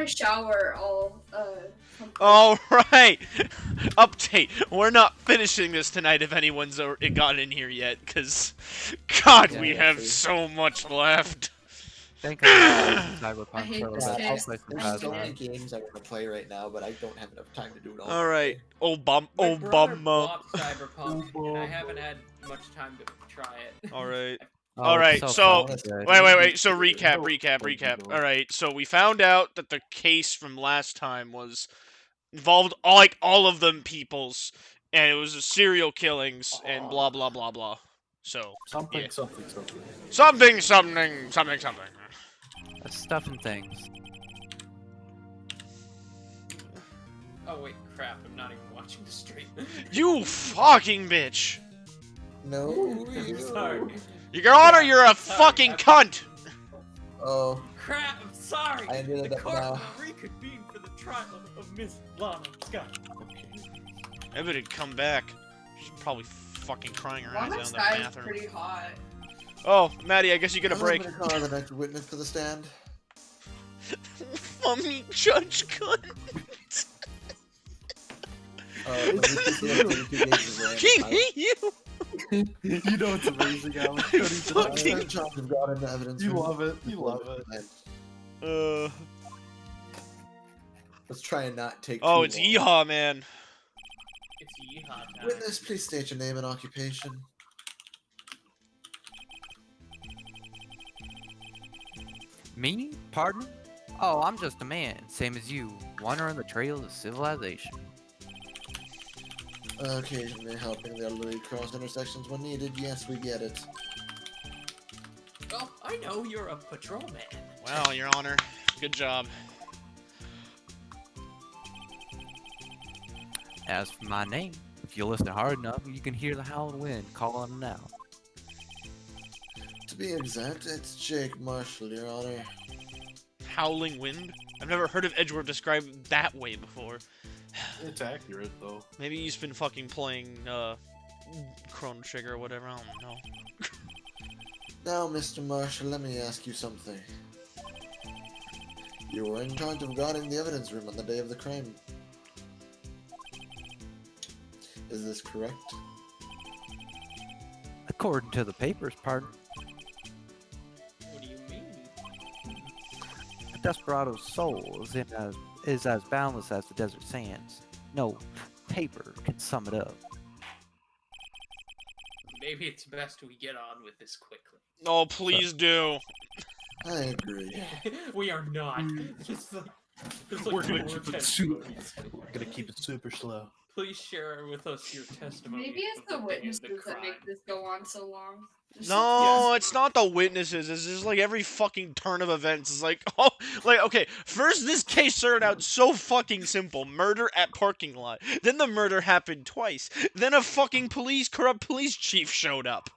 my shower all complete. All right. Update. We're not finishing this tonight if anyone's got in here yet, because, God, Yeah, we have so much left. Think I'm gonna play I Cyberpunk hate for a this little bit. I'll case. play some There's so I many hate Phasmo. games I want to play right now, but I don't have enough time to do it all. All right. My brother Obama. bought Cyberpunk, and I haven't had much time to try it. All right. Oh, All it's right. so So, fucking good. wait. So recap. All right. So we found out that the case from last time was involved all of them peoples, and it was a serial killings and blah blah blah blah. So Something. something. That's stuff and things. Oh wait, crap! I'm not even watching the stream. You fucking bitch. No, I'm sorry. Your Honor, you're a fucking cunt. Oh, Crap! I'm sorry. I ended The up court now. will reconvene for the trial of Miss Lana Scott. I better come back. She's probably fucking crying her eyes Lana out in the Sky's bathroom. pretty hot. Oh, Maddie, I guess you get a break. I'm gonna call the next witness to the stand. Mummy judge cunt. Let me just see if there's 2 cases there. Fucking hate you. You know it's amazing, Alex. Fucking- I'm trying to got into evidence. You room. love it. You love it. Let's try and not take. Oh, too it's long. Yeehaw, man. It's yeehaw time. Witness, please state your name and occupation. Me? Pardon? Oh, I'm just a man, same as you, wandering the trail of civilization. Occasionally helping the elderly cross intersections when needed. Yes, we get it. Oh, I know you're a patrolman. Wow, Your Honor. Good job. As for my name, if you listen hard enough, you can hear the howling wind calling it out. To be exact, it's Jake Marshall, Your Honor. Howling wind? I've never heard of Edgeworth described that way before. It's accurate though. Maybe he's been fucking playing, Chrono Trigger or whatever, I don't know. Now, Mr. Marshall, let me ask you something. You were in charge of guarding the evidence room on the day of the crime. Is this correct? According to the papers, pardon. What do you mean? A desperado's soul is as boundless as the desert sands. No paper can sum it up. Maybe it's best we get on with this quickly. Oh, please do. I agree. We are not. Just like, We're gonna more keep it super. testimonies. We're gonna keep it super slow. Please share with us your testimony. Maybe it's of the day of witnesses the that crime. make this go on so long. Just- No, it's not the witnesses. It's just like every fucking turn of events is like, oh, like, okay, first this case started out so fucking simple. Murder at parking lot. Then the murder happened twice. Then a fucking corrupt police chief showed up.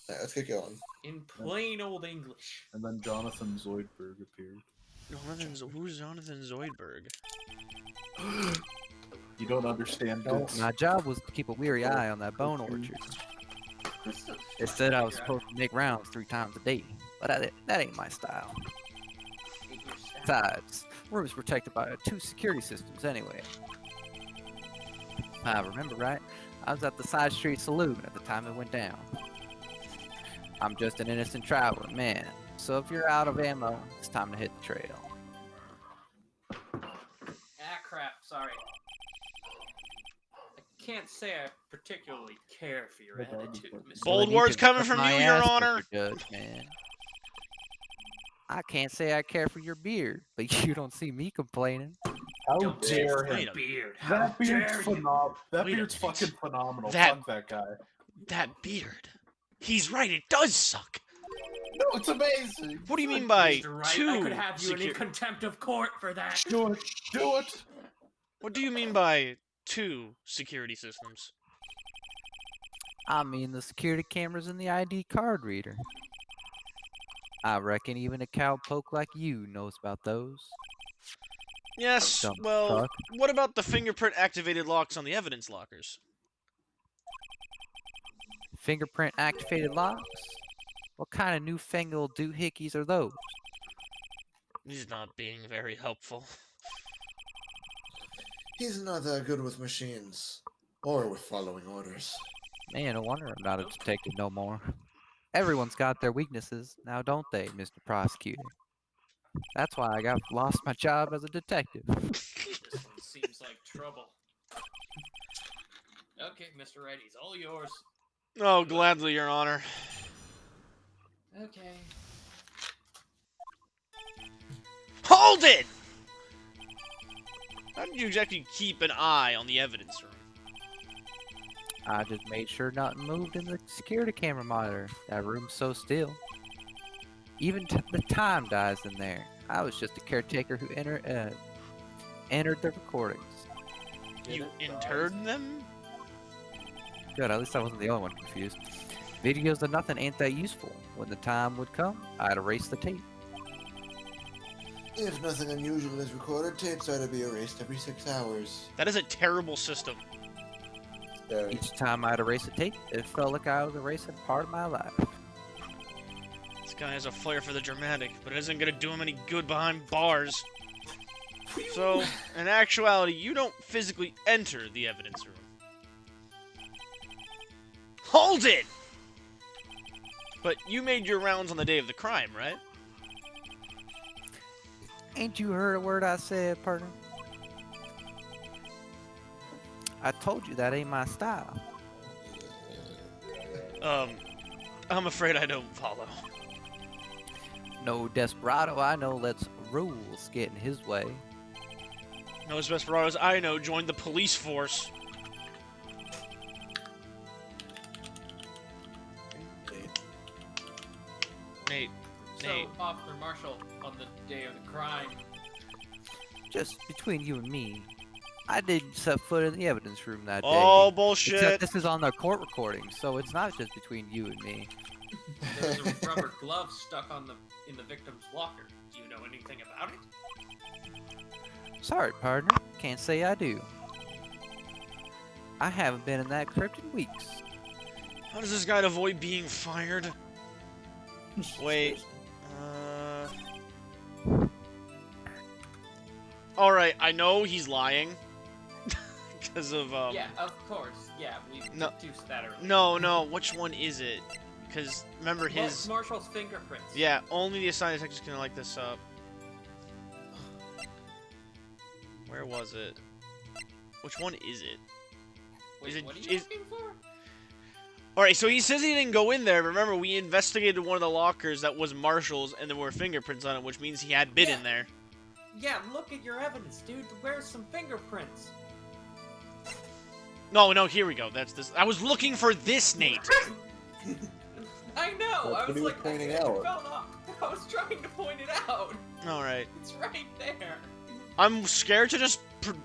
Alright, let's get going. In plain old English. And then Jonathan Zoidberg appeared. Who's Jonathan Zoidberg? You don't understand this. My job was to keep a weary eye on that bone orchard. It said I was supposed to make rounds 3 times a day, but that ain't my style. Besides, the room is protected by 2 security systems anyway. If I remember right, I was at the side street saloon at the time it went down. I'm just an innocent traveler, man. So if you're out of ammo, it's time to hit the trail. Ah, crap. Sorry. I can't say I particularly care for your attitude, Mr. Bold You words can coming suck from my you, Your ass, Honor. Mr. Judge, man. I can't say I care for your beard, but you don't see me complaining. How Don't dare taste my him? beard. How That beard's dare you? phenomenal. That Wait a beard's minute. fucking phenomenal. That- Fuck that guy. That beard. He's right, it does suck. No, it's amazing. What do you mean by Mr. Wright, 2 I could have you in contempt of court for that. Do it. Do it. What do you mean by 2 security systems? I mean the security cameras in the ID card reader. I reckon even a cowpoke like you knows about those. Yes, Dumb well, fuck. what about the fingerprint activated locks on the evidence lockers? Fingerprint activated locks? What kind of newfangled doohickeys are those? He's not being very helpful. He's not that good with machines. Or with following orders. Man, no wonder I'm not a detective no more. Everyone's got their weaknesses, now don't they, Mr. Prosecutor? That's why I lost my job as a detective. This one seems like trouble. Okay, Mr. Wright, he's all yours. Oh, gladly, Your Honor. Okay. Hold it! How did you exactly keep an eye on the evidence room? I just made sure nothing moved in the security camera monitor. That room's so still. Even the time dies in there. I was just a caretaker who entered the recordings. You interred them? Good, at least I wasn't the only one confused. Videos of nothing ain't that useful. When the time would come, I'd erase the tape. If nothing unusual is recorded, tapes are to be erased every 6 hours. That is a terrible system. Each time I'd erase a tape, it felt like I was erasing part of my life. This guy has a flair for the dramatic, but it isn't gonna do him any good behind bars. So, in actuality, you don't physically enter the evidence room. Hold it! But you made your rounds on the day of the crime, right? Ain't you heard a word I said, partner? I told you that ain't my style. I'm afraid I don't follow. No desperado I know lets rules get in his way. No desperados I know joined the police force. Nate. So, Officer Marshall, on the day of the crime, Just between you and me, I didn't set foot in the evidence room that day. Oh, Except bullshit. this is on the court recording, so it's not just between you and me. there was a rubber glove stuck in the victim's locker. Do you know anything about it? Sorry, partner. Can't say I do. I haven't been in that crypt in weeks. How does this guy avoid being fired? Wait. Alright, I know he's lying. Because of, Yeah, of course. Yeah, we No. deduced that earlier. No, which one is it? Because, remember Well, his... Marshall's fingerprints. Yeah, only the assigned detectives can light this up. Where was it? Which one is it? Wait, Is it- what are you is- looking for? Alright, so he says he didn't go in there. Remember, we investigated one of the lockers that was Marshall's, and there were fingerprints on it, which means he had been in there. Yeah, look at your evidence, dude. Where's some fingerprints? No, here we go. That's this. I was looking for this, Nate. I know. That's I what was he was like, pointing it out. fell off. I was trying to point it out. Alright. It's right there. I'm scared to just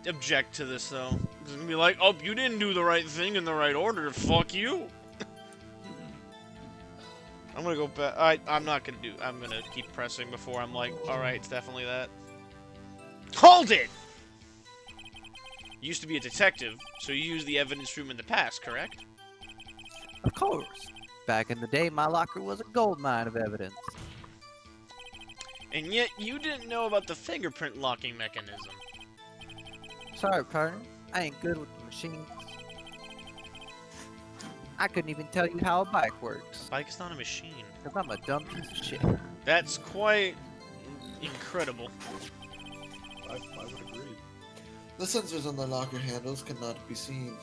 object to this, though. It's gonna be like, oh, you didn't do the right thing in the right order. Fuck you. I'm gonna go back. I'm not gonna do. I'm gonna keep pressing before I'm like, alright, it's definitely that. Hold it! You used to be a detective, so you used the evidence room in the past, correct? Of course. Back in the day, my locker was a gold mine of evidence. And yet, you didn't know about the fingerprint locking mechanism. Sorry, partner. I ain't good with the machines. I couldn't even tell you how a bike works. Bike's not a machine. Because I'm a dumb piece of shit. That's quite incredible. I would agree. The sensors on the locker handles cannot be seen.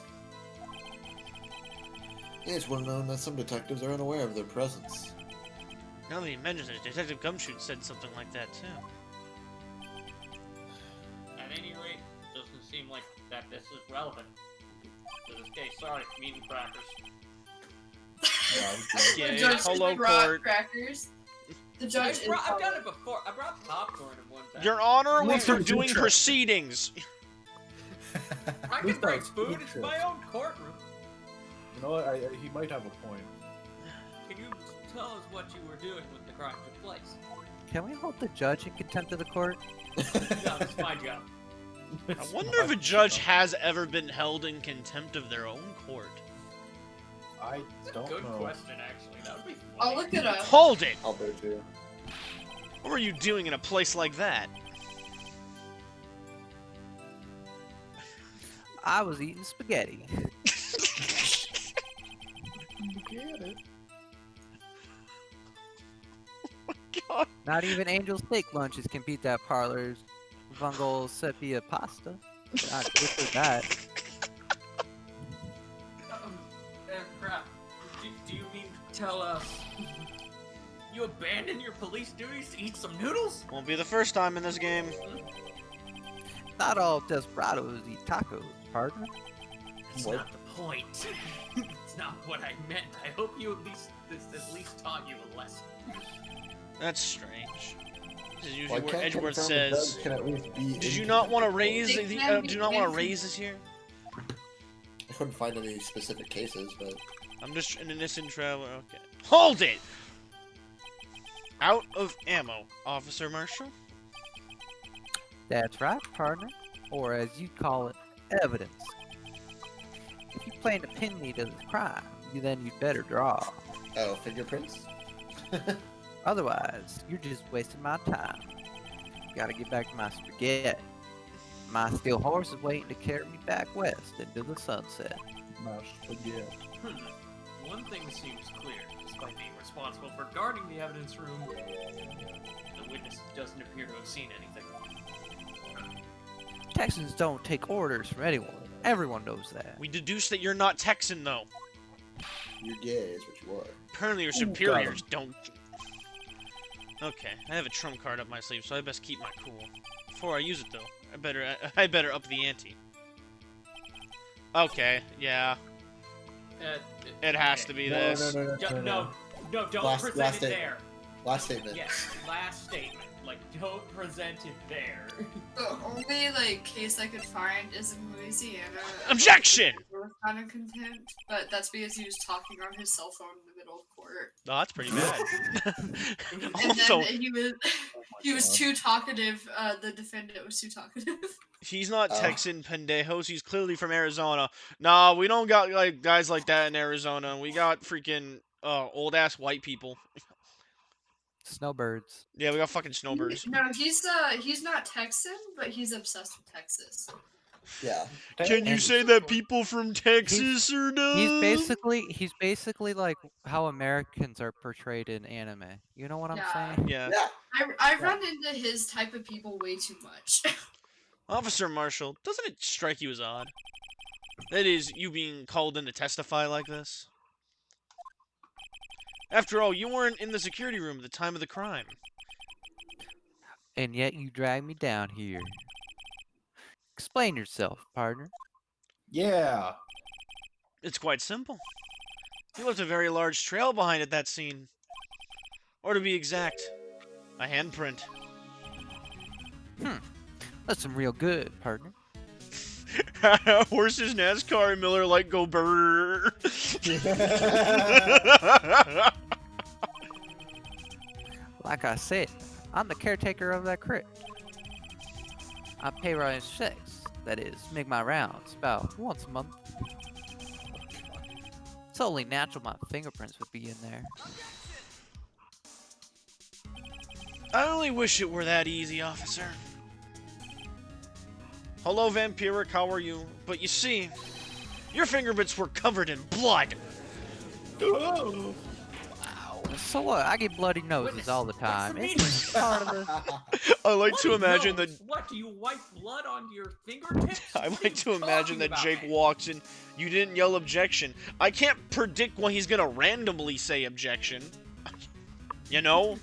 It's well known that some detectives are unaware of their presence. Now that he mentions it, Detective Gumshoe said something like that, too. At any rate, doesn't seem like that this is relevant to this case. Sorry, meeting crackers. Yeah, the judge hello, brought court. crackers. The judge is I've done it before. I brought popcorn at one time. Your Honor, At we're least there's doing interest. proceedings. I can least bring that's food. It's my interest. own courtroom. You know what? He might have a point. Can you tell us what you were doing when the crime took place? Can we hold the judge in contempt of the court? No, it's my job. I wonder if a judge has ever been held in contempt of their own court. I don't Good know. question, actually. That would be funny. I'll look it up. Hold it! I'll bet you. What were you doing in a place like that? I was eating spaghetti. You get it. God. Not even Angel steak lunches can beat that parlor's Vongol sepia pasta. Not good for that. Crap. Do you mean to tell us you abandoned your police duties to eat some noodles? Won't be the first time in this game. Not all desperados eat tacos, partner. That's What? not the point. It's not what I meant. I hope you at least taught you a lesson. That's strange. This is Well, usually I where can't Edgeworth confirm the says. judge can at least be Did you not want to inconsistent. raise They the? can Do be you not want to inconsistent. raise this here? I couldn't find any specific cases, but I'm just an innocent traveler. Okay. Hold it. Out of ammo, Officer Marshall. That's right, partner. Or as you call it, evidence. If you plan to pin me to the crime, then you'd better draw. oh, fingerprints. Otherwise, you're just wasting my time. Gotta get back to my spaghetti. My steel horse is waiting to carry me back west into the sunset. Mashed spaghetti. One thing seems clear. Despite being responsible for guarding the evidence room, the witness doesn't appear to have seen anything. Texans don't take orders from anyone. Everyone knows that. We deduce that you're not Texan, though. You're gay, is what you are. Apparently your Ooh, got superiors don't. Okay, I have a trump card up my sleeve, so I best keep my cool. Before I use it, though, I better up the ante. Okay, yeah, it has to be this. No, don't Last present it statement. there. Last statement. Yes, last statement. Like, don't present it there. The only like case I could find is in Louisiana. Objection! With kind of contempt, but that's because he was talking on his cell phone in the middle of court. Oh, that's pretty bad. And Also, then he was too talkative. The defendant was too talkative. he's not Oh. Texan pendejos. He's clearly from Arizona. Nah, we don't got like guys like that in Arizona. We got freaking old ass white people. Snowbirds. Yeah, we got fucking snowbirds. No, he's not Texan, but he's obsessed with Texas. Yeah. Can you And- say that people from Texas are dumb? He's basically like how Americans are portrayed in anime. You know what I'm Yeah. saying? Yeah. Yeah. I run into his type of people way too much. Officer Marshall, doesn't it strike you as odd? That is, you being called in to testify like this? After all, you weren't in the security room at the time of the crime. And yet you drag me down here. Explain yourself, partner. Yeah. It's quite simple. You left a very large trail behind at that scene. Or to be exact, a handprint. That's some real good, partner. Horses, NASCAR, Miller Lite, go brrr. Like I said, I'm the caretaker of that crypt. I pay Ryan checks, that is, make my rounds about once a month. It's only natural my fingerprints would be in there. I only wish it were that easy, officer. Hello, Vampiric, how are you? But you see, your fingerprints were covered in blood. Oh. So what? I get bloody noses Witness, all the what's the time. meaning? It's part of the... I like What to do you imagine know? that. What, do you wipe blood onto your fingertips? I What are like to you imagine talking that about, Jake man? walks in. You didn't yell objection. I can't predict when he's gonna randomly say objection. You know?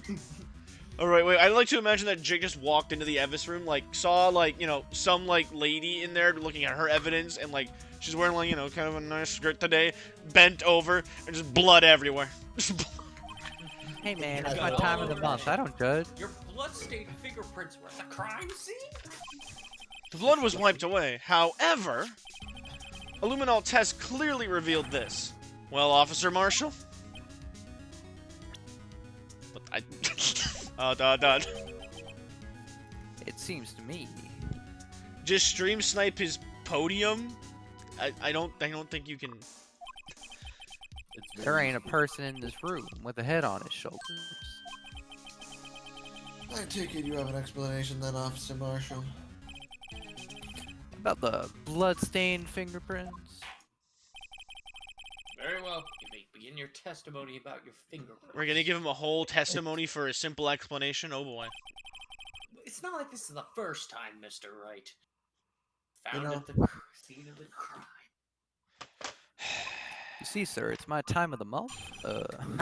Alright, wait, I'd like to imagine that Jake just walked into the evidence room, like, saw, like, you know, some, like, lady in there looking at her evidence, and, like, she's wearing, like, you know, kind of a nice skirt today, bent over, and just blood everywhere. Just blood. Hey man, You it's got my all time of the over month. it. I don't judge. Your blood-stained fingerprints were at the crime scene? The blood was wiped away. However, a luminol test clearly revealed this. Well, Officer Marshall? But I... It seems to me. Just stream snipe his podium? I don't think you can... It's There very ain't a person in this room with a head on his shoulders. I take it you have an explanation then, Officer Marshall. About the blood-stained fingerprints? Very well. You may begin your testimony about your fingerprints. We're gonna give him a whole testimony for a simple explanation. Oh boy. It's not like this is the first time, Mr. Wright. You Found know- at the scene of the crime. You see, sir, it's my time of the month.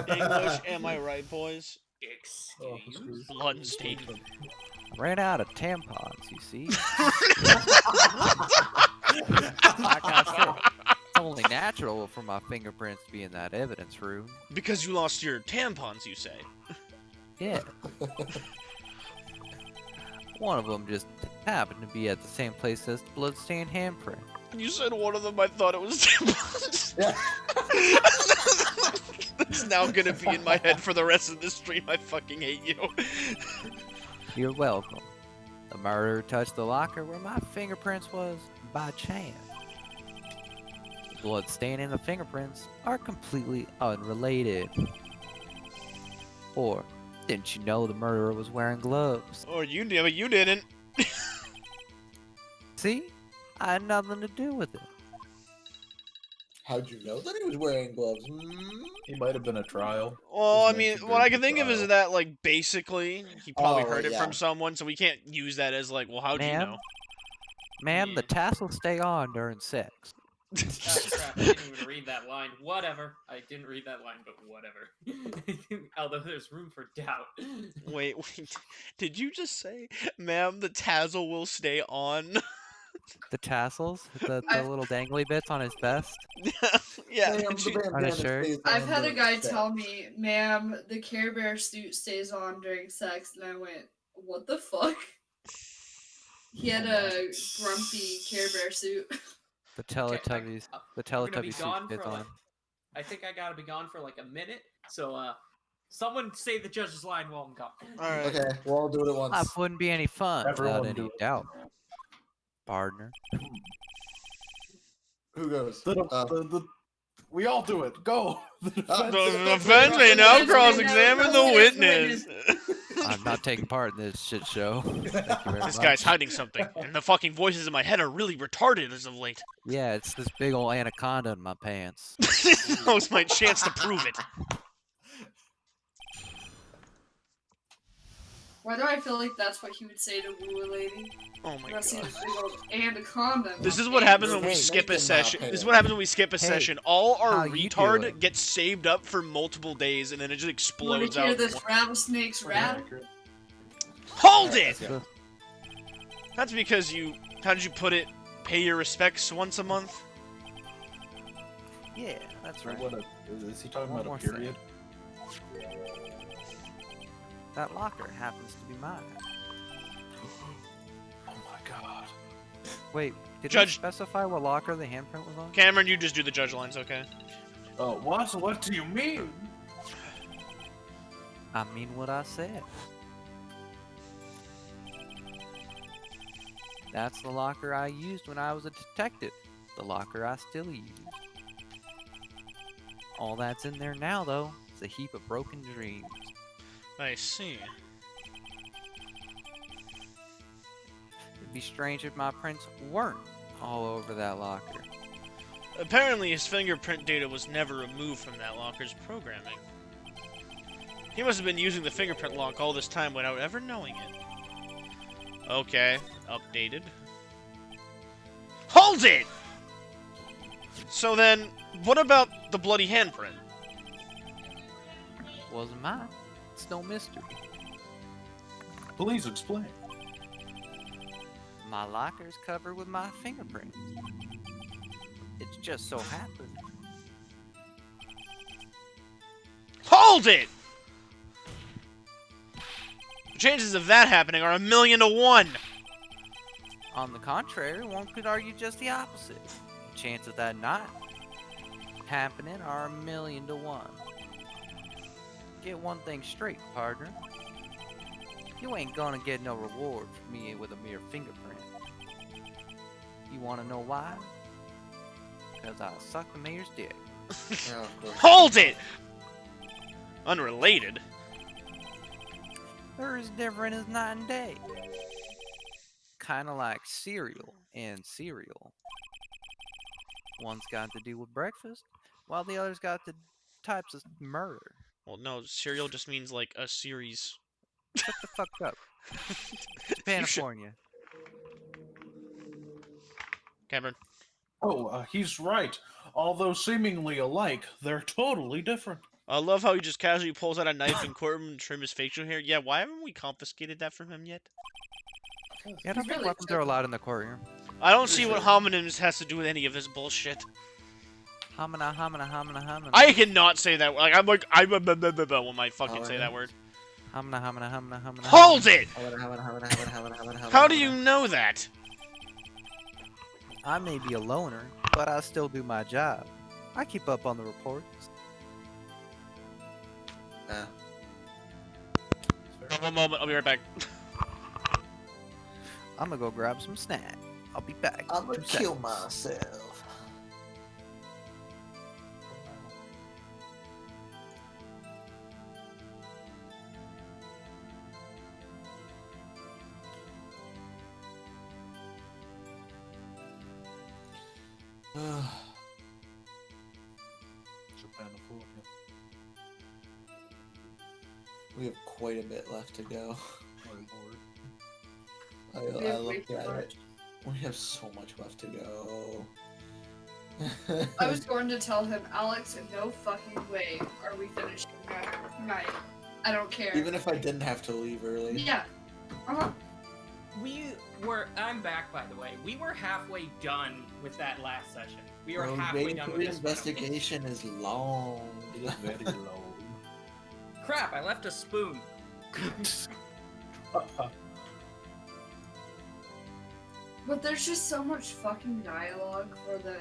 English, am I right, boys? Excuse? Blood stain. Ran out of tampons, you see. Like I said, it's only natural for my fingerprints to be in that evidence room. Because you lost your tampons, you say? Yeah. One of them just happened to be at the same place as the bloodstained handprint. You said one of them, I thought it was tampons. It's now gonna be in my head for the rest of the stream. I fucking hate you. You're welcome. The murderer touched the locker where my fingerprints was by chance. The blood stain and the fingerprints are completely unrelated. Or, didn't you know the murderer was wearing gloves? Or you did, but you didn't. See? I had nothing to do with it. How'd you know that he was wearing gloves? Hmm? He might have been a trial. Well, I Just mean, mentioned what I during can the think of is trial. that, like, basically, he probably Oh, heard it yeah. from someone, so we can't use that as, like, well, how'd you Ma'am? know? Ma'am, the tassels stay on during sex. Oh, crap, I didn't even read that line. Whatever. I didn't read that line, but whatever. Although there's room for doubt. Wait, did you just say, ma'am, the tassel will stay on? The tassels? The I've- little dangly bits on his vest? Yeah, Ma'am, did the you- bandana shirt? stays I've on had a during guy sex. tell me, ma'am, the Care Bear suit stays on during sex, and I went, what the fuck? He had a grumpy Care Bear suit. The Okay, Teletubbies. The I'm gonna be Teletubby gone suit fits for on. like, I think I gotta be gone for like a minute. So, someone say the judge's line while I'm gone. Alright. Okay, we'll all do it at once. Life wouldn't be any fun Everyone without do any it. doubt. Partner. Who goes? We all do it. Go. The defense- The defense may now Defense may cross-examine now the witness. I'm not taking part in this shit show. Thank you very This much. guy's hiding something, and the fucking voices in my head are really retarded as of late. Yeah, it's this big old anaconda in my pants. That was my chance to prove it. Why do I feel like that's what he would say to woo a lady? Oh my You see god. this big old anaconda. This is what happens when we Hey, skip a make them session. not This is pay. what happens when we skip a Hey, session. All our how you retard doing? gets saved up for multiple days, and then it just You want explodes to hear out. this rattlesnake's rat? Hold it! So, That's because you. How did you put it? Pay your respects once a month? yeah, that's right. What is he talking One about? more A period? That locker happens to be mine. Oh my god. Wait, did Judge- you specify what locker the handprint was on? Cameron, you just do the judge lines, okay? Oh, what? What do you mean? I mean what I said. That's the locker I used when I was a detective. The locker I still use. All that's in there now, though, is a heap of broken dreams. I see. It'd be strange if my prints weren't all over that locker. Apparently, his fingerprint data was never removed from that locker's programming. He must have been using the fingerprint lock all this time without ever knowing it. Okay, updated. Hold it! So then, what about the bloody handprint? Wasn't mine. It's no mystery. Please explain. My locker's covered with my fingerprints. It's just so happened. Hold it! The chances of that happening are 1,000,000 to 1. On the contrary, one could argue just the opposite. Chance of that not happening are 1,000,000 to 1. Get one thing straight, partner. You ain't gonna get no reward from me with a mere fingerprint. You wanna know why? Because I sucked the mayor's dick. Yeah, of course. Hold it! Unrelated. They're as different as night and day. Kind of like cereal and cereal. One's got to do with breakfast, while the other's got the types of murder. Well, no, cereal just means like a series. Shut the fuck up. You should- Japanifornia. Cameron. Oh, he's right. Although seemingly alike, they're totally different. I love how he just casually pulls out a knife in courtroom to trim his facial hair. Yeah, why haven't we confiscated that from him yet? Yeah, I don't He's think really weapons are chubby. allowed in the courtroom. I don't see what homonyms has to do with any of this bullshit. Homina, homina, homina, homina. I cannot say that. Like I'm like I when I fucking say that word. Homina, homina, homina, homina. Hold it! How How do you know that? I may be a loner, but I still do my job. I keep up on the reports. One moment, I'll be right back. I'm gonna go grab some snack. I'll be back. I'm gonna 2 kill seconds. myself. Japanifornia. We have quite a bit left to go. My lord. We I have way looked too at much. it. We have so much left to go. I was going to tell him, Alex, in no fucking way are we finishing night. I don't care. Even if I didn't have to leave early. Yeah. Uh-huh. I'm back, by the way. We were halfway done with that last session. We were Bro, halfway waiting done for with the this one. investigation is long. It is very low. Crap, I left a spoon. But there's just so much fucking dialogue for the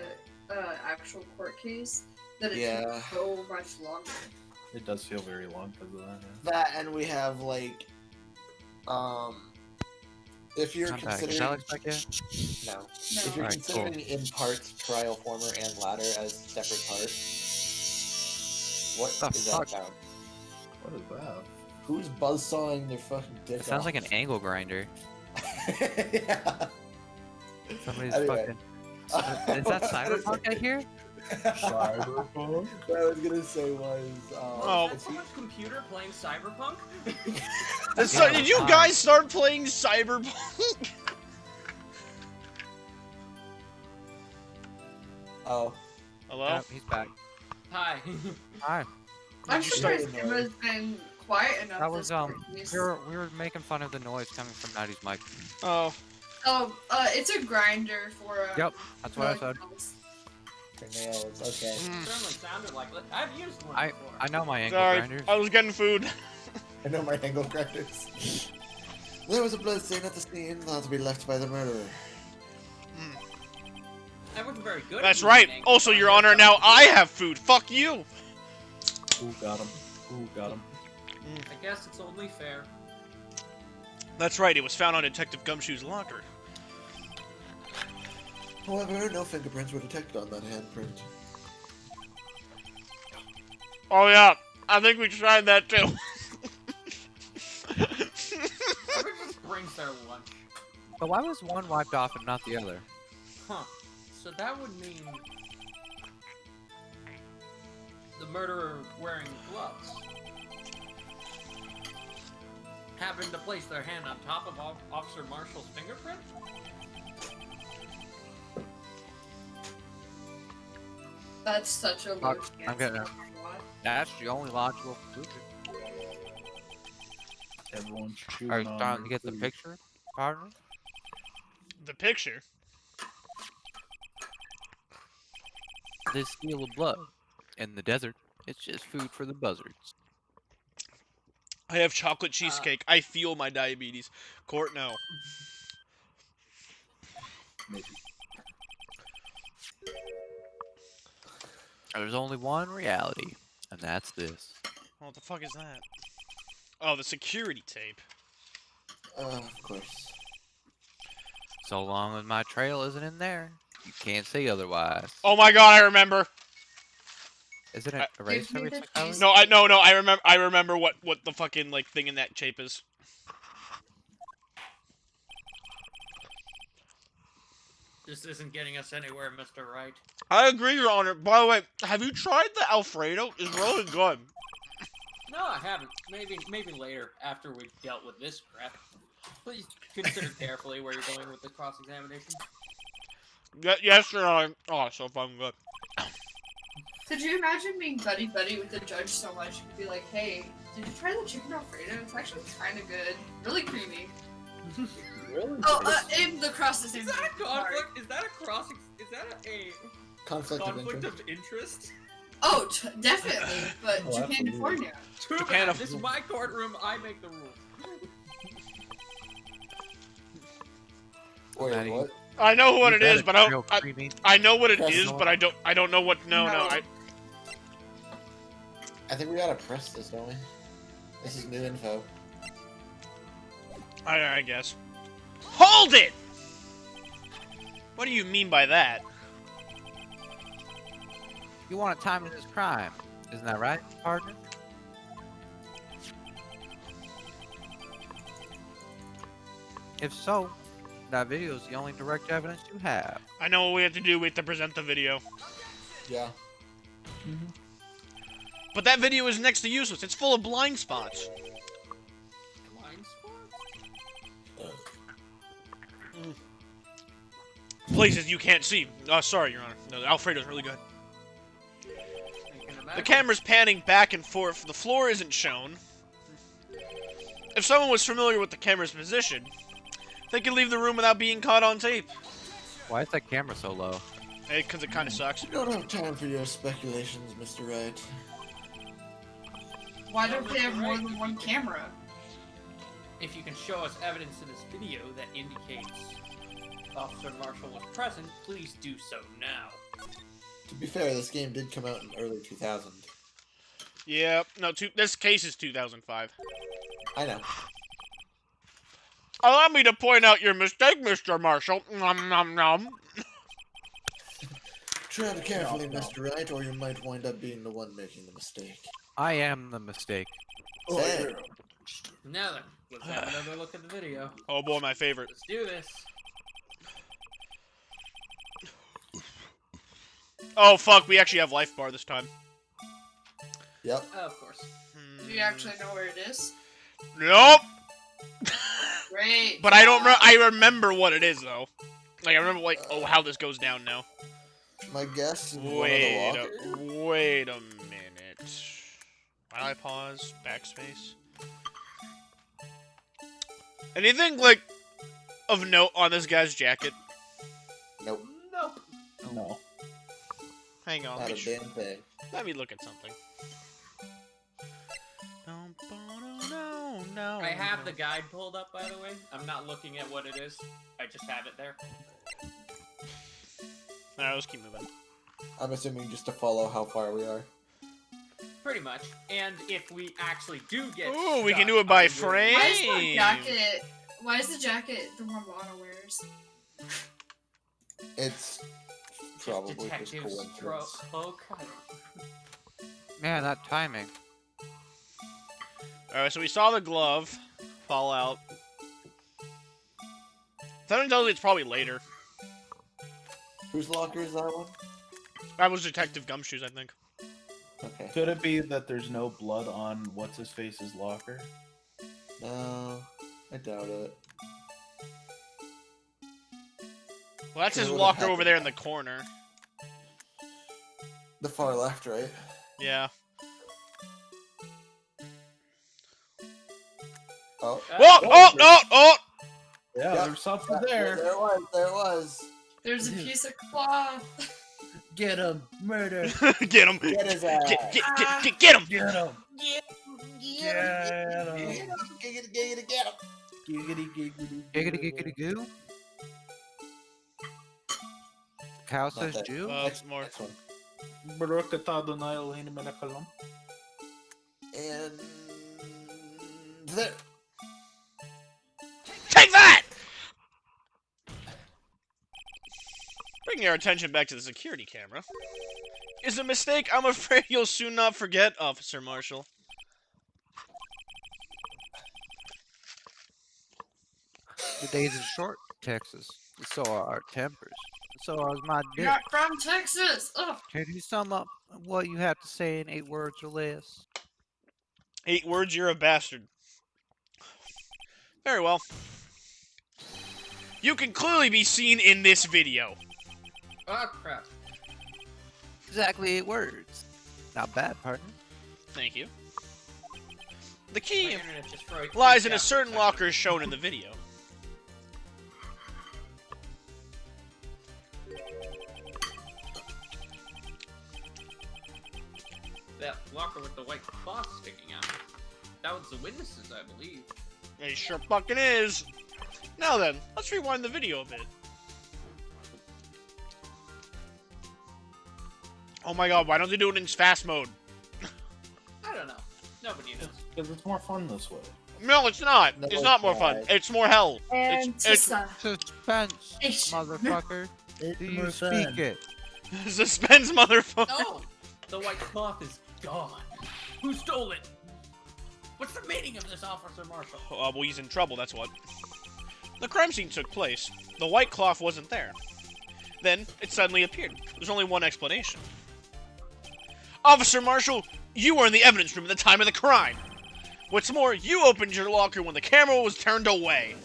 actual court case that it Yeah. takes so much longer. It does feel very long because of that. That and we have like, if you're I'm back. Is considering Alex back yet? no, No. if you're Alright, cool. considering in parts trial former and ladder as separate parts, what The is fuck? that about? What is that? Who's buzzsawing their fucking dick? It sounds like an off? angle grinder. Yeah. Somebody's Anyway. fucking. Is that Cyberpunk I hear? Cyberpunk? What I was gonna say was, Oh. if you- Someone's computer playing Cyberpunk? So, Yeah, did you fine. guys start playing Cyberpunk? oh, Hello? Yep, he's back. Hi. Hi. I'm you surprised start- Emma's been quiet enough. That this was court case. we were making fun of the noise coming from Natty's mic. Oh, Oh, it's a grinder for. Yep, that's what I said. nails. for nails. Okay. mm, Certainly sounded like it. I've used one I before. I know my angle sorry. grinders. I was getting food. I know my angle grinders. There was a blood stain at the scene thought to be left by the murderer. I wasn't very good. at That's using right. angle Also, Your grinders, Honor, now but I have food. Fuck you. Ooh, got him. Ooh, got him. I guess it's only fair. That's right. It was found on Detective Gumshoe's locker. However, no fingerprints were detected on that handprint. Oh yeah, I think we tried that too. Everyone just brings their lunch. But why was one wiped off and not the other? Huh. So that would mean the murderer wearing gloves happened to place their hand on top of Officer Marshall's fingerprint? That's such a low Fuck, chance. I'm gonna- no matter what. That's the only logical conclusion. Everyone's chewing Are you on starting to their get the food. picture, partner? The picture. This seal of blood in the desert, it's just food for the buzzards. I have chocolate cheesecake. I feel my diabetes. Court, no. Maybe. There's only one reality, and that's this. What the fuck is that? Oh, the security tape. Of course. So long as my trail isn't in there, you can't say otherwise. Oh my god, I remember. Isn't it erased Give me every the 6 hours? cheese. No, I remember what the fucking like thing in that tape is. This isn't getting us anywhere, Mr. Wright. I agree, Your Honor. By the way, have you tried the Alfredo? It's really good. No, I haven't. Maybe later, after we've dealt with this crap. Please consider carefully where you're going with the cross-examination. Yes, Your Honor. Oh, so fun, good. Could you imagine being buddy-buddy with the judge so much you could be like, hey, did you try the chicken Alfredo? It's actually kind of good. Really creamy. Really? Oh, in the cross Is that a conflict? Is that a cross? Is that a Conflict of conflict interest. of interest? Oh, definitely. But Oh, Japan absolutely. California. Too Japan bad. of- This is my courtroom. I make the rules. Wait, Maddie. what? I know what it That is, but I real don't. creamy. I know what it Press is, on. but I don't know what. No. No. I think we gotta press this, don't we? This is new info. I guess. Hold it! What do you mean by that? You want to time this crime, isn't that right, partner? If so, that video is the only direct evidence you have. I know what we have to do. We have to present the video. Yeah. But that video is next to useless. It's full of blind spots. Blind spot? Places you can't see. Sorry, Your Honor. No, the Alfredo's really good. I can The imagine. camera's panning back and forth. The floor isn't shown. If someone was familiar with the camera's position, they could leave the room without being caught on tape. Why is that camera so low? Hey, because it kind of sucks. We don't have time for your speculations, Mr. Wright. Why don't they have more than one camera? If you can show us evidence in this video that indicates Officer Marshall was present, please do so now. To be fair, this game did come out in early 2000. Yeah, no, this case is 2005. I know. Allow me to point out your mistake, Mr. Marshall. Nom nom nom. Tread carefully, Mr. Wright, or you might wind up being the one making the mistake. I am the mistake. Say, Now then, let's have another look at the video. Oh boy, my favorite. Let's do this. Oh fuck, we actually have life bar this time. Yep. Of course. Do you actually know where it is? Nope. Great. But I don't. I remember what it is though. Like I remember, like, oh, how this goes down now. My guess is one of the Wait lockers? wait a minute. Why do I pause? Backspace. Anything like of note on this guy's jacket? Nope. Nope. No. Hang on. Not Let a me, damn thing. let me look at something. No. I have the guide pulled up, by the way. I'm not looking at what it is. I just have it there. Alright, let's keep moving. I'm assuming just to follow how far we are. Pretty much. And if we actually do get Ooh, we stuck, can do it by I will- frame. Why is the jacket? Why is the jacket the one Lana wears? It's probably just Detective coincidence. Oh, God. Man, that timing. Alright, so we saw the glove fall out. Something tells me it's probably later. Whose locker is that one? That was Detective Gumshoes, I think. Okay. Could it be that there's no blood on what's-his-face's locker? No, I doubt it. Well, that's Yeah, his what locker happened? over there in the corner. The far left, right? Yeah. Oh. Whoa! Oh! Yeah, Yep. there's something There there. it was. There it was. There's a piece of cloth. Get him! Murder! Get him! Get his ass. Get him! Get him! Get him. Get him! Get him. Giggity giggity. Giggity giggity goo. Cow Not says that. Jew. Next more. Next one. Baruch atah Adonai Eloheinu melech haolam. And there. Take that! Bringing our attention back to the security camera. Is a mistake I'm afraid you'll soon not forget, Officer Marshall. The days is short. Texas. So are our tempers. So are my dick. Not from Texas. Ugh. Can you sum up what you have to say in 8 words or less? 8 words, you're a bastard. Very well. You can clearly be seen in this video. Oh crap. Exactly 8 words. Not bad, partner. Thank you. The My key internet just freaked lies in out a for certain second. locker shown in the video. That locker with the white cloth sticking out. That was the witnesses, I believe. It sure fucking is. Now then, let's rewind the video a bit. Oh my god, why don't they do it in fast mode? I don't know. Nobody knows. Because it's more fun this way. No, it's not. No, It's not it's more fun. not. It's more hell. And It's Suspense, Ish. motherfucker. Do you speak it? suspense, motherfucker. No! The white cloth is gone. Who stole it? What's the meaning of this, Officer Marshall? Well, he's in trouble, that's what. The crime scene took place. The white cloth wasn't there. Then, it suddenly appeared. There's only one explanation. Officer Marshall, you were in the evidence room at the time of the crime. What's more, you opened your locker when the camera was turned away.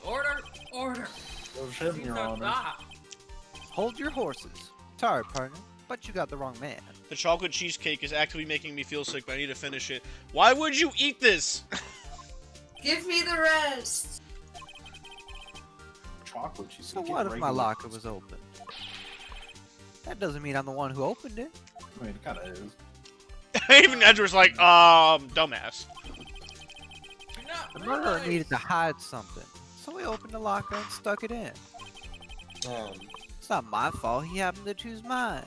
Order! Order! Those him, Seems Your like Honor. that. Hold your horses. Sorry, partner, but you got the wrong man. The chocolate cheesecake is actively making me feel sick, but I need to finish it. Why would you eat this? Give me the rest. Chocolate cheese. So what if my locker was open? That doesn't mean I'm the one who opened it. I mean, it kind of is. Even Edward's like, dumbass. You're not The murderer right. needed to hide something, so he opened the locker and stuck it in. It's not my fault he happened to choose mine.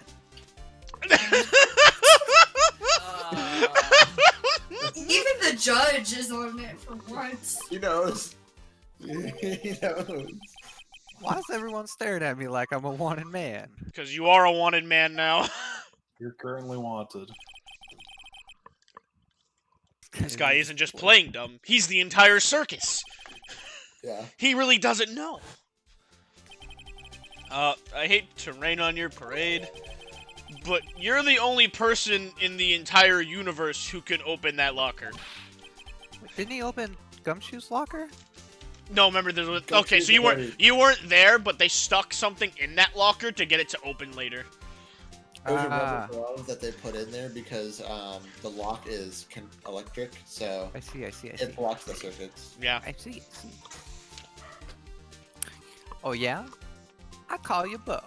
Even the judge is on it for once. He knows. He knows. Why is everyone staring at me like I'm a wanted man? Because you are a wanted man now. You're currently wanted. This guy isn't just playing dumb. He's the entire circus. Yeah. He really doesn't know. I hate to rain on your parade, but you're the only person in the entire universe who can open that locker. Didn't he open Gumshoe's locker? No, remember there's Don't okay, choose so the parade. you weren't there, but they stuck something in that locker to get it to open later. It was a Ah. rubber glove that they put in there because the lock is electric, so I see. it blocks the circuits. Yeah. I see. Oh yeah? I call you Bo.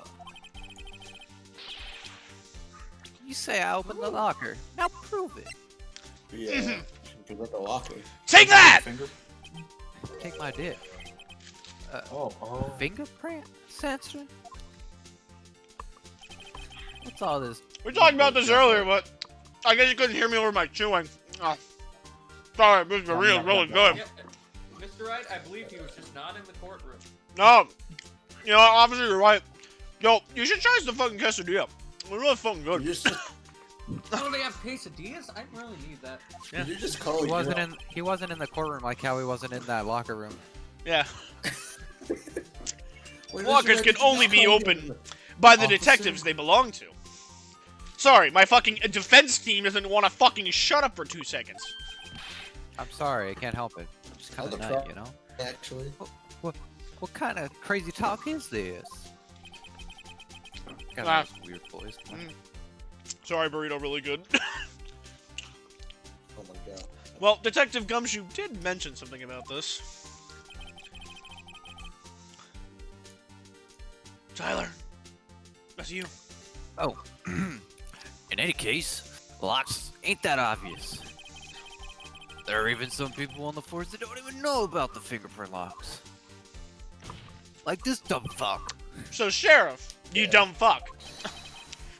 You say I opened the locker. Now prove it. Yeah. Because of the locker. Take that! Finger. Take my dick. Oh. Fingerprint sensor? What's all this? We talked about this earlier, but I guess you couldn't hear me over my chewing. Oh. Sorry, Mr. Real is really good. Yeah, Mr. Wright, I believe he was just not in the courtroom. No, you know, obviously you're right. Yo, you should try the fucking quesadilla. They're really fucking You good. just, Oh, they have quesadillas? I really need that. Yeah. you just call He it. wasn't in the courtroom like how he wasn't in that locker room. Yeah, Wait, lockers Mr. can Red, only just be call opened him. by the Officer? detectives they belong to. Sorry, my fucking defense team doesn't want to fucking shut up for 2 seconds. I'm sorry, I can't help it. I'm just kind Oh, of the nut, pro- you know? Actually. What kind of crazy talk is this? Got Ah. this weird voice. Sorry, burrito, really good. Oh my god. Well, Detective Gumshoe did mention something about this. Tyler, that's you. Oh. In any case, locks ain't that obvious. There are even some people on the force that don't even know about the fingerprint locks. Like this dumb fuck. So, Sheriff, you Yeah. dumb fuck.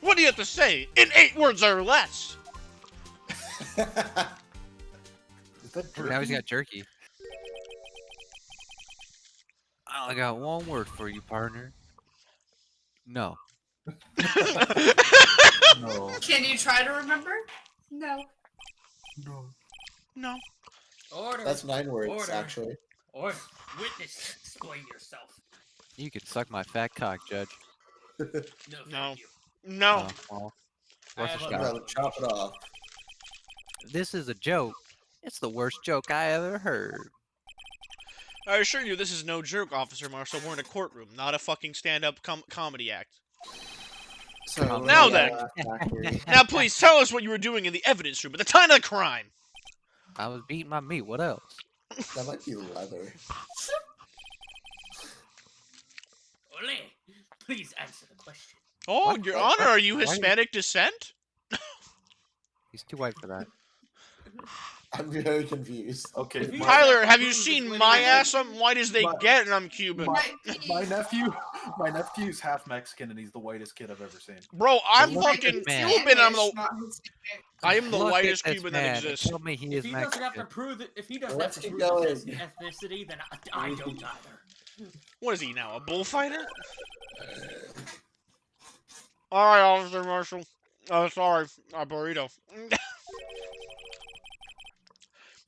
What do you have to say in 8 words or less? Is that Now he's jerky? got jerky. I only got one word for you, partner. No. No. Can you try to remember? No. No. No. Order. That's 9 words, Order. actually. Order. Witness, explain yourself. You could suck my fat cock, Judge. No, No. thank you. No. Well, I worth a have I'd shot. rather chop it off. This is a joke. It's the worst joke I ever heard. I assure you, this is no joke, Officer Marshall. We're in a courtroom, not a fucking stand-up comedy act. So, Now what then. about the last factory? Now, please tell us what you were doing in the evidence room at the time of the crime. I was beating my meat. What else? That might be leather. Ole, please answer the question. Oh, What? Your What? Honor, are you Why- Hispanic descent? He's too white for that. I'm very confused. Okay, If he- Tyler, have you Who's seen winning my the ass? I'm white as they My- get, and I'm Cuban. my nephew's half Mexican, and he's the whitest kid I've ever seen. Bro, I'm Look at fucking man. Cuban. I'm the Not Hispanic. I am the Look at whitest this Cuban man that and exists. Tell me he If is he doesn't have to Mexican. prove it, if he doesn't Let's have to keep prove his going. ethnicity, then I don't either. What is he now? A bullfighter? All right, Officer Marshall. Oh, sorry, a burrito.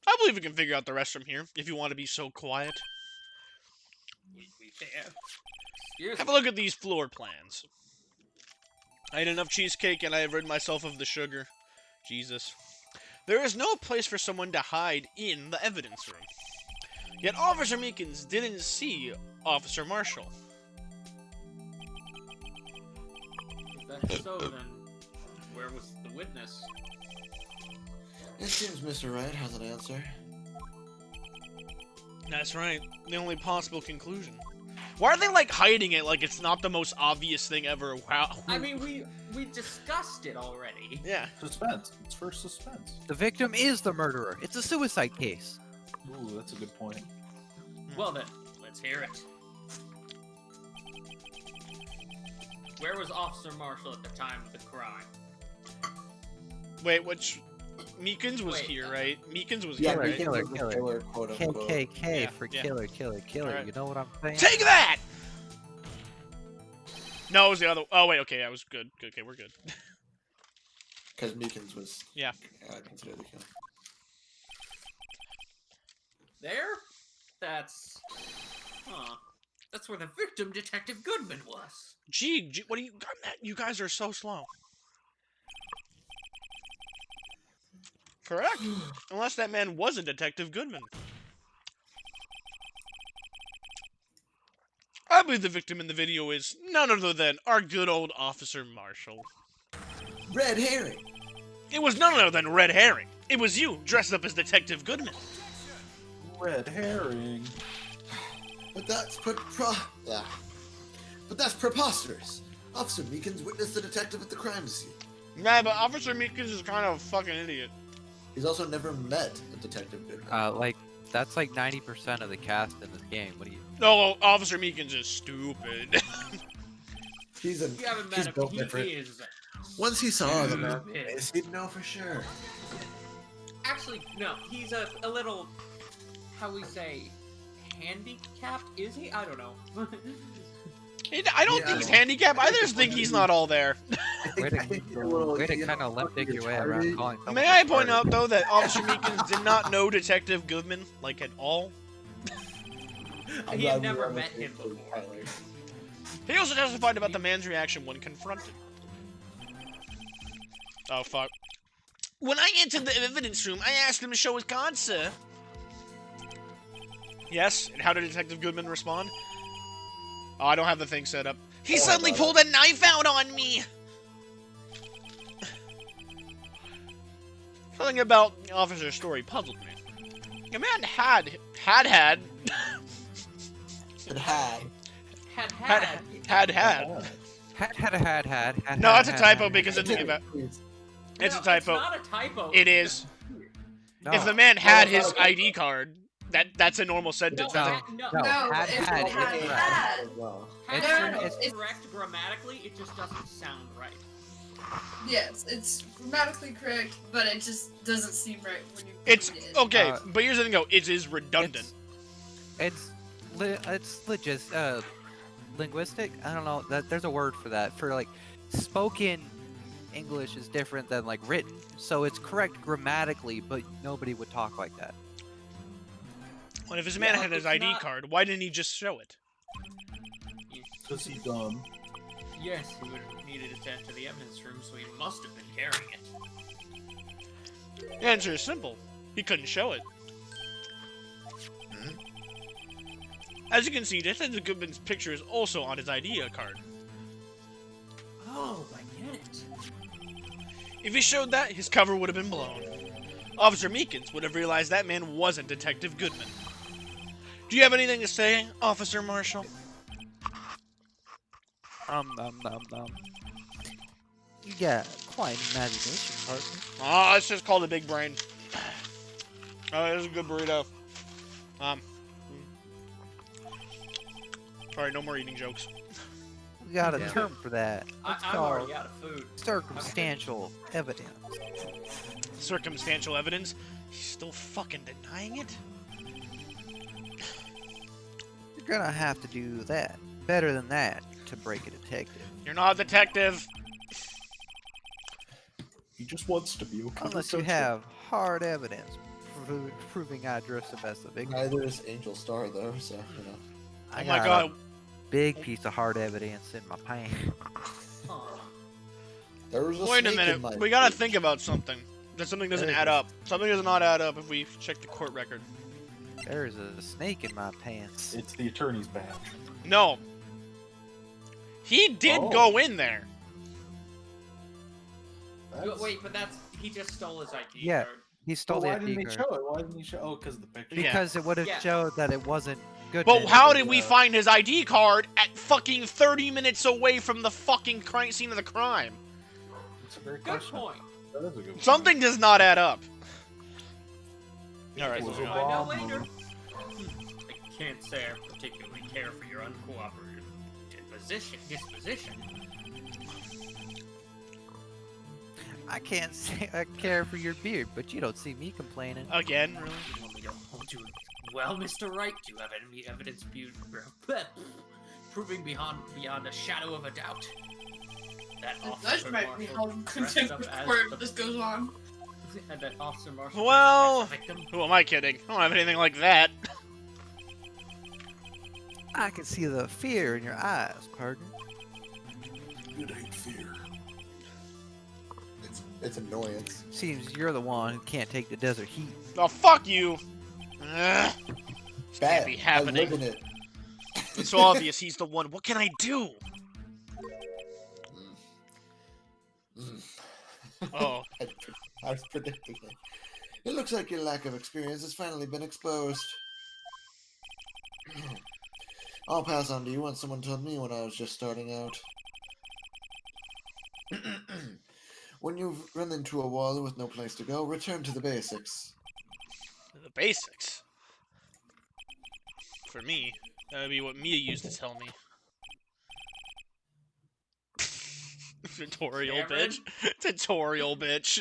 I believe we can figure out the rest from here if you want to be so quiet. Excuse Have me. a look at these floor plans. I ate enough cheesecake and I have rid myself of the sugar. Jesus. There is no place for someone to hide in the evidence room. Yet Officer Meekins didn't see Officer Marshall. If that's so, then where was the witness? It seems Mr. Wright has an answer. That's right. The only possible conclusion. Why are they like hiding it like it's not the most obvious thing ever? Wow. I mean, we discussed it already. Yeah. Suspense. It's for suspense. The victim is the murderer. It's a suicide case. Ooh, that's a good point. Well then, let's hear it. Where was Officer Marshall at the time of the crime? Wait, which Meekins was Wait, here, right? Meekins was Yeah, here, right? Killer, Meekins was killer. the killer, quote unquote. KKK Yeah, for yeah. killer, killer, killer. Alright. You know what I'm saying? Take that! No, it was the other. Oh wait, okay, I was good. Good, okay, we're good. Because Meekins was Yeah. considered the killer. There? That's... Huh. That's where the victim, Detective Goodman, was. Gee, what do you guys are so slow. Correct. Unless that man wasn't Detective Goodman. I believe the victim in the video is none other than our good old Officer Marshall. Red herring! It was none other than Red Herring. It was you, dressed up as Detective Goodman. Red herring. But that's But that's preposterous. Officer Meekins witnessed the detective at the crime scene. Nah, but Officer Meekins is kind of a fucking idiot. He's also never met a Detective Goodman. Like, that's like 90% of the cast in this game. What do you... No, Officer Meekins is stupid. He's If you haven't met he's him, built he different. is... Once he saw the man, Stupid. he'd know for sure. Actually, no, he's a little... How we say... handicapped? Is he? I don't know. I don't think he's handicapped. I just think he's not all there. Way to kind of limp dick your way around calling someone May I retarded. point out, though, that Officer Meekins did not know Detective Goodman, like, at all? He had never met him before. He also testified about the man's reaction when confronted. Oh, fuck. When I entered the evidence room, I asked him to show his card, sir. Yes, and how did Detective Goodman respond? Oh, I don't have the thing set up. He suddenly pulled a knife out on me! Something about the officer's story puzzled me. The man had. Had No, that's a typo because it's about. It's No, a typo. It's not a typo. It is. No, If the man had his ID card, that's a normal sentence. No. That's No, No, No, had, if had, it had, it's right. had. It's No, it's it's- correct grammatically, it just doesn't sound right. Yes, it's grammatically correct, but it just doesn't seem right when you It's read it. okay, Uh, but here's the thing, though. It is redundant. It's linguistic. I don't know. There's a word for that. For like, spoken English is different than like written, so it's correct grammatically, but nobody would talk like that. Well, if his man Yeah, had his it's ID not- card, why didn't he just show it? Because he dumb. Yes, he would have needed it to enter the evidence room, so he must have been carrying it. The answer is simple. He couldn't show it. As you can see, Detective Goodman's picture is also on his ID card. Oh, I get it. If he showed that, his cover would have been blown. Officer Meekins would have realized that man wasn't Detective Goodman. Do you have anything to say, Officer Marshall? You got quite an imagination, partner. Ah, it's just called a big brain. Oh, it is a good burrito. Sorry, no more eating jokes. We got a Yeah. term for that. It's I'm called already out of food. circumstantial evidence. Circumstantial evidence? He's still fucking denying it? You're gonna have to do that. Better than that to break a detective. You're not a detective. He just wants to be okay. Unless you have hard evidence proving I dressed as the victim. Neither is Angel Star though, so you know. I Oh my got god. a big piece of hard evidence in my pants. Aw. There was a Wait a snake in my minute. We gotta fridge. think about something. That something doesn't There it add is. up. Something does not add up if we check the court record. There's a snake in my pants. It's the attorney's badge. No. He did Oh. go in there. That's... Wait, but he just stole his ID Yeah. card. He stole why the didn't ID he card. show it? Why didn't he show? Oh, because of the picture. Yeah. Because it would have Yeah. showed that it wasn't good. But how did we find his ID card at fucking 30 minutes away from the fucking scene of the crime? It's a very Good question. point. That is a good Something does not add up. You Alright. just Was a find out bomb. later. I can't say I particularly care for your uncooperative disposition. I can't say I care for your beard, but you don't see me complaining. Again, really? You want me to hold you? Well, Mr. Wright, do you have any evidence proving beyond a shadow of a doubt that The Officer judge might be Marshall held in dressed contempt up of as court the- if this goes on. and that Officer Marshall Well- dressed up as the victim? Who am I kidding? I don't have anything like that. I can see the fear in your eyes, partner. It ain't fear. It's annoyance. Seems you're the one who can't take the desert heat. Oh, fuck you. Ugh. This Bad. can't be I live happening. in it. It's so obvious he's the one. What can I do? Mm. Oh. I was predicting it. It looks like your lack of experience has finally been exposed. I'll pass on to you what someone told me when I was just starting out. When you've run into a wall with no place to go, return to the basics. The basics. For me, that would be what Mia used to tell me. Tutorial, Cameron? bitch. Tutorial, bitch.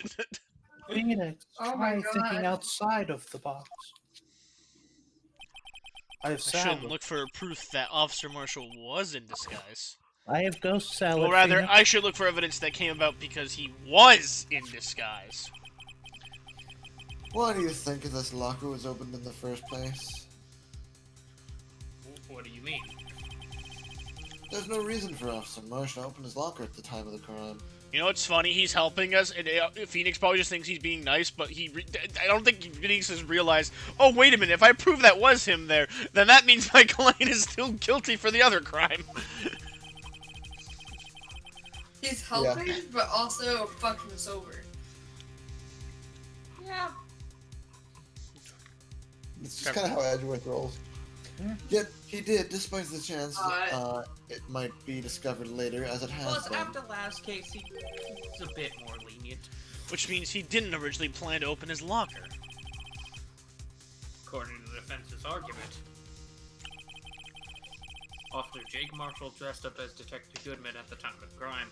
Phoenix, Oh my try thinking God. outside of the box. I have I shouldn't salad. look for proof that Officer Marshall was in disguise. I have ghost salad. Or rather, Phoenix. I should look for evidence that came about because he was in disguise. Why do you think this locker was opened in the first place? What do you mean? There's no reason for Officer Marshall to open his locker at the time of the crime. You know what's funny? He's helping us, and Phoenix probably just thinks he's being nice, but I don't think Phoenix has realized, oh, wait a minute, if I prove that was him there, then that means my client is still guilty for the other crime. He's helping, but also fucking us over. Yeah. It's just kind of how Edgeworth rolls. Yet he did, despite the chance Uh, it might be discovered later, as it has Plus, been. after last case, he's a bit more lenient, Which means he didn't originally plan to open his locker. according to the defense's argument. Officer Jake Marshall dressed up as Detective Goodman at the time of the crime.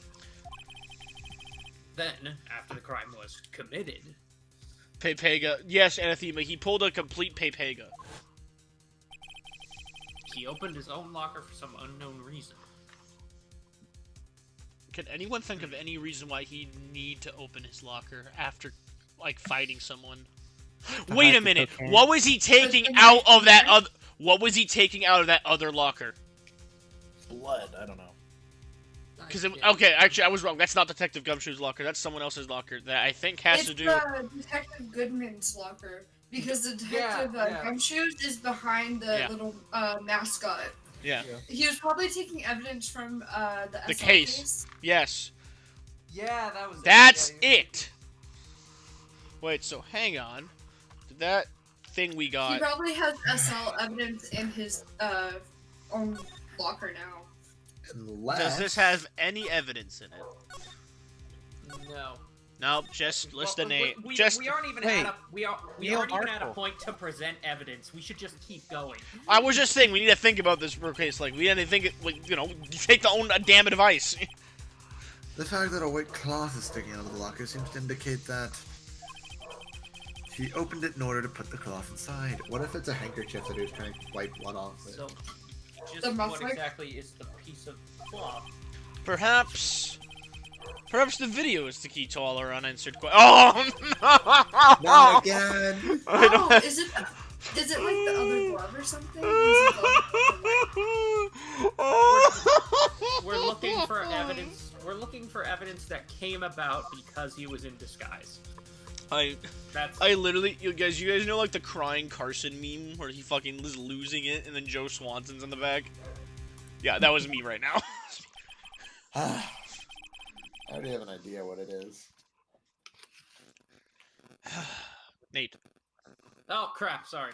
Then, after the crime was committed, Pepega. Yes, Anathema, he pulled a complete Pepega. he opened his own locker for some unknown reason. Can anyone think of any reason why he'd need to open his locker after, like, fighting someone? Wait a hide the minute. cocaine? What was he taking the out of that knife? other? What was he taking out of that other locker? Blood. I don't know. Because okay, actually, I was wrong. That's not Detective Gumshoe's locker. That's someone else's locker that I think has It's to do. Detective Goodman's locker because the Yeah, detective yeah. Gumshoes is behind the Yeah. little mascot. Yeah. He was probably taking evidence from the The SL case. Yes. Yeah, that was. That's yeah, it. Wait. So hang on. Did that thing we He got? probably has SL evidence in his own locker now. Unless... Does this have any evidence in it? No. Nope. Just list the Well, name. We Just. aren't even wait. we Neil aren't even at a Marshall. point to present evidence. We should just keep going. I was just saying we need to think about this for a case. Like we need to think it. Like, you know, you take the own damn advice. The fact that a white cloth is sticking out of the locker seems to indicate that she opened it in order to put the cloth inside. What if it's a handkerchief that he was trying to wipe blood off with? So, just The what muffler? exactly is the piece of cloth? Perhaps the video is the key to all our unanswered questions. Oh no! Not again! I don't Oh, have- is it like the other glove or something? Is it We're looking for evidence. We're looking for evidence that came about because he was in disguise. That's I literally, you guys know like the crying Carson meme where he fucking is losing it and then Joe Swanson's in the back? Yeah, that was me right now. I already have an idea what it is. Nate. oh crap. Sorry.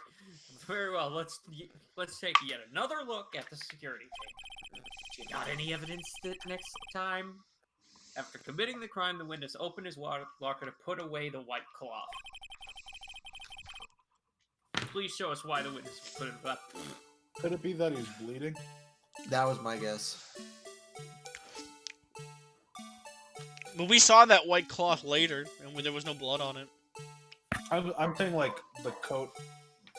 Very well. Let's take yet another look at the security tape. You got any evidence that next time, after committing the crime, the witness opened his locker to put away the white cloth? Please show us why the witness put it up. Could it be that he's bleeding? That was my guess. But we saw that white cloth later, and there was no blood on it. I'm thinking like the coat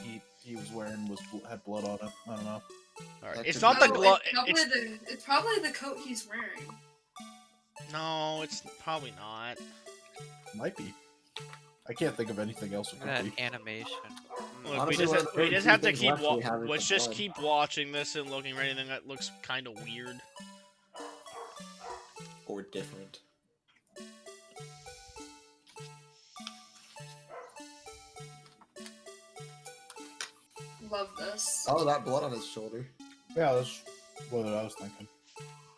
he was wearing had blood on it. I don't know. Alright, That it's could not be- the glove. It's probably the coat he's wearing. No, it's probably not. Might be. I can't think of anything else it Look at could that be. animation. Look, Honestly, one of the we very just few have to things keep left we have is let's the just blood. keep watching this and looking for anything that looks kind of weird. Or different. Love this. Oh, that blood on his shoulder. Yeah, that's what I was thinking.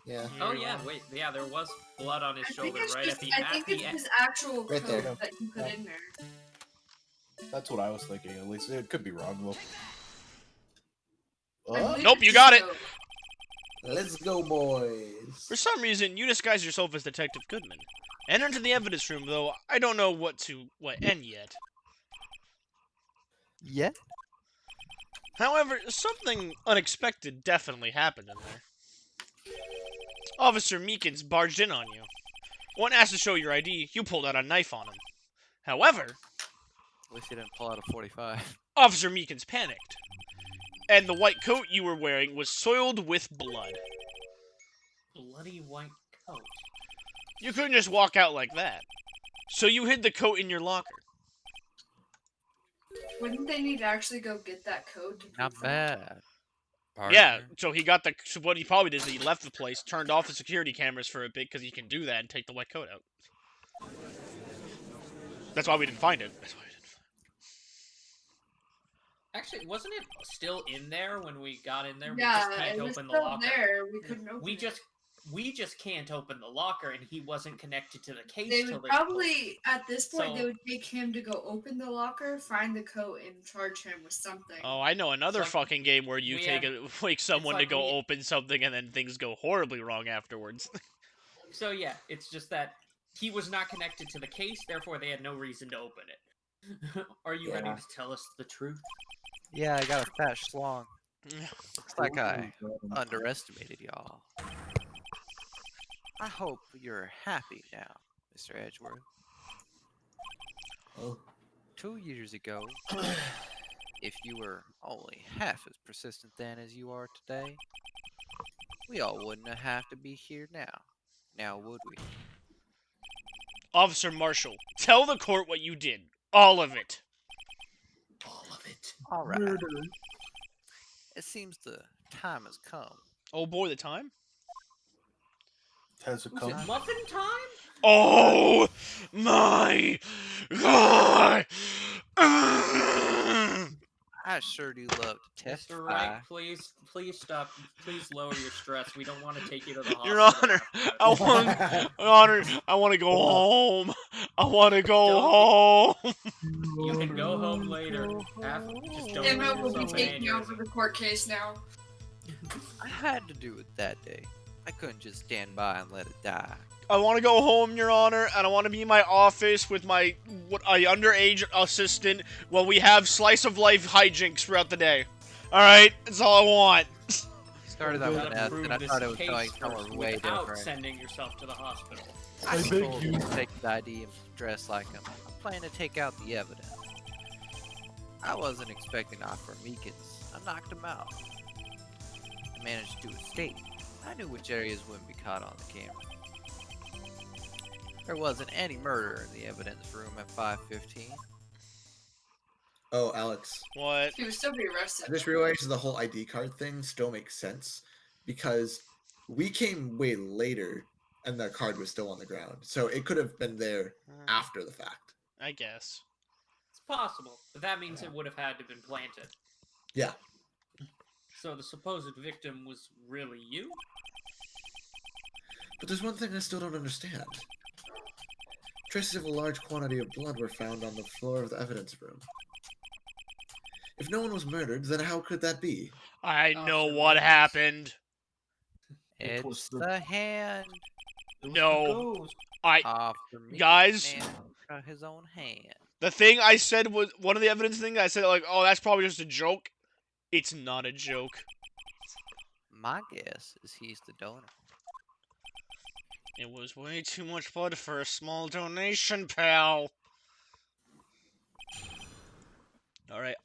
Yeah. Oh yeah, wait, yeah, there was blood on his I think shoulder it's right just, at the I think it's end. his actual Right coat there. that you put Yeah. in there. That's what I was thinking. At least it could be wrong though. I believe Nope, it's you his got it. coat. Let's go, boys. For some reason, you disguise yourself as Detective Goodman. Enter into the evidence room, though I don't know what end yet. Yeah. However, something unexpected definitely happened in there. Officer Meekins barged in on you. When asked to show your ID, you pulled out a knife on him. However, At least he didn't pull out a 45. Officer Meekins panicked. And the white coat you were wearing was soiled with blood. Bloody white coat. You couldn't just walk out like that. So you hid the coat in your locker. Wouldn't they need to actually go get that coat? To Not prove that? bad. Yeah, Partner. so he got so what he probably did is he left the place, turned off the security cameras for a bit because he can do that and take the white coat out. That's why we didn't find it. That's why we didn't find Actually, wasn't it still in there when we got in there? Yeah, we just can't it was open the still locker. there. We couldn't open it. We just can't open the locker, and he wasn't connected to the case They till would this probably, at this point, So- they would take him to go open the locker, find the coat, and charge him with something. Oh, I know another It's like fucking game where you we take someone like to go we- open something and then things go horribly wrong afterwards. So yeah, it's just that he was not connected to the case, therefore they had no reason to open it. Are you ready Yeah. to tell us the truth? Yeah, I got a fat schlong. Looks like I underestimated y'all. I hope you're happy now, Mr. Edgeworth. Oh. 2 years ago, if you were only half as persistent then as you are today, we all wouldn't have to be here now. Now would we? Officer Marshall, tell the court what you did. All of it. Alright, Murder. it seems the time has come. Oh boy, the time. Has it Was come? it muffin time? Oh my god! I sure do love to Mr. testify. Wright, please stop. Please lower your stress. We don't want to take you to the hospital. Your Honor, after Your Honor, I want to go home. I want to go Don't home. You can go home later. Just don't Emma give will be yourself an taking over aneurysm. the court case now. I had to do it that day. I couldn't just stand by and let it die. I want to go home, Your Honor, and I want to be in my office with my underage assistant while we have slice of life hijinks throughout the day. All right, that's all I want. Started You out with gotta an S, prove and I this thought it was case going first somewhere way without different. sending yourself to the hospital. I was beg told you. to take his ID and dress like him. I'm planning to take out the evidence. I wasn't expecting to offer Meekins. I knocked him out. I managed to escape. I knew which areas wouldn't be caught on the camera. There wasn't any murder in the evidence room at 5:15. Oh, Alex. What? He would still be I arrested. just realized the whole ID card thing still makes sense because we came way later and the card was still on the ground. So it could have been there after the fact. I guess. It's possible, but that means it would have had to have been planted. Yeah. So the supposed victim was really you? But there's one thing I still don't understand. Traces of a large quantity of blood were found on the floor of the evidence room. If no one was murdered, then how could that be? I know Officer what Williams. happened. It was It's the- the hand It was No. the ghost. off the Meekins Guys. man cut his own hand. The thing I said was one of the evidence things I said like, oh, that's probably just a joke. It's not a joke. My guess is he's the donor. It was way too much blood for a small donation, pal. All right.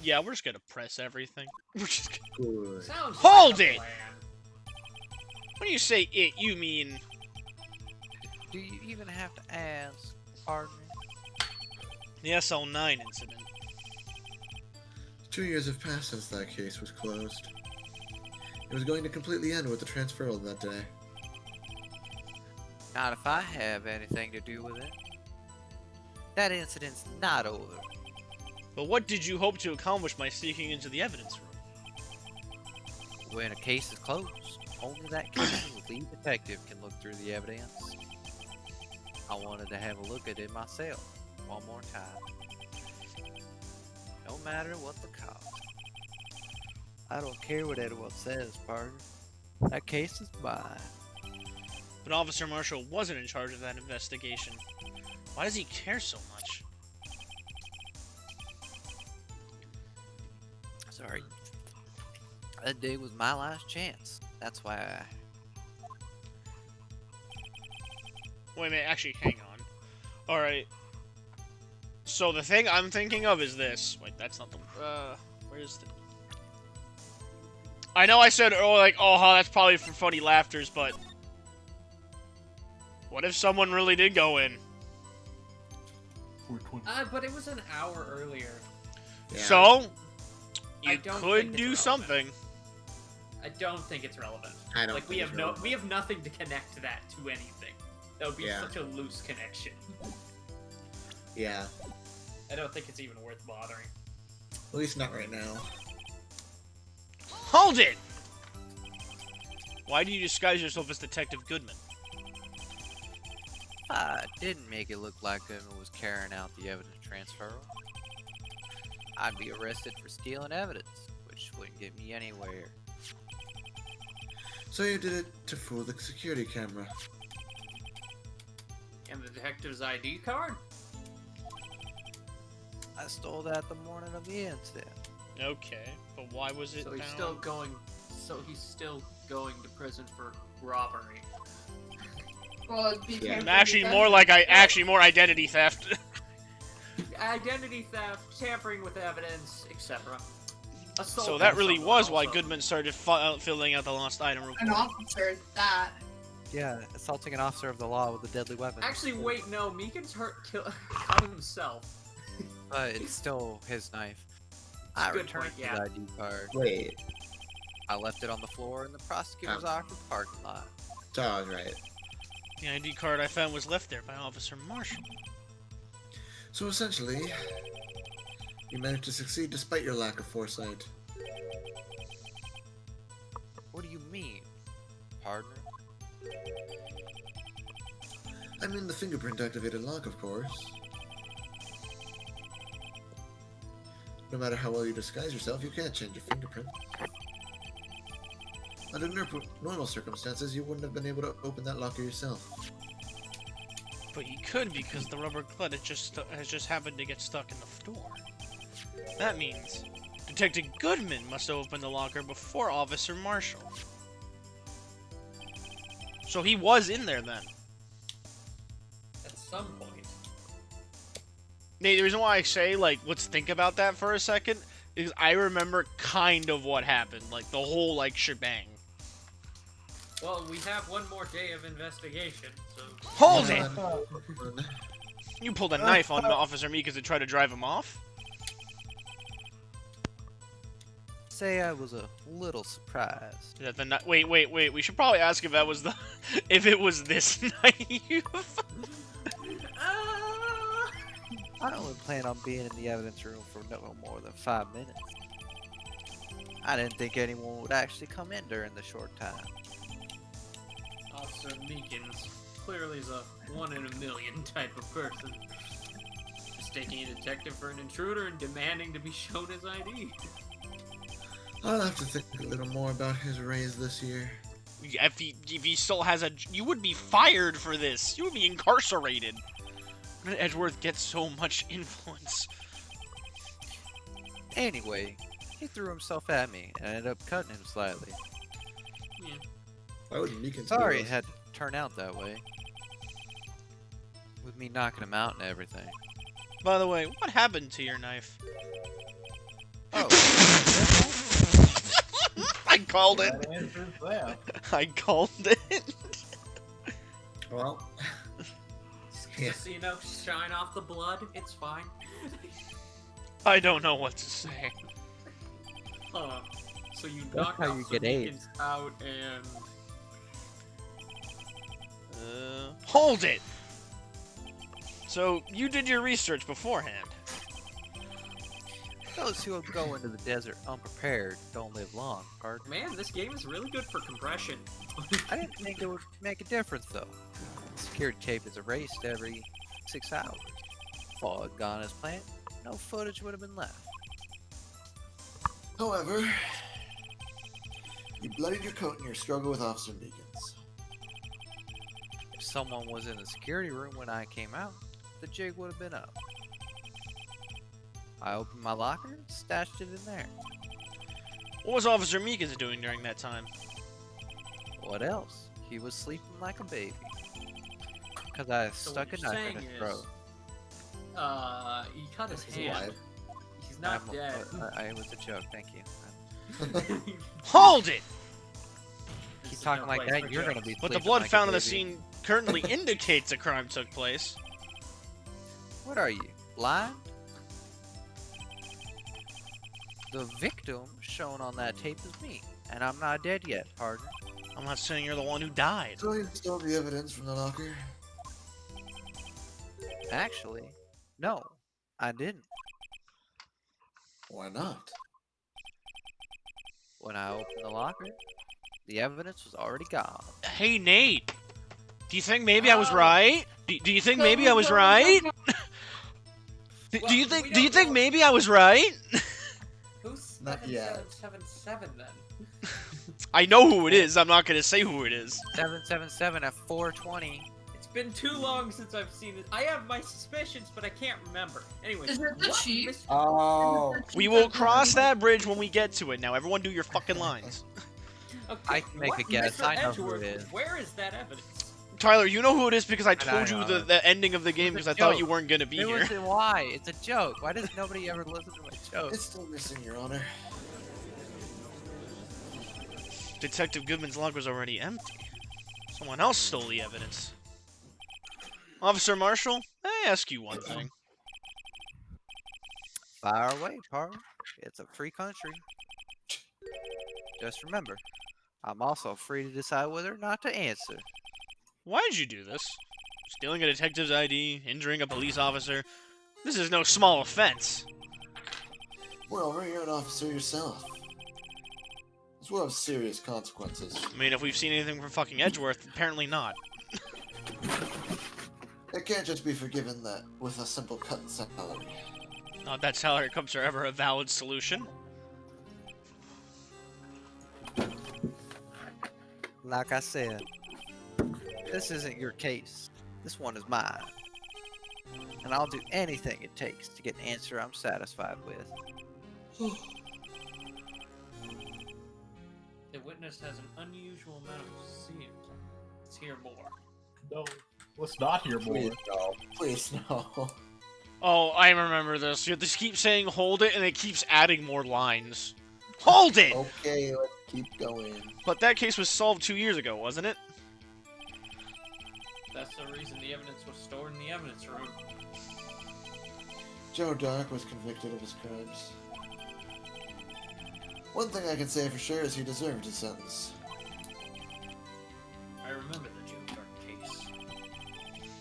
Yeah, we're just gonna press everything. We're just gonna... Good. Sounds Hold like a it! plan. When you say it, you mean Do you even have to ask, partner? the SL9 incident. 2 years have passed since that case was closed. It was going to completely end with the transferal that day. Not if I have anything to do with it. That incident's not over. But what did you hope to accomplish by sneaking into the evidence room? When a case is closed, only that case's lead detective can look through the evidence. I wanted to have a look at it myself, one more time. No matter what the cost. I don't care what anyone says, partner. That case is mine. But Officer Marshall wasn't in charge of that investigation. Why does he care so much? Sorry. That day was my last chance. That's why I... Wait a minute, actually, hang on. Alright. So the thing I'm thinking of is this. Wait, that's not the... where's the... I know I said, oh, like, oh, that's probably for funny laughters, but... What if someone really did go in? But it was an hour earlier. Yeah. So, I you don't could think do it's something. I don't think it's relevant. I don't Like we think have it's we have nothing to connect that to anything. That would be Yeah. such a loose connection. Yeah. I don't think it's even worth bothering. At least not right now. Hold it! Why do you disguise yourself as Detective Goodman? I didn't make it look like Goodman was carrying out the evidence transfer. I'd be arrested for stealing evidence, which wouldn't get me anywhere. So you did it to fool the security camera. And the detective's ID card? I stole that the morning of the incident. Okay, but why was it So he's found? still going. So he's still going to prison for robbery. Well, it'd be Yeah. tampering Actually, with more evidence. more identity theft. Identity theft, tampering with evidence, etc. Assault So that on really someone was why also. Goodman started filling out the lost item report. An officer, that. Yeah, assaulting an officer of the law with a deadly weapon. Actually, wait, no. Meekins cut himself. But it's still his knife. I Good returned point, yeah. the ID card. Wait, I left it on the floor in the prosecutor's office parking lot. Charles, right. The ID card I found was left there by Officer Marshall. So essentially, you managed to succeed despite your lack of foresight. What do you mean, partner? I mean the fingerprint activated lock, of course. No matter how well you disguise yourself, you can't change your fingerprint. Under normal circumstances, you wouldn't have been able to open that locker yourself. But you could because the rubber clut has just happened to get stuck in the door. That means Detective Goodman must have opened the locker before Officer Marshall. So he was in there then. At some point. Nate, the reason why I say, like, let's think about that for a second is I remember kind of what happened. Like, the whole, like, shebang. Well, we have one more day of investigation, so... Hold it! it! You pulled a knife on Officer Mika to try to drive him off? Say I was a little surprised. Is that the wait, we should probably ask if that was the... if it was this knife. I only plan on being in the evidence room for no more than 5 minutes. I didn't think anyone would actually come in during the short time. Officer Meekins clearly is a 1 in a million type of person. Mistaking a detective for an intruder and demanding to be shown his ID. I'll have to think a little more about his raise this year. If he still has a... You would be fired for this. You would be incarcerated. How did Edgeworth get so much influence? Anyway, he threw himself at me and ended up cutting him slightly. Yeah. Why would Meekins Sorry do it this? had to turn out that way. With me knocking him out and everything. By the way, what happened to your knife? Oh, I called it. That answers that. I called it. Well, yeah. Just so you know, shine off the blood, it's fine. I don't know what to say. So you That's knocked how you Officer get AIDS. Meekins out and... Hold it! So, you did your research beforehand. those who go into the desert unprepared don't live long, pardon. Man, this game is really good for compression. I didn't think it would make a difference though. Security tape is erased every 6 hours. If all had gone as planned, no footage would have been left. However, you bloodied your coat in your struggle with Officer Meekins. If someone was in the security room when I came out, the jig would have been up. I opened my locker, stashed it in there. What was Officer Meekins doing during that time? What else? He was sleeping like a baby. Because I So stuck a what you're knife in saying his is- throat. He cut his Is he hand. alive? He's not I'm- dead. It was a joke, thank you. Hold it! This Keep is talking no like place that, for you're gonna jokes. be But the sleeping blood like a found on the baby. scene currently indicates a crime took place. What are you, blind? The victim shown on that tape is me, and I'm not dead yet, partner. I'm not saying you're the one who died. So you stole the evidence from the locker? Actually, no, I didn't. Why not? When I opened the locker, the evidence was already gone. Hey, Nate. Do you think maybe I was right? Do you think maybe I was right? Do you think? Do you think maybe I was right? Who's Not yet. 7777 then? I know who it is. I'm not gonna say who it is. 777 at 420. It's been too long since I've seen it. I have my suspicions, but I can't remember. Anyway, Is it the what, chief? Mr. Oh. We will cross that bridge when we get to it. Now, everyone, do your fucking lines. Okay, I can make a what, guess. Mr. I know who it Edgeworth, is. Where is that evidence? Tyler, you know who it is because I I told you know. the ending of the game because I It's a thought joke. you weren't gonna be It here. was why? It's a joke. Why does nobody ever listen to my joke? It's still missing, Your Honor. Detective Goodman's log was already empty. Someone else stole the evidence. Officer Marshall, I ask you one thing. Fire away, partner. It's a free country. Just remember, I'm also free to decide whether or not to answer. Why did you do this? Stealing a detective's ID, injuring a police officer. This is no small offense. Well, you're an officer yourself. This will have serious consequences. I mean, if we've seen anything from fucking Edgeworth, apparently not. It can't just be forgiven that with a simple cut in salary. Not that salary cups are ever a valid solution. Like I said, this isn't your case. This one is mine. And I'll do anything it takes to get an answer I'm satisfied with. The witness has an unusual amount of zeal. Let's hear more. No, let's not hear more. Please no. Please no. Oh, I remember this. You have to keep saying hold it, and it keeps adding more lines. Hold it! Okay, let's keep going. But that case was solved 2 years ago, wasn't it? That's the reason the evidence was stored in the evidence room. Joe Dark was convicted of his crimes. One thing I can say for sure is he deserved his sentence. I remember the Joe Dark case.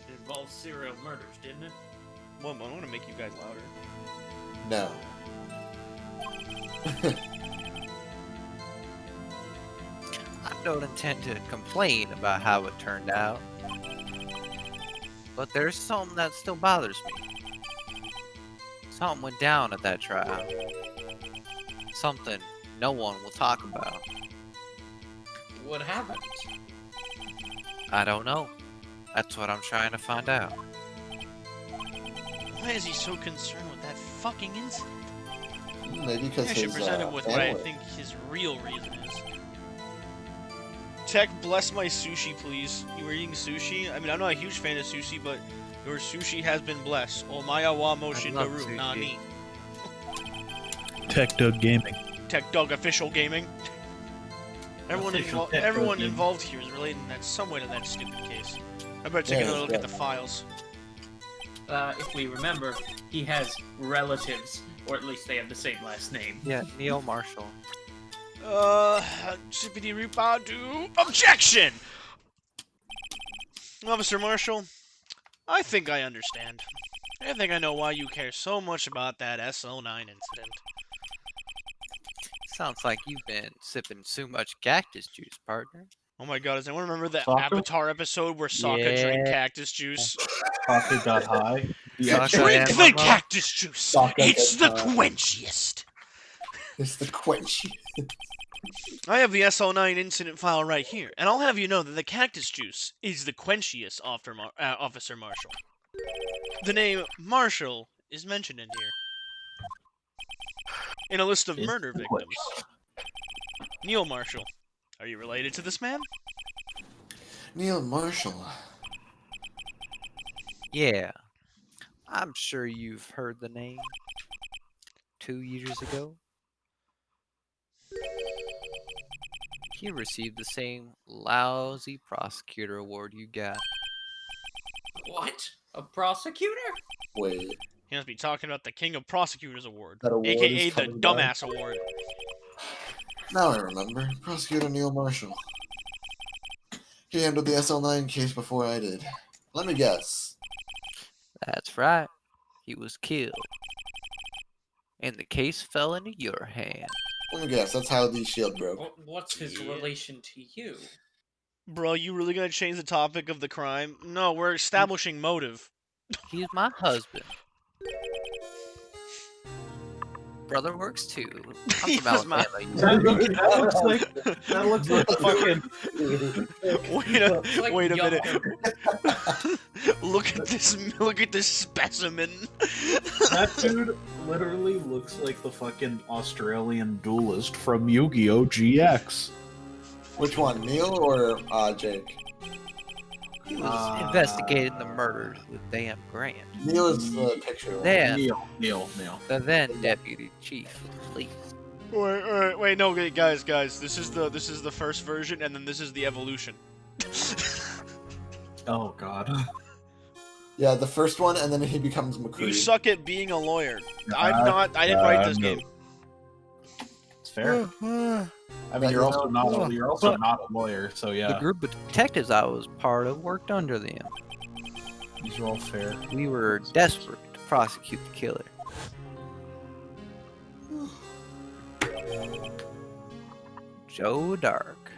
It involved serial murders, didn't it? Well, I want to make you guys louder. No. I don't intend to complain about how it turned out. But there's something that still bothers me. Something went down at that trial. Something no one will talk about. What happened? I don't know. That's what I'm trying to find out. Why is he so concerned with that fucking incident? Maybe because I should his present him with what I family. think his real reason is. Tech, bless my sushi, please. You were eating sushi? I mean, I'm not a huge fan of sushi, but your sushi has been blessed. Omaya wa mo I love shindaru, sushi. nani. Tech Doug Gaming. Tech Dog Official Gaming. Everyone, Official Tech everyone Dog Gaming. involved here is related in that some way to that stupid case. I better take Yeah, another look at the definitely. files. If we remember, he has relatives, or at least they have the same last name. Yeah, Neil Marshall. Chippity Rupadu. Objection! Officer Marshall, I think I understand. I think I know why you care so much about that SO9 incident. Sounds like you've been sipping too much cactus juice, partner. Oh my god, does anyone remember that Sokka? Avatar episode where Sokka drank Yeah. cactus juice? Sokka got high. Sokka Drink and the Momo. cactus juice! Sokka It's the gets high. quenchiest! It's the quench. I have the SO9 incident file right here, and I'll have you know that the cactus juice is the quenchiest, Officer Marshall. The name Marshall is mentioned in here. In a list of It's murder the victims. Neil Marshall. Are you related to this man? Neil Marshall. Yeah. I'm sure you've heard the name. 2 years ago, he received the same lousy prosecutor award you got. What? A prosecutor? Wait. He must be talking about the King of Prosecutors Award, That award aka is the coming back. Dumbass Award. Now I remember. Prosecutor Neil Marshall. He handled the SL9 case before I did. Let me guess. That's right. He was killed. And the case fell into your hand. Let me guess. That's how the shield broke. What's his Yeah. relation to you? Bro, you really gonna change the topic of the crime? No, we're establishing motive. He's my husband. Brother works too. I'm He from was my- Alabama. you know. That looks like fucking. Like Wait a young- minute. Look at this specimen. That dude literally looks like the fucking Australian duelist from Yu-Gi-Oh! GX. Which one, Neil or Jake? He was investigating the murders with Dan Grant, Neil is the picture one. then Neil. the then deputy chief of police. Wait, no, guys, this is the first version, and then this is the evolution. Oh god. Yeah, the first one, and then he becomes McCree. You suck at being a lawyer. I didn't write this no. game. fair. I mean, you're also not a lawyer, so The yeah, group of detectives I was part of worked under them. these are all fair. We were desperate to prosecute the killer. Joe Dark.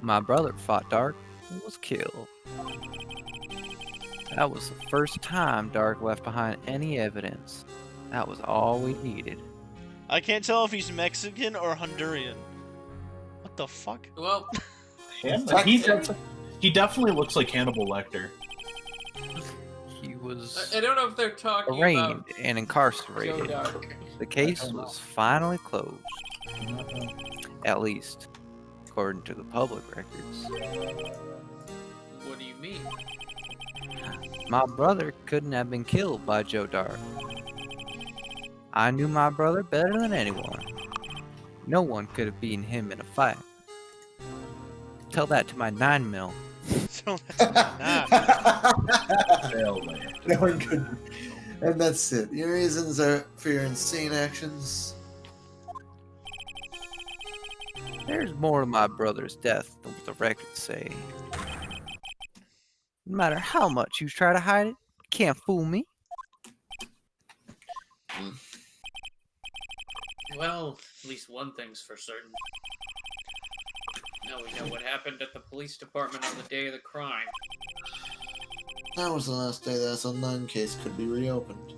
My brother fought Dark and was killed. That was the first time Dark left behind any evidence. That was all we needed. I can't tell if he's Mexican or Honduran. What the fuck? Well, He definitely looks like Hannibal Lecter. He was I don't know if they're talking arraigned about and Joe incarcerated. Dark. The case was finally closed. At least, according to the public records. What do you mean? My brother couldn't have been killed by Joe Dark. I knew my brother better than anyone. No one could have beaten him in a fight. Tell that to my 9mm. So that's not. Hell, man. No one could. And that's it. Your reasons are for your insane actions. There's more to my brother's death than what the records say. No matter how much you try to hide it, you can't fool me. Well, at least one thing's for certain. Now we know what happened at the police department on the day of the crime. That was the last day the SL9 case could be reopened.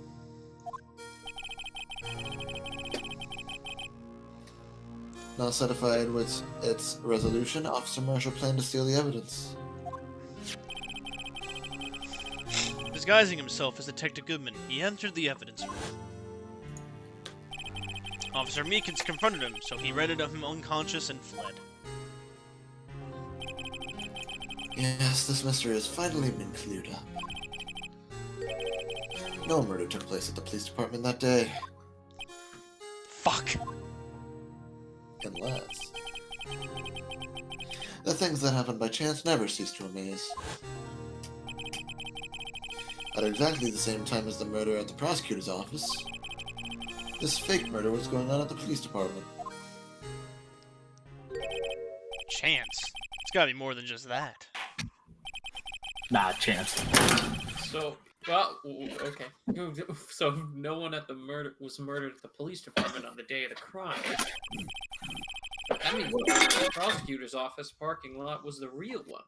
Now satisfied with its resolution, Officer Marshall planned to steal the evidence. Disguising himself as Detective Goodman, he entered the evidence room. Officer Meekins confronted him, so he rendered him unconscious and fled. Yes, this mystery has finally been cleared up. No murder took place at the police department that day. Fuck! Unless... the things that happen by chance never cease to amaze. At exactly the same time as the murder at the prosecutor's office, this fake murder was going on at the police department. Chance. It's gotta be more than just that. Nah, chance. So, well, okay. So no one at the was murdered at the police department on the day of the crime. That means the prosecutor's office parking lot was the real one.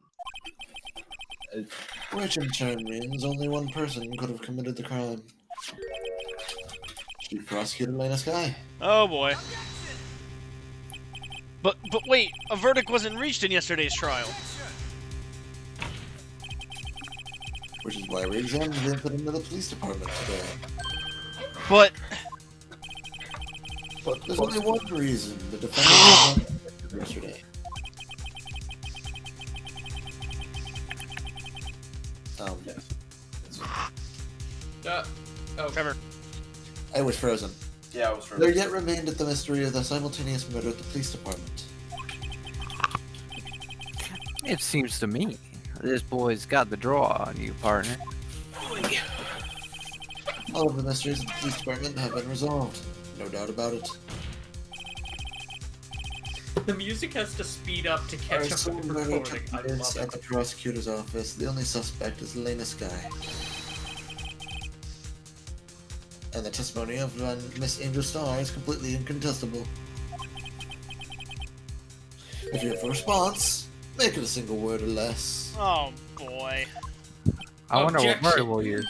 Which in turn means only one person could have committed the crime. Chief Prosecutor Lena Sky. Oh boy. But wait, a verdict wasn't reached in yesterday's trial. Which is why we examined the incident of the police department today. But There's only one reason the defendant was not convicted yesterday. Oh, Trevor, I was frozen. Yeah, I was There yet remained the mystery of the simultaneous murder at the police department. It seems to me this boy's got the draw on you, partner. All of the mysteries of the police department have been resolved. No doubt about it. the music has to speed up to catch up Arson with the murder recording. took I place love at it. the prosecutor's office. The only suspect is Lena Sky. And the testimony of Miss Angel Star is completely incontestable. If you have a response, make it a single word or less. oh boy. I wonder what Objection. murder will you.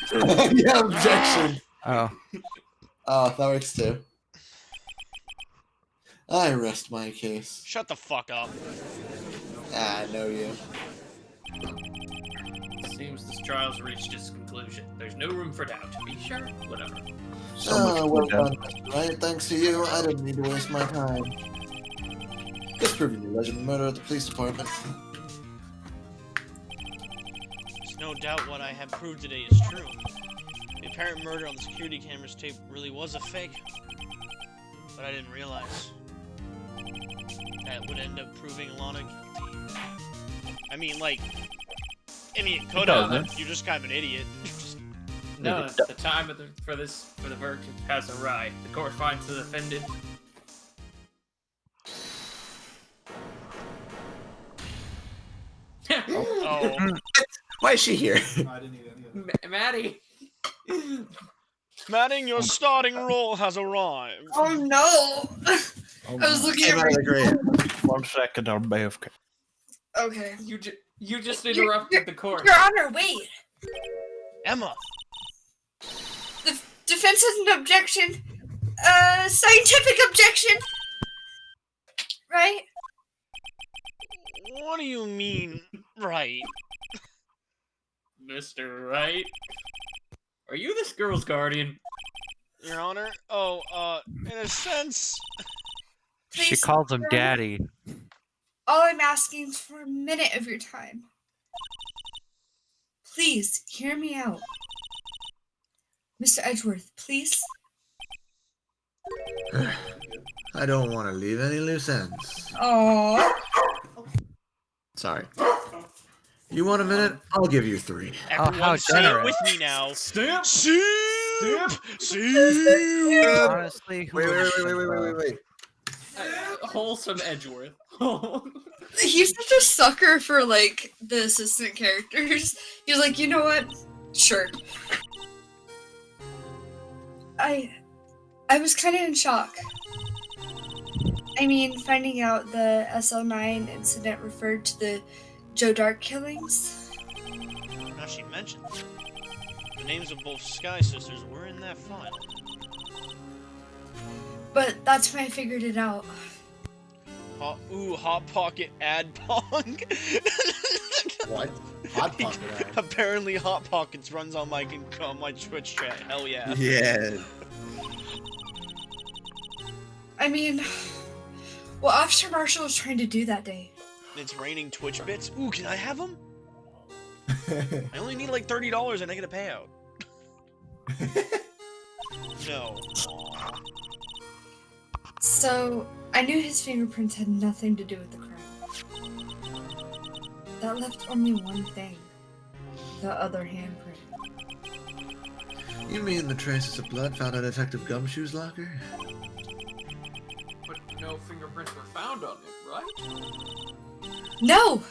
Yeah, objection! Oh, Oh, that works too. I rest my case. Shut the fuck up. I know you. Seems this trial's reached its conclusion. There's no room for doubt. Be sure? Whatever. Well done, Mr. Wright. Thanks to you, I didn't need to waste my time. Just proving the alleged murder at the police department. There's no doubt what I have proved today is true. The apparent murder on the security camera's tape really was a fake. But I didn't realize that would end up proving Alana guilty. I mean, it could have. doesn't. You're just kind of an idiot. No, the time for the verdict has arrived. The court finds the defendant Oh. Why is she here? I didn't eat any of it. Maddie. Manning, your starting role has arrived. Oh no! I was looking Came at out of the grave. 1 second, I'm AFK. Okay. You just interrupted the court. Your Honor, wait. Emma. The defense has an objection. Scientific objection. Right? What do you mean, right? Mr. Wright. Are you this girl's guardian? Your Honor? Oh, in a sense... She Please, calls him Your Honor, daddy. all I'm asking is for a minute of your time. Please, hear me out. Mr. Edgeworth, please. I don't want to leave any loose ends. Oh. Sorry. You want a minute? I'll give you 3. Everyone how say it generous. with me now. Stamp! Soup! Soup! Honestly, who Wait, would've wait. Wholesome Edgeworth. He's such a sucker for, like, the assistant characters. He's like, you know what? Sure. I was kind of in shock. I mean, finding out the SL9 incident referred to the Joe Dark killings. Now she mentioned it. The names of both Sky Sisters were in that file. But that's when I figured it out. Hot Pocket ad pong. What? Hot Pocket ad? Apparently Hot Pockets runs on my Twitch chat. Hell yeah. Yeah. I mean, what Officer Marshall was trying to do that day. It's raining Twitch bits. Ooh, can I have them? I only need like $30 and I get a payout. No. Aw. So, I knew his fingerprints had nothing to do with the crime. That left only one thing. The other handprint. You mean the traces of blood found in Detective Gumshoe's locker? But no fingerprints were found on it, right? No!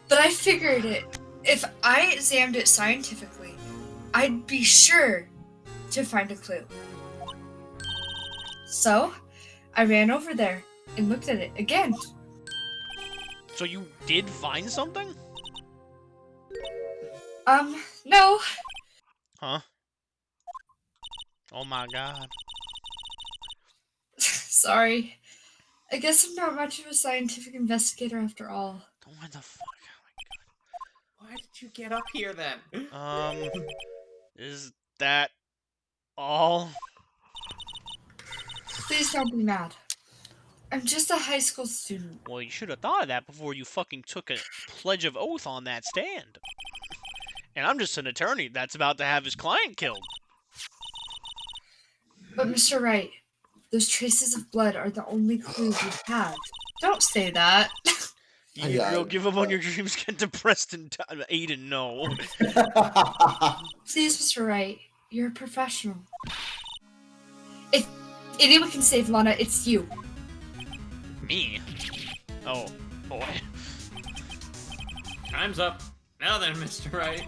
But I figured it. If I examined it scientifically, I'd be sure to find a clue. So, I ran over there and looked at it again. So you did find something? No. Huh? Oh my god. Sorry. I guess I'm not much of a scientific investigator after all. What the fuck? Why did you get up here then? Is that all? Please don't be mad. I'm just a high school student. Well, you should have thought of that before you fucking took a pledge of oath on that stand. And I'm just an attorney that's about to have his client killed. But Mr. Wright, those traces of blood are the only clues we have. Don't say that. You'll give up on your dreams, get depressed, and Aiden, no. Please, Mr. Wright, you're a professional. If anyone can save Lana, it's you. Me? Oh, boy. Time's up. Now then, Mr. Wright.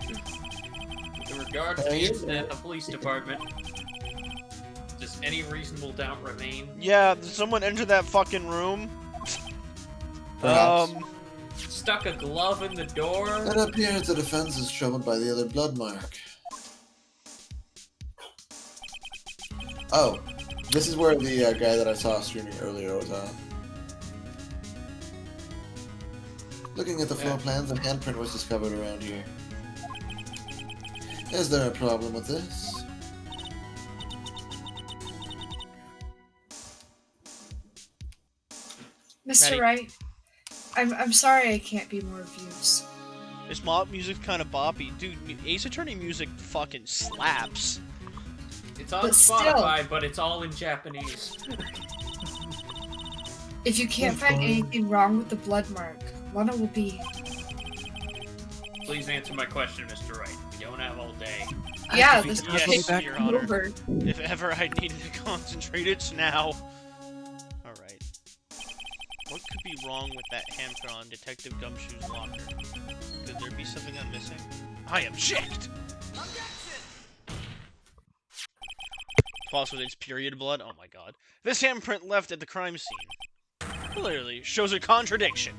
With regard to the incident at the police department, does any reasonable doubt remain? Yeah, did someone enter that fucking room? Perhaps. Stuck a glove in the door? It appears the defense is troubled by the other blood mark. Oh, this is where the guy that I saw streaming earlier was at. Looking at the floor plans, a handprint was discovered around here. Is there a problem with this? Mr. Ready. Wright, I'm sorry I can't be more views. This mob music's kind of boppy. Dude, Ace Attorney music fucking slaps. It's on But still- Spotify, but it's all in Japanese. If you can't find anything wrong with the blood mark, Lana will be... Please answer my question, Mr. Wright. We don't have all day. Yeah, be this Yes, is back Your Honor. over. If ever I needed to concentrate, it's now. Alright. What could be wrong with that hamster on Detective Gumshoe's locker? Because Could there be something I'm missing? I object! Possible it's period blood? Oh my god. This handprint left at the crime scene clearly shows a contradiction.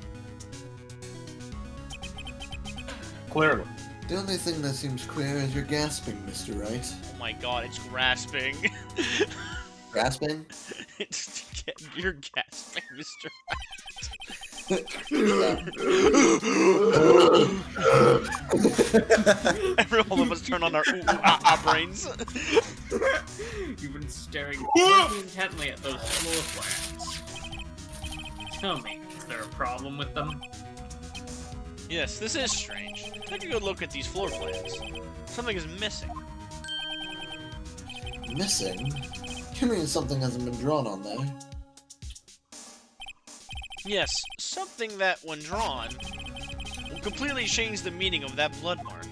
Clearly. The only thing that seems queer is you're gasping, Mr. Wright. Oh my god, it's grasping. Gasping? You're gasping, Mr. All of us turn on our brains. You've been staring really intently at those floor plans. Tell me, is there a problem with them? Yes, this is strange. Take a good look at these floor plans. Something is missing. Missing? You mean something hasn't been drawn on there? Yes, something that, when drawn, will completely change the meaning of that blood mark.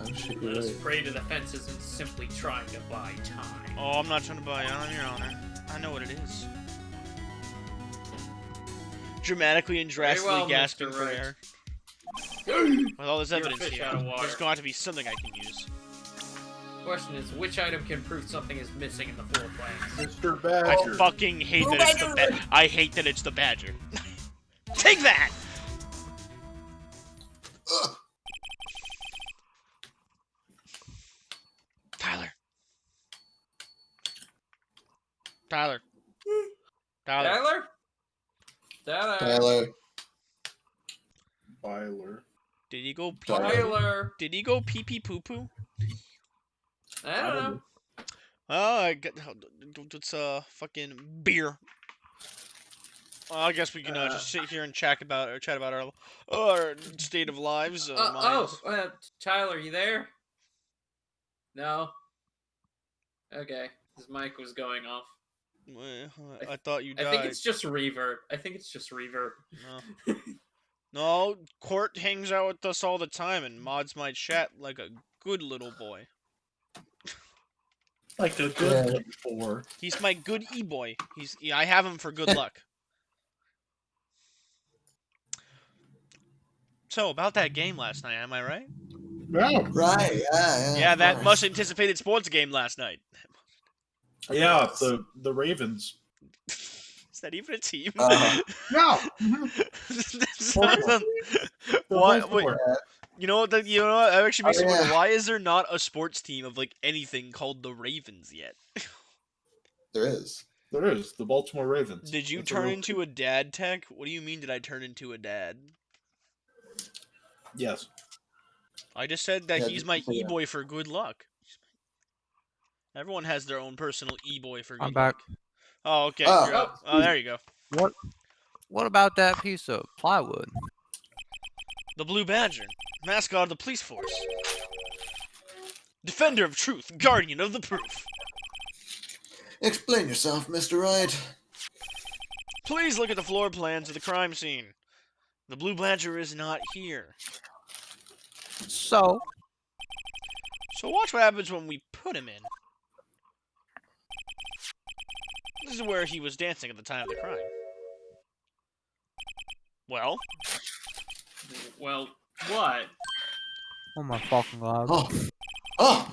Oh shit, Let you're us right. pray to the fence isn't simply trying to buy time. Oh, I'm not trying to buy on your honor. I know what it is. Dramatically and Very drastically well, gasping Mr. for Wright. air. With all this You're a evidence fish here, out of water. there's going to be something I can use. Question is, which item can prove something is missing in the floor plans? Mr. I Badger. fucking hate that it's the I hate that it's the badger. Take that! Ugh. Tyler. Tyler. Tyler. Tyler? Tyler? Tyler. Byler. Did he go pee? Tyler? Did he go pee pee poo poo? I don't know. Oh, I got it's fucking beer. Well, I guess we can just sit here and chat about our state of lives. Minds. Tyler, you there? No. Okay, his mic was going off. Well, I thought you died. I think it's just reverb. No. No, Court hangs out with us all the time and mods my chat like a good little boy. Like a good four. He's my good e-boy. I have him for good luck. So, about that game last night, am I right? Yeah. Right, yeah. Yeah, of that course. much anticipated sports game last night. Yeah, the Ravens. Is that even a team? No. Why? Wait, you know what? That actually makes me wonder. yeah. Why is there not a sports team of like anything called the Ravens yet? There is. There is the Baltimore Ravens. Did you That's a turn real into team. a dad, Tech? What do you mean? Did I turn into a dad? Yes. I just said that Yeah, he's my yeah. e-boy for good luck. Everyone has their own personal e-boy for good I'm back. luck. Oh, okay. Oh. You're up. Oh, there you go. What about that piece of plywood? The Blue Badger, mascot of the police force. Defender of truth, guardian of the proof. Explain yourself, Mr. Wright. Please look at the floor plans of the crime scene. The Blue Badger is not here. So, So watch what happens when we put him in. This is where he was dancing at the time of the crime. Well, Well, what? oh my fucking god. Oh. Oh!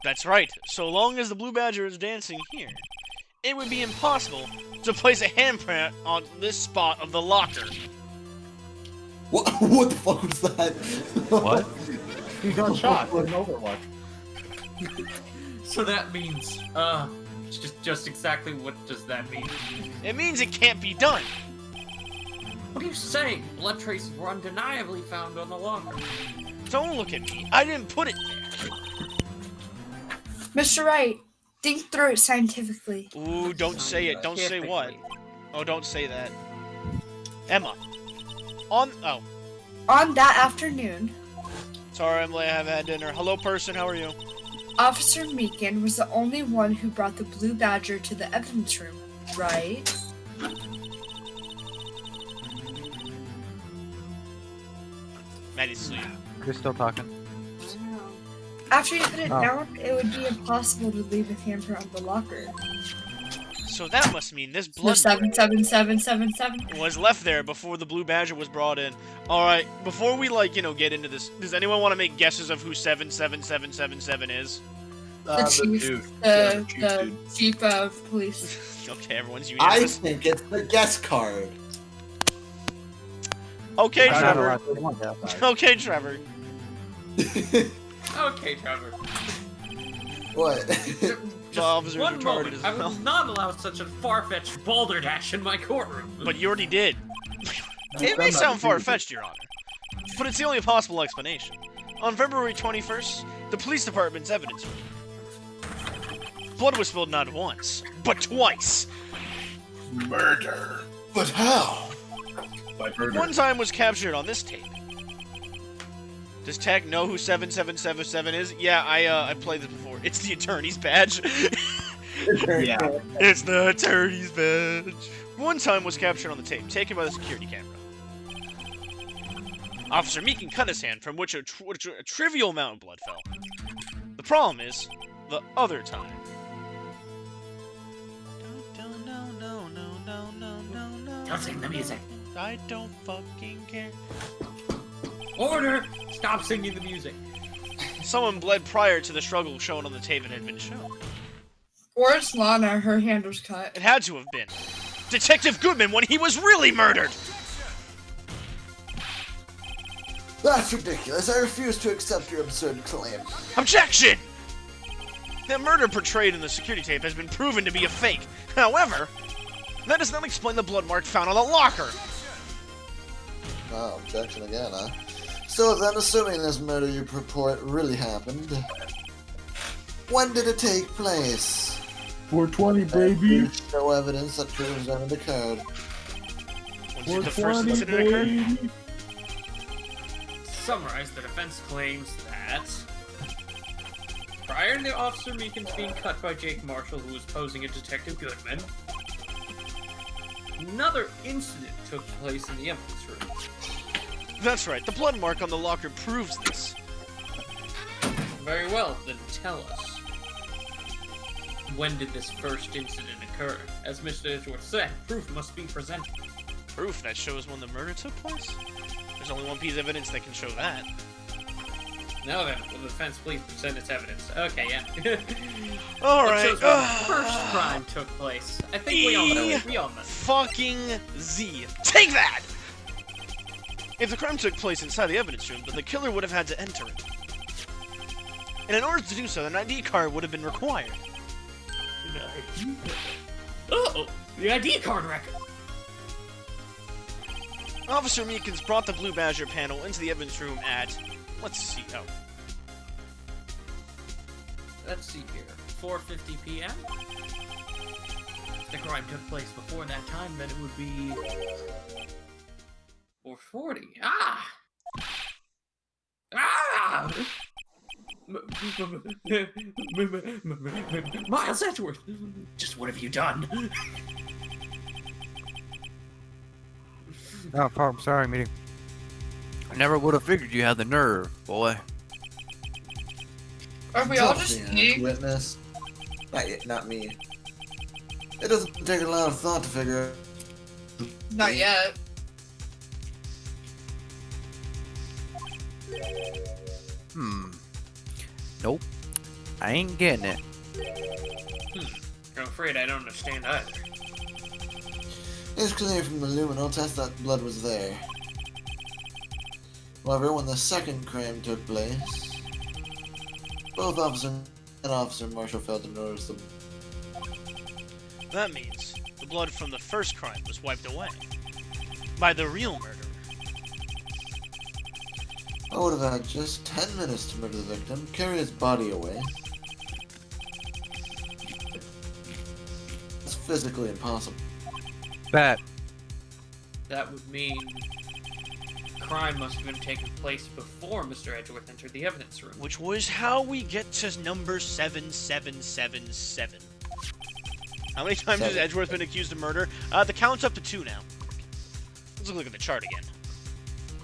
that's right. So long as the Blue Badger is dancing here, it would be impossible to place a handprint on this spot of the locker. What the fuck was that? What? He got shot in Overwatch. So that means, just exactly what does that mean? It means it can't be done. What are you saying? Blood traces were undeniably found on the locker. Don't look at me. I didn't put it there. Mr. Wright, think through it scientifically. Ooh, don't say it. Don't say what. Oh, don't say that. Emma. Oh. On that afternoon, Sorry, I'm late. I haven't had dinner. Hello, person. How are you? Officer Meekin was the only one who brought the Blue Badger to the evidence room, right? Maddie's asleep. You're still talking. After you put it Oh. down, it would be impossible to leave a handprint on the locker. So that must mean this The blood 77777. was left there before the Blue Badger was brought in. Alright, before we, like, get into this, does anyone want to make guesses of who 77777 is? The chief, dude. the chief of police. Okay, everyone's I unanimous. think it's the guest card. Okay, I Trevor. don't know that. Okay, Trevor. Okay, Trevor. What? Just Officer's one retarded moment. as I well. will not allow such a far-fetched balderdash in my courtroom. But you already did. It may sound far-fetched, Your Honor, but it's the only possible explanation. On February 21st, the police department's evidence room. Blood was spilled not once, but twice. Murder. But how? By murder. One time was captured on this tape. Does Tech know who 7777 is? Yeah, I played this before. It's the attorney's badge. Yeah. It's the attorney's badge. One time was captured on the tape, taken by the security camera. Officer Meekin cut his hand, from which a trivial amount of blood fell. The problem is, the other time. Don't sing the music. I don't fucking care. Order! Stop singing the music. Someone bled prior to the struggle shown on the tape that had been shown. Or it's Lana, her hand was cut. It had to have been Detective Goodman when he was really murdered! That's ridiculous. I refuse to accept your absurd claim. Objection! The murder portrayed in the security tape has been proven to be a fake. However, that does not explain the blood mark found on the locker. Oh, objection again, huh? So then, assuming this murder you purport really happened, when did it take place? 420, baby. There's no evidence that proves that it occurred. When did the first 420, incident occur? baby. Summarize, the defense claims that prior to Officer Meekins being cut by Jake Marshall, who was posing as Detective Goodman, another incident took place in the evidence room. That's right, the blood mark on the locker proves this. Very well, then tell us. When did this first incident occur? As Mr. Edgeworth said, proof must be presented. Proof that shows when the murder took place? There's only one piece of evidence that can show that. Now then, will the defense please present its evidence? Okay, yeah. It Alright. shows when the first crime took place. I think we all know. We all know. Fucking Z. Take that! If the crime took place inside the evidence room, then the killer would have had to enter it. And in order to do so, an ID card would have been required. Oh, the ID card record. Officer Meekins brought the Blue Badger panel into the evidence room at, let's see, Let's see here. 4:50 p.m. If the crime took place before that time, then it would be 4:40. Ah! Ah! Miles Edgeworth! Just what have you done? No, I'm sorry, meeting. I never would have figured you had the nerve, boy. Are we all Trust just me, eating? witness. Not me. It doesn't take a lot of thought to figure out. Not yet. Nope. I ain't getting it. I'm afraid I don't understand either. It's clear from the luminal test that blood was there. However, when the second crime took place, both Officer and Officer Marshall failed to notice the. That means the blood from the first crime was wiped away by the real murderer. I would have had just 10 minutes to murder the victim, carry his body away. It's physically impossible. That. That would mean crime must have been taking place before Mr. Edgeworth entered the evidence room. Which was how we get to number 7777. How many times has Seven. Edgeworth been accused of murder? The count's up to 2 now. Let's look at the chart again.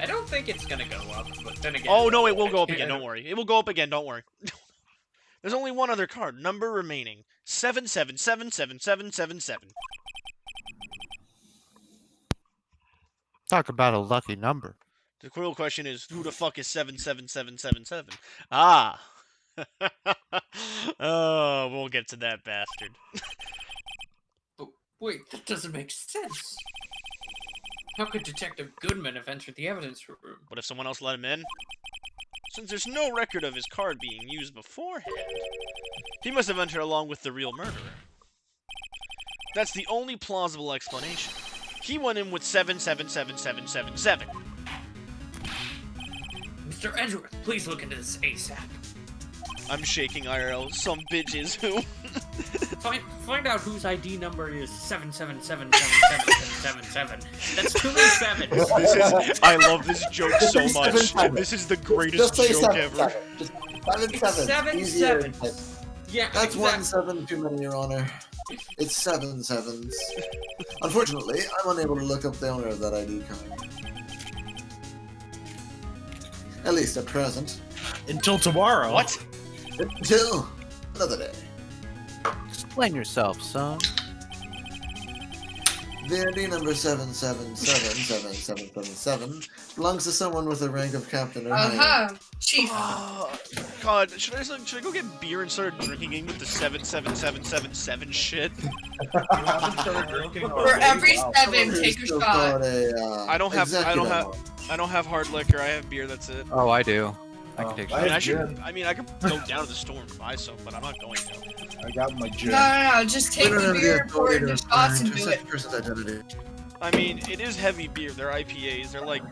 I don't think it's gonna go up, but then again. Oh no, it will go up again, don't worry. It will go up again, don't worry. There's only one other card. Number remaining. 77777777. Talk about a lucky number. The real question is, who the fuck is 77777? Ah. Oh, we'll get to that bastard. But wait, that doesn't make sense. How could Detective Goodman have entered the evidence room? What if someone else let him in? Since there's no record of his card being used beforehand, he must have entered along with the real murderer. That's the only plausible explanation. He went in with 777777. Mr. Edgeworth, please look into this ASAP. I'm shaking IRL. Some bitches who. Find out whose ID number is 7777777. That's too many sevens. I love this joke so much. 7-7. This is the greatest Just say joke 7, ever. 7. Just 7-7. Seven Easier. sevens. Yeah, That's exactly. 1 7 too many, Your Honor. It's 7 sevens. Unfortunately, I'm unable to look up the owner of that ID card. At least at present. Until tomorrow. What? Until another day. Explain yourself, son. The ID number 777777 belongs to someone with the rank of captain or higher. Chief. Oh, God, should I go get beer and start drinking it with the 77777 shit? You haven't started drinking For already? every Wow. 7, take a Still shot. called a, I don't have executive. hard liquor. I have beer. That's it. Oh, I do. I can Oh, take I I mean, have I should. gin. I mean, I could go down to the store and buy some, but I'm not going to. I got my gin. No, just We take don't the have beer, the pour it authority into to shots, and respond to do such it. person's identity. I mean, it is heavy beer. They're IPAs. They're like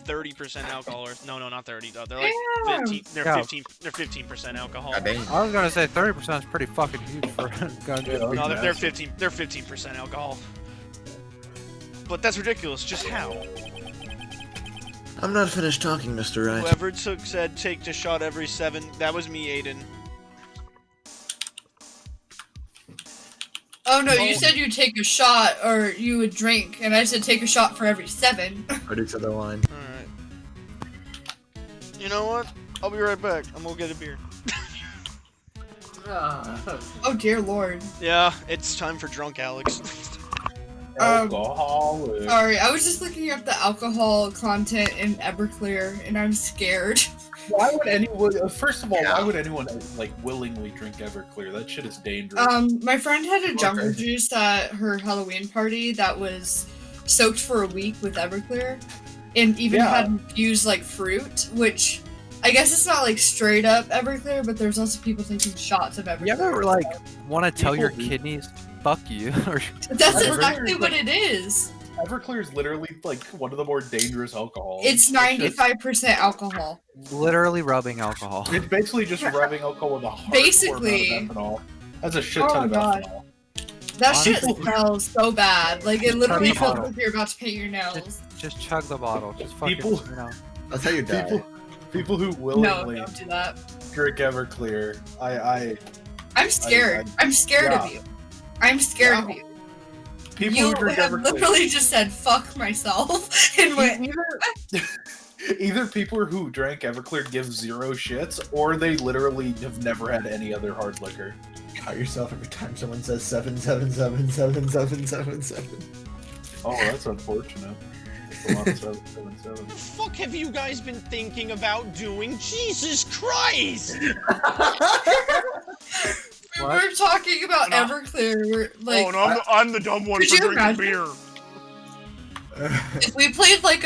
30% alcohol. Or, no, not 30. They're like 15. They're Yeah. 15. They're 15% alcohol. I was gonna say 30% is pretty fucking huge for going to No, they're 15. They're 15% alcohol. But that's ridiculous. Just how? I'm not finished talking, Mr. Wright. Whoever said take the shot every 7. That was me, Aiden. Oh no, you said you'd take a shot or you would drink, and I said take a shot for every 7. Ready to the line. All right. You know what? I'll be right back. I'm gonna get a beer. Oh dear lord. Yeah, it's time for drunk Alex. Alcoholic. Sorry, I was just looking up the alcohol content in Everclear, and I'm scared. Why would anyone? First of all, Yeah. why would anyone like willingly drink Everclear? That shit is dangerous. My friend had a jumper Okay. juice at her Halloween party that was soaked for a week with Everclear, and even Yeah. had infused like fruit, which I guess it's not like straight up Everclear, but there's also people taking shots of Everclear. You ever like want to tell your People do- kidneys, "Fuck you"? Or That's Everclear exactly is what like- it is. Everclear is literally like one of the more dangerous alcohols. It's 95% alcohol. literally rubbing alcohol. It's basically just rubbing alcohol with a hardcore Basically. amount of ethanol. That's a shit Oh ton of God. ethanol. That shit People- smells so bad. Like it literally Chug the feels bottle. like you're about to paint your nails. Just chug the bottle. Just fucking, People- you know. That's how you die. People who No, willingly don't do that. drink Everclear, I'm scared. I'm scared of yeah. you. I'm scared of Yeah. you. people You who drink have Everclear. literally just said "fuck myself" and went. Either people who drank Everclear give zero shits, or they literally have never had any other hard liquor. Cut yourself every time someone says 7777777. Oh, that's unfortunate. That's a lot of 777. What the fuck have you guys been thinking about doing? Jesus Christ! We What? were talking about No. Everclear. We're like, I'm the dumb one Could for you drinking imagine? beer. if we played like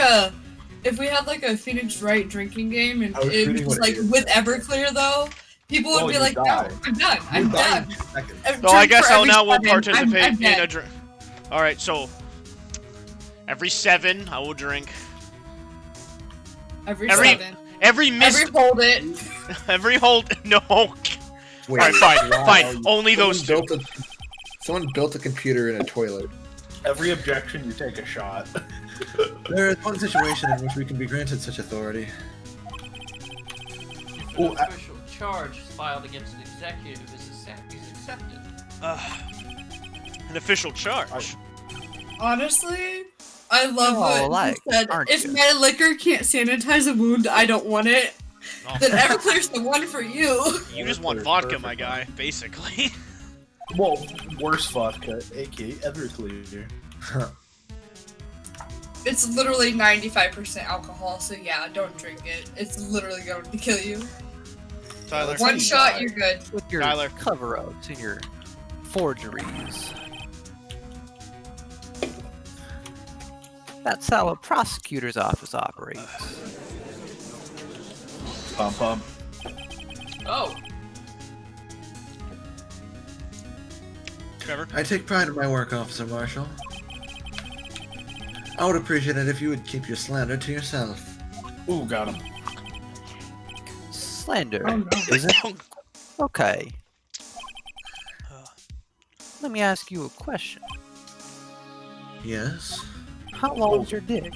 if we had like a Phoenix Wright drinking game, and I was it reading was what it like is. with Everclear though, people would Oh, be you like, "No, die. I'm done. I'm You die done." in 2 seconds. So I Drink guess for I'll every now will 7. participate I'm in dead. a drink. All right, so every 7 I will drink. Every every- 7. Every miss, Every hold it. every hold. No. Wait, Alright, fine, wow. fine. Only those two. Someone built a computer in a toilet. Every objection, you take a shot. There is one situation in which we can be granted such authority. Oh, An official charge filed against an executive is accepted. An official charge. Honestly, I love Oh, what like, he said. aren't If you? my liquor can't sanitize a wound, I don't want it. Oh, then Everclear's the one for you. you just want vodka, my guy, basically. Well, worse vodka, aka Everclear. It's literally 95% alcohol, so yeah, don't drink it. It's literally going to kill you. Tyler. One shot, you're good. With your Tyler. cover-ups and your forgeries. That's how a prosecutor's office operates. Pum pum. Oh, Trevor. I take pride in my work, Officer Marshall. I would appreciate it if you would keep your slander to yourself. Ooh, got him. Slander, Oh, no. is it? Okay. Let me ask you a question. Yes? How long is your dick?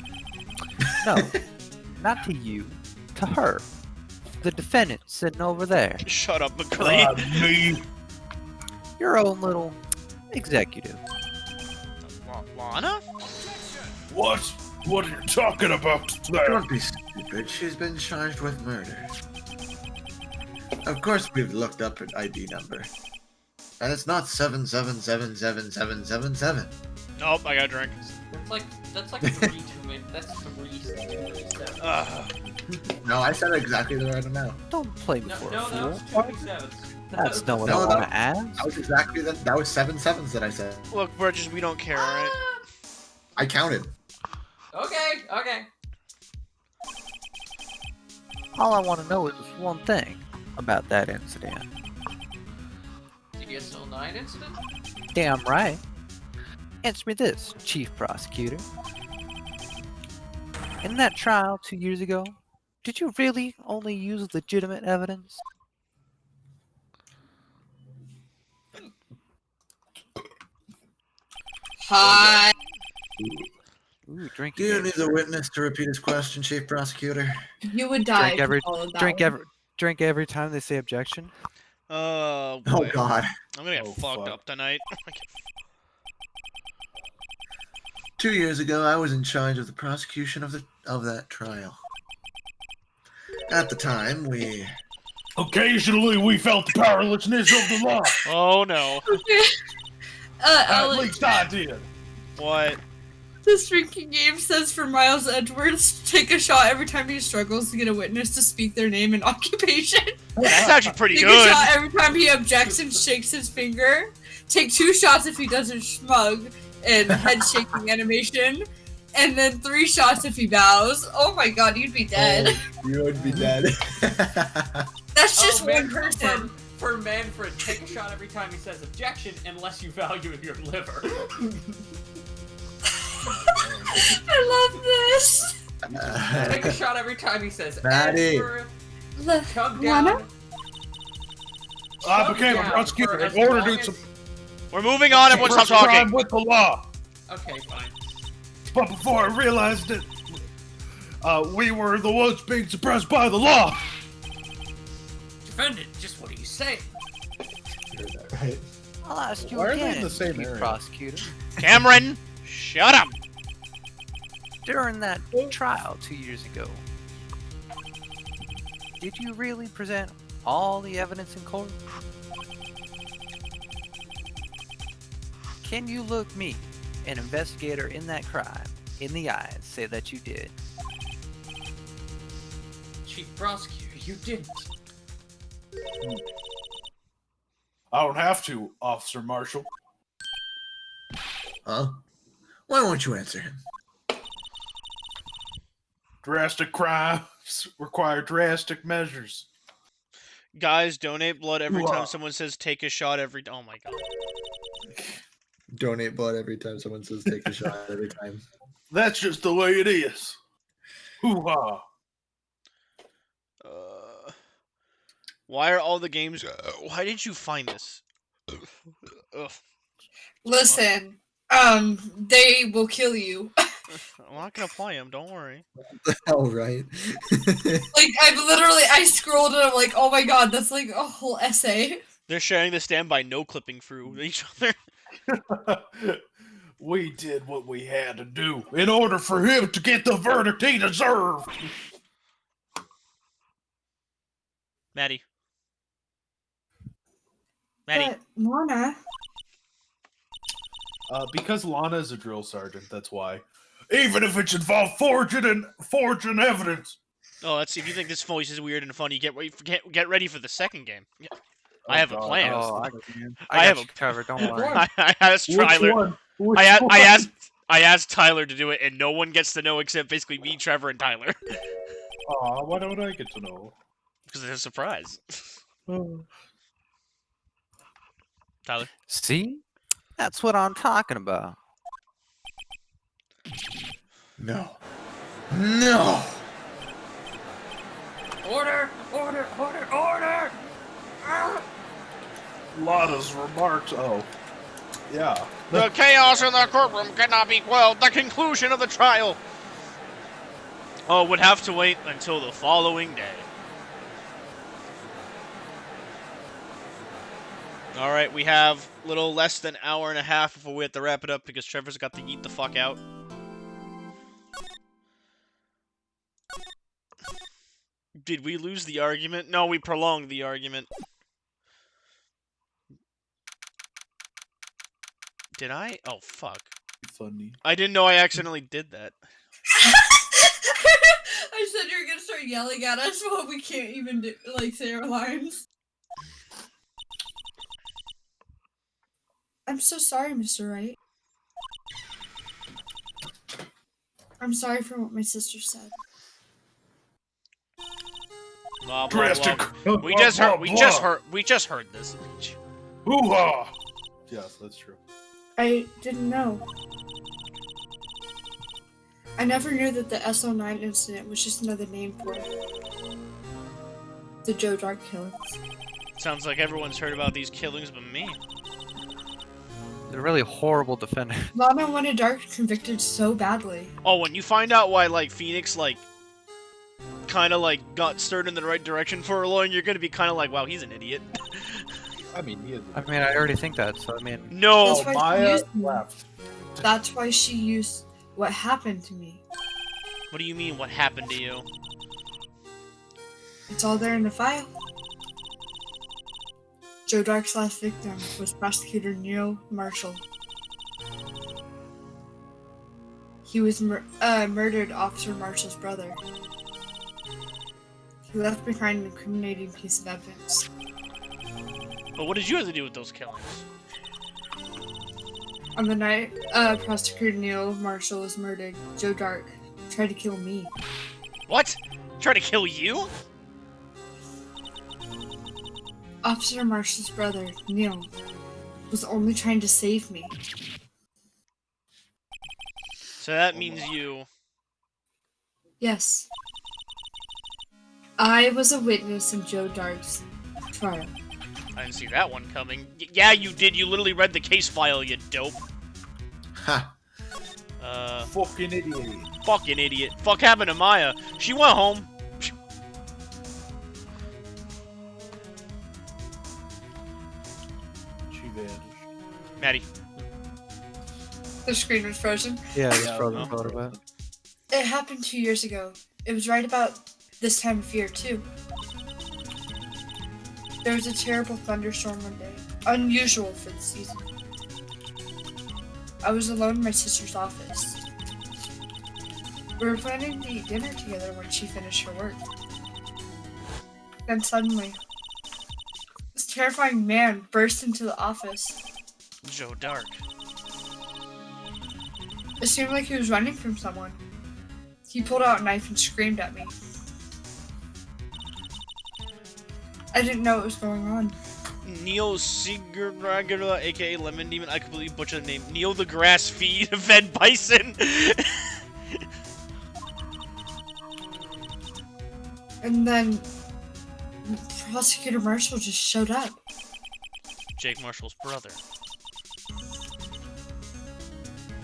No, not to you. To her. The defendant sitting over there. Shut up, McClay. Me. Your own little executive. Lana? What? What are you talking about there? Don't be stupid. She's been charged with murder. Of course we've looked up her ID number. And it's not 77777777. Nope, I got a drink. that's like 3 too many. That's 3 7. No, I said exactly the right amount. Don't play me No, for no, a that was fool. 2 sevens. That's not what I No, want to that ask. was exactly that was 7 sevens that I said. Look, Burgess, we don't care, alright? I counted. Okay, okay. All I want to know is one thing about that incident. The SL9 incident? Damn right. Answer me this, Chief Prosecutor. In that trial 2 years ago, did you really only use legitimate evidence? Hi. Ooh, Do drinking. you game. need the witness to repeat his question, Chief Prosecutor? You would die. Drink every- if you followed that Drink one. every time they say objection. Oh, Oh boy. God. I'm gonna get Oh, fucked fuck. up tonight. 2 years ago, I was in charge of the prosecution of that trial. At the time, we Occasionally, we felt the powerlessness of the law. Oh no. At Alex, least I did. What? this drinking game says for Miles Edwards, take a shot every time he struggles to get a witness to speak their name and occupation. That's actually pretty Take good. a shot every time he objects and shakes his finger. Take 2 shots if he doesn't shrug and head shaking animation. And then 3 shots if he bows. Oh my god, you'd be dead. you would be dead. That's just one man, person. For Manfred, take a shot every time he says objection, unless you value your liver. I love this. Take a shot every time he says Maddie. Edward, Le- chug Lana? down. I Chug became a down prosecutor for in as order to long do some We're moving on, everyone stop crime talking. with the law. Okay, fine. But before I realized it, we were the ones being suppressed by the law. Defendant, just what are you saying? Right. I'll ask you Why are they in again, the same Chief area? Prosecutor. Cameron, shut up. During that trial 2 years ago, did you really present all the evidence in court? Can you look me, an investigator in that crime, in the eye and say that you did? Chief Prosecutor, you didn't. I don't have to, Officer Marshall. Huh? Why won't you answer him? Drastic crimes require drastic measures. Guys, donate blood every time Ooh-ah. someone says take a shot every. Oh my god. Donate blood every time someone says take a shot every time. That's just the way it is. Hoo-ha. Why are all the games? Why did you find this? Ugh. Listen, they will kill you. I'm not gonna play them. Don't worry. Oh, right. Like, I scrolled and I'm like, oh my god, that's like a whole essay. They're sharing the standby no clipping through each other. We did what we had to do in order for him to get the verdict he deserved. Maddie. Maddie. But Lana, Because Lana's a drill sergeant, that's why. Even if it's involved forging evidence. Oh, let's see. If you think this voice is weird and funny, get ready for the second game. Yeah. Oh, I have a God. plan. Oh, I I have got a- you covered. Don't worry. I asked Which Tyler. one? Which I one? asked Tyler to do it, and no one gets to know except basically me, Trevor, and Tyler. Aw, why don't I get to know? Because it's a surprise. Tyler. See? That's what I'm talking about. No. No! Order! Order! Order! Order! Ah! Lana's remarks. Oh. Yeah. The chaos in the courtroom cannot be quelled. The conclusion of the trial. Oh, would have to wait until the following day. All right, we have a little less than an hour and a half before we have to wrap it up because Trevor's got to eat the fuck out. Did we lose the argument? No, we prolonged the argument. Did I? Oh, fuck. Funny. I didn't know I accidentally did that. I said you were gonna start yelling at us while we can't even do, say our lines. I'm so sorry, Mr. Wright. I'm sorry for what my sister said. Blah, blah, Drastic. blah. We just heard this. Hoo-ha! Yes, that's true. I didn't know. I never knew that the SO9 incident was just another name for the Joe Dark killings. Sounds like everyone's heard about these killings but me. They're really horrible defender. Lana wanted Dark convicted so badly. Oh, when you find out why, Phoenix, kind of, got stirred in the right direction for a long, you're gonna be kind of like, wow, he's an idiot. I mean, he is. I mean, I already think that, so I mean... No! That's why she Maya used me. left. That's why she used what happened to me. What do you mean, what happened to you? It's all there in the file. Joe Dark's last victim was Prosecutor Neil Marshall. He was murdered Officer Marshall's brother. He left behind an incriminating piece of evidence. But what did you have to do with those killings? On the night Prosecutor Neil Marshall was murdered, Joe Dark tried to kill me. What? Try to kill you? Officer Marshall's brother, Neil, was only trying to save me. So that means you... Yes. I was a witness in Joe Dark's trial. I didn't see that one coming. Yeah, you did. You literally read the case file, you dope. Ha! Fucking idiot. Fucking idiot. Fuck happened to Maya? She went home. She vanished. Maddie. The screen was frozen. Yeah, this Yeah, brother no. thought about it. It happened 2 years ago. It was right about this time of year, too. There was a terrible thunderstorm one day. Unusual for the season. I was alone in my sister's office. We were planning to eat dinner together when she finished her work. Then suddenly, this terrifying man burst into the office. Joe Dark. It seemed like he was running from someone. He pulled out a knife and screamed at me. I didn't know what was going on. Neo Sigragura, aka Lemon Demon. I completely butchered the name. Neo the Grass Feed, Fed Bison. And then Prosecutor Marshall just showed up. Jake Marshall's brother.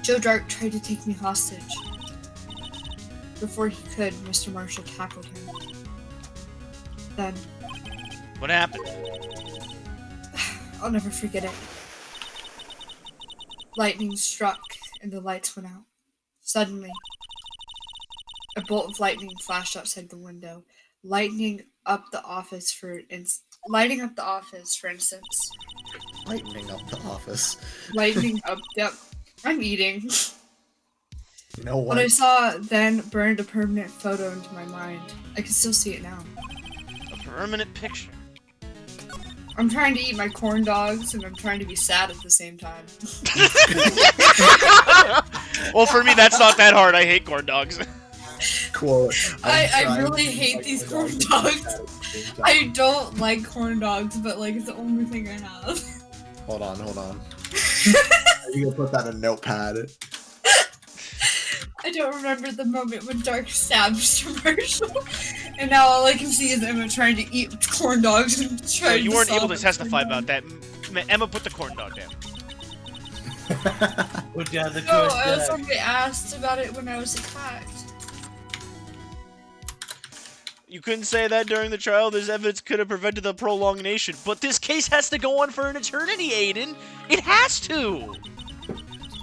Joe Dark tried to take me hostage. Before he could, Mr. Marshall tackled him. Then, What happened? I'll never forget it. Lightning struck and the lights went out. Suddenly, a bolt of lightning flashed outside the window. Lightning up the office for lighting up the office, for instance. Lightening up the office. Lighting up. Yep. I'm eating. You know What I what? saw then burned a permanent photo into my mind. I can still see it now. A permanent picture. I'm trying to eat my corn dogs and I'm trying to be sad at the same time. Well, for me, that's not that hard. I hate corn dogs. Quote. I really hate these corn dogs. I don't like corn dogs, but like it's the only thing I have. Hold on. You gonna put that in a notepad. I don't remember the moment when Dark stabbed Mr. Marshall, and now all I can see is Emma trying to eat corn dogs and No, trying you to weren't able solve to it. testify about that. Emma, put the corn dog down. Put down the No, corn I was dog. only asked about it when I was attacked. You couldn't say that during the trial. There's evidence could have prevented the prolongation. But this case has to go on for an eternity, Aiden. It has to.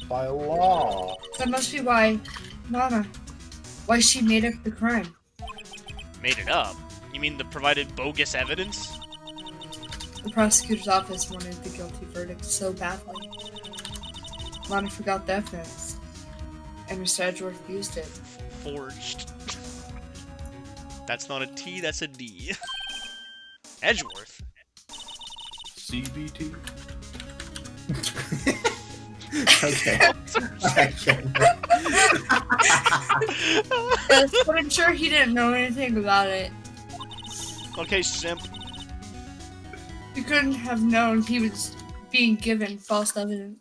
By law. That must be why, Nana, why she made up the crime. Made it up. You mean the provided bogus evidence? The prosecutor's office wanted the guilty verdict so badly. Lana forgot the evidence, and Mr. Edgeworth used it. Forged. That's not a T, that's a D. Edgeworth. CBT. Okay. Yes, but I'm sure he didn't know anything about it. Okay, simp. He couldn't have known he was being given false evidence.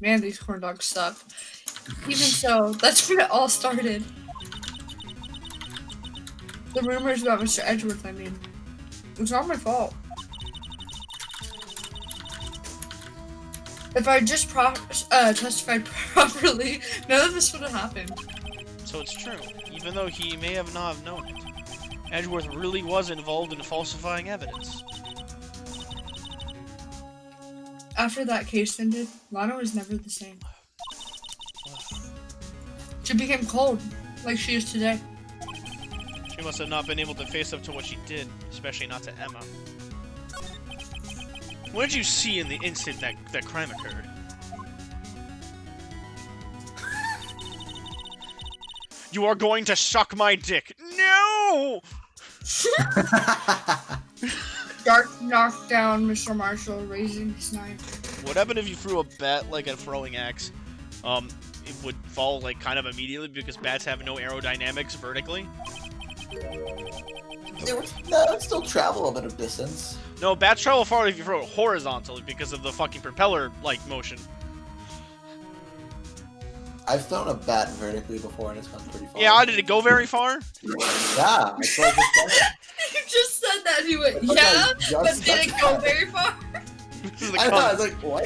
Man, these corn dogs suck. Even so, that's when it all started. The rumors about Mr. Edgeworth, I mean. It's not my fault. If I just testified properly, none of this would have happened. So it's true. Even though he may have not have known it. Edgeworth really was involved in falsifying evidence. After that case ended, Lana was never the same. She became cold, like she is today. She must have not been able to face up to what she did, especially not to Emma. What did you see in the instant that crime occurred? You are going to suck my dick. No! Dark knocked down Mr. Marshall, raising his knife. What happened if you threw a bat like a throwing axe? It would fall like kind of immediately because bats have no aerodynamics vertically. No, it'd still travel a bit of distance. No, bats travel far if you throw it horizontally because of the fucking propeller-like motion. I've thrown a bat vertically before and it's gone pretty far. Yeah, did it go very far? Yeah, that's what I just said. You just said that, and he went, It's like yeah, I just but said did it go that. very far? This is the I know, I con- was like, what?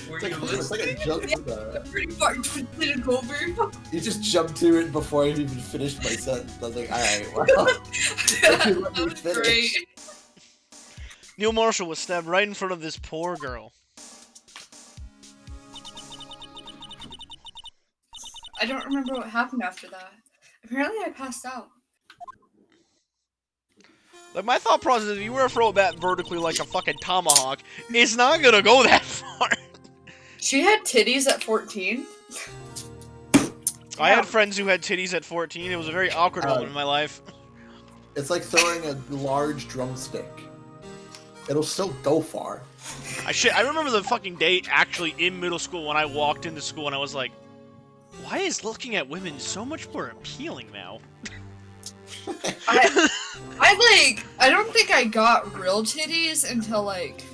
Were It's like, you it's like listening? a jump to the... Pretty far. Did it go very far? You just jumped to it before I even finished my sentence. I was like, alright, well. That was great. Neil Marshall was stabbed right in front of this poor girl. I don't remember what happened after that. Apparently I passed out. Like, my thought process is if you were to throw a bat vertically like a fucking tomahawk, it's not gonna go that far. She had titties at 14. I had friends who had titties at 14. It was a very awkward moment in my life. It's like throwing a large drumstick. It'll still go far. I remember the fucking day actually in middle school when I walked into school and I was like, why is looking at women so much more appealing now? I don't think I got real titties until like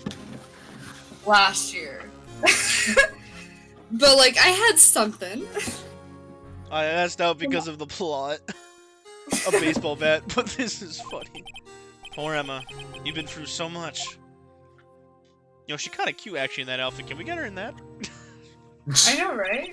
last year. But like I had something. I asked out because of the plot. A baseball bat, but this is funny. Poor Emma. You've been through so much. You know, she's kind of cute actually in that outfit. Can we get her in that? I know, right?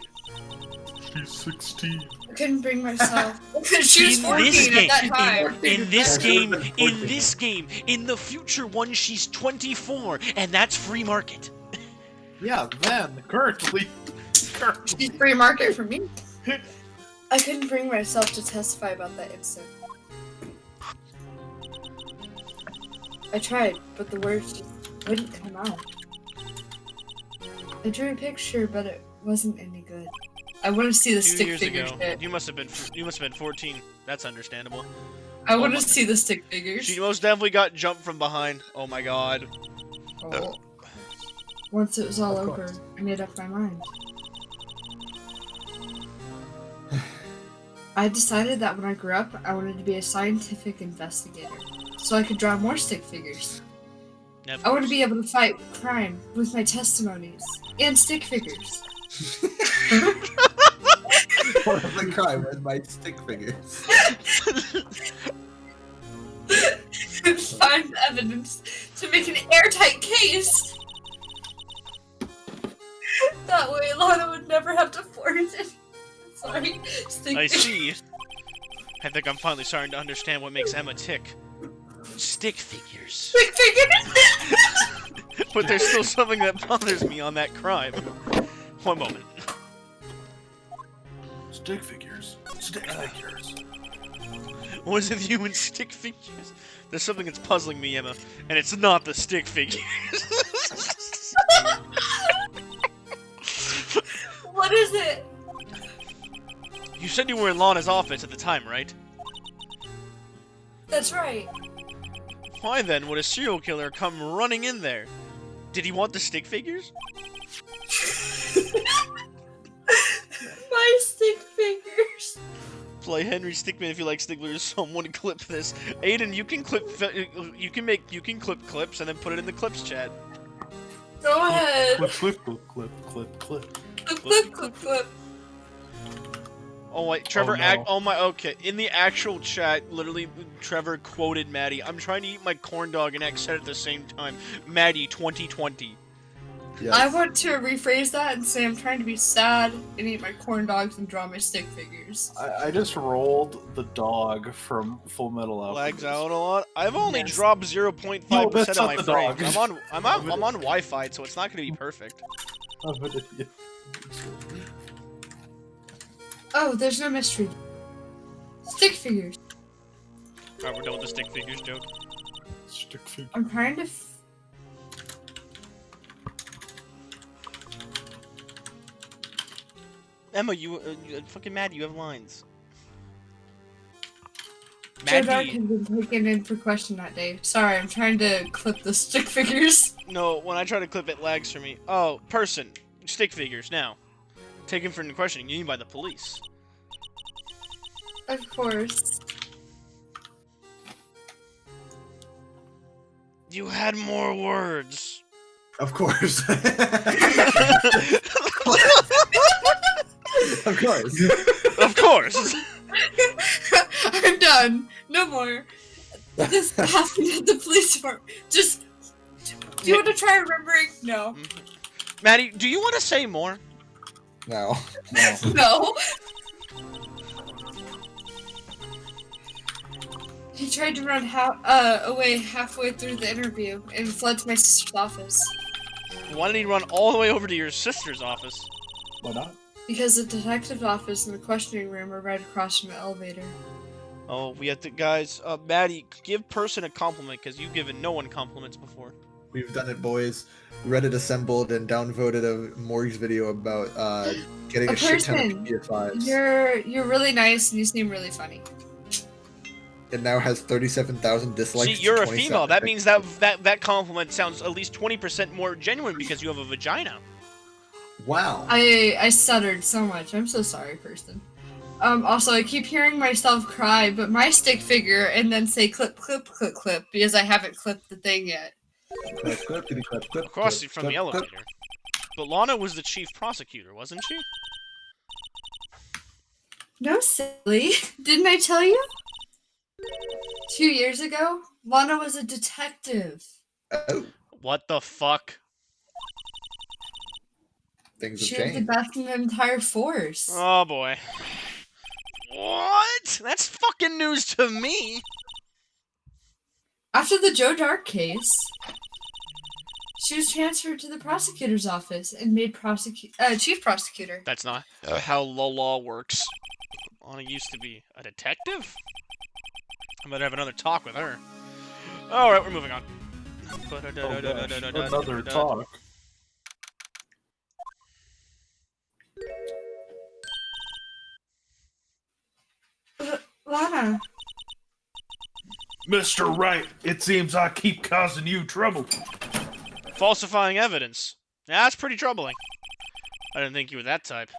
She's 16. I couldn't bring myself. She was In 14 this at that game- time. In this Yeah, game, she in was this game, in the future one, she's 24, and that's free market. Yeah, then, currently. She's free market for me. I couldn't bring myself to testify about that incident. I tried, but the words just wouldn't come out. I drew a picture, but it wasn't any good. I want to see the 2 stick years figure ago, shit. you must have been 14. That's understandable. I want my- to see the stick figures. She most definitely got jumped from behind. Oh my god. Oh. Once it was all Of over, course. I made up my mind. I decided that when I grew up, I wanted to be a scientific investigator, so I could draw more stick figures. Yeah, of I want to course. be able to fight crime with my testimonies and stick figures. What of the crime with my stick figures? Find evidence to make an airtight case. That way, Lana would never have to force it. Sorry, stick I figures. see. I think I'm finally starting to understand what makes Emma tick. Stick figures. Stick figures. But there's still something that bothers me on that crime. One moment. Stick figures. Stick figures. What is it with you and stick figures? There's something that's puzzling me, Emma, and it's not the stick figures. What is it? You said you were in Lana's office at the time, right? That's right. Why then would a serial killer come running in there? Did he want the stick figures? My stick figures. Play Henry Stickmin if you like stick figures. Someone clip this. Aiden, you can clip. You can clip clips and then put it in the clips chat. Go ahead. Clip, clip, clip, clip, clip, clip. Clip, clip, clip. Oh wait, Trevor. no. Oh my. Okay, in the actual chat, literally, Trevor quoted Maddie. I'm trying to eat my corn dog and said at the same time. Maddie, 2020. Yes. I want to rephrase that and say I'm trying to be sad and eat my corn dogs and draw my stick figures. I just rolled the dog from Full Metal Alchemist. Lags out a lot. I've only Yes. dropped 0.5% No, that's of not my the frames. dog. I'm on Wi-Fi, so it's not gonna be perfect. I'm an idiot. Oh, there's no mystery. Stick figures. Alright, we're done with the stick figures joke. Stick figure. I'm trying to. Emma, you fucking Maddie, you have lines. Joe Dark Maddie, had been taken in for question that day. Sorry, I'm trying to clip the stick figures. no, when I try to clip it, lags for me. Oh, person, stick figures now. Taken for questioning, you mean by the police? Of course. You had more words. Of course. Of course. Of course. I'm done. No more. This happened at the police department. Just. Do you want to try remembering? No. Maddie, do you want to say more? No. No. No. He tried to run away halfway through the interview and fled to my sister's office. Why did he run all the way over to your sister's office? Why not? Because the detective's office and the questioning room are right across from the elevator. Oh, we have to, guys. Maddie, give person a compliment because you've given no one compliments before. We've done it, boys. Reddit assembled and downvoted a Morg's video about getting A a shit ton person. of PS5s. You're really nice and you seem really funny. It now has 37,000 dislikes. See, to you're a 27 female. That likes. means that compliment sounds at least 20% more genuine because you have a vagina. Wow. I stuttered so much. I'm so sorry, person. Also, I keep hearing myself cry, but my stick figure and then say clip, clip, clip, clip because I haven't clipped the thing yet. Clip, clip, clip, clip, clip, Across clip, from the clip, clip. elevator. But Lana was the chief prosecutor, wasn't she? No, silly. Didn't I tell you? 2 years ago, Lana was a detective. Oh, What the fuck? things She have was the changed. best in the entire force. Oh boy. What? That's fucking news to me. After the Joe Dark case, she was transferred to the prosecutor's office and made chief prosecutor. That's not how the law works. Lana used to be a detective? I better have another talk with her. Alright, we're moving on. Oh gosh, another talk. Lana, Mr. Wright, it seems I keep causing you trouble. Falsifying evidence. Yeah, that's pretty troubling. I didn't think you were that type.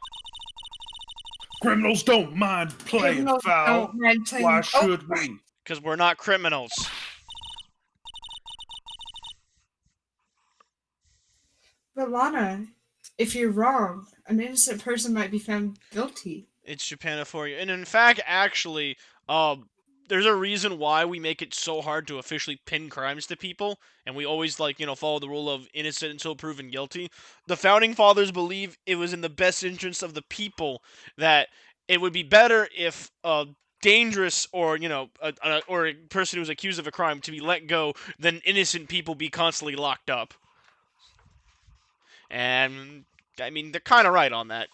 Criminals don't mind playing criminals foul. don't mind playing- Why Oh, should we? Because we're not criminals. but Lana, if you're wrong, an innocent person might be found guilty. It's Japan for you. And in fact, actually, there's a reason why we make it so hard to officially pin crimes to people, and we always, like, you know, follow the rule of innocent until proven guilty. The Founding Fathers believe it was in the best interest of the people that it would be better if a dangerous or, you know, or a person who's accused of a crime to be let go than innocent people be constantly locked up. And, I mean, they're kind of right on that.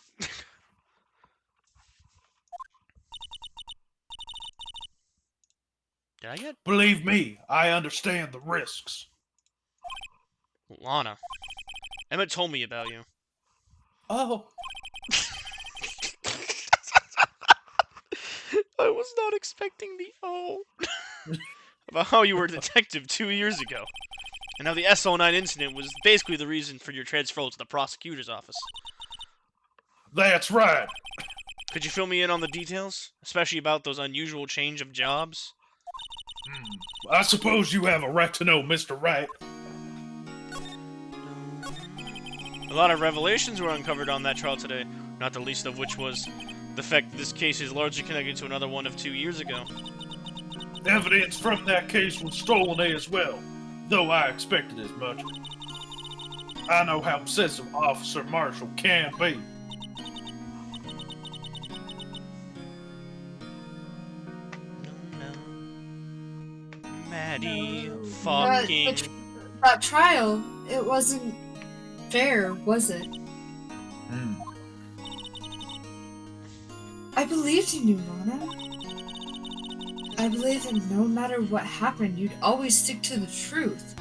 Did I get Believe me, I understand the risks. Lana? Emma told me about you. Oh. I was not expecting the O. About how you were a detective 2 years ago. And how the SO9 incident was basically the reason for your transfer to the prosecutor's office. That's right. Could you fill me in on the details? Especially about those unusual change of jobs? I suppose you have a right to know, Mr. Wright. A lot of revelations were uncovered on that trial today, not the least of which was the fact that this case is largely connected to another one of 2 years ago. Evidence from that case was stolen as well, though I expected as much. I know how obsessive Officer Marshall can be. Maddie, fucking... That trial, it wasn't fair, was it? I believed in you, Lana. I believed that no matter what happened, you'd always stick to the truth.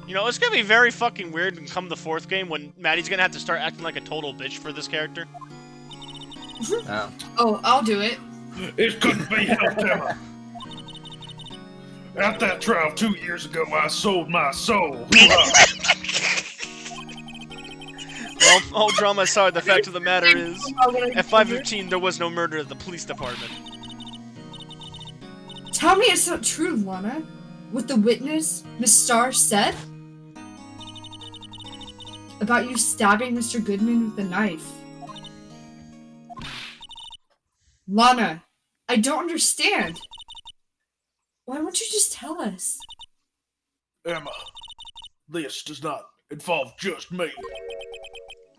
You know, it's gonna be very fucking weird when come the 4th game when Maddie's gonna have to start acting like a total bitch for this character. Oh, I'll do it. It couldn't be helped, Emma. At that trial 2 years ago, I sold my soul. Well, all drama aside, the fact of the matter is, at 5:15 there was no murder at the police department. Tell me it's not true, Lana. What the witness, Miss Starr, said? About you stabbing Mr. Goodman with a knife. Lana, I don't understand. Why won't you just tell us? Emma, this does not involve just me.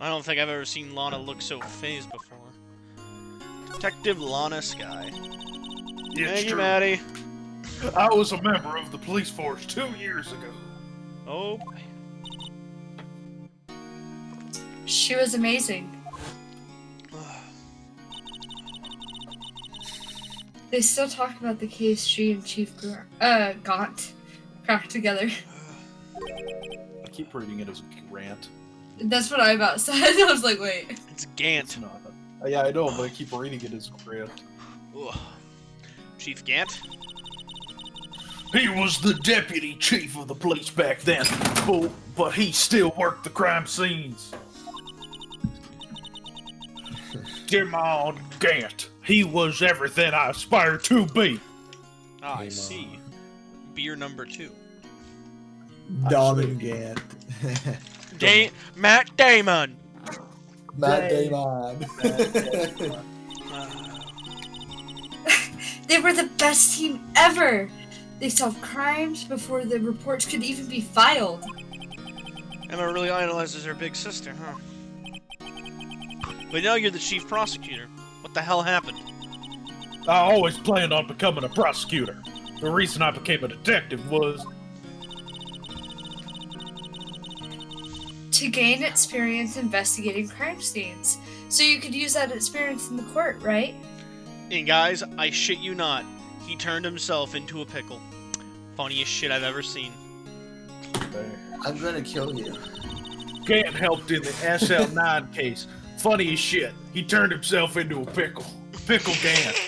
I don't think I've ever seen Lana look so phased before. Detective Lana Sky. Thank you, Maddie. I was a member of the police force 2 years ago. Oh. She was amazing. They still talk about the case she and Chief Gaunt cracked together. I keep reading it as a rant. That's what I about said. I was like, wait. It's Gant. It's not. Yeah, I know, but I keep reading it as a rant. Ugh. Chief Gant? He was the deputy chief of the police back then, but he still worked the crime scenes. Demond Gant. He was everything I aspired to be. Ah, I see. Beer number 2. Dominant. Matt Damon! Matt Damon. They were the best team ever! They solved crimes before the reports could even be filed. Emma really idolizes her big sister, huh? But now you're the chief prosecutor. What the hell happened? I always planned on becoming a prosecutor. The reason I became a detective was to gain experience investigating crime scenes. So you could use that experience in the court, right? And guys, I shit you not, he turned himself into a pickle. Funniest shit I've ever seen. I'm gonna kill you. Gant helped in the SL9 case. Funny as shit. He turned himself into a pickle. Pickle Gant.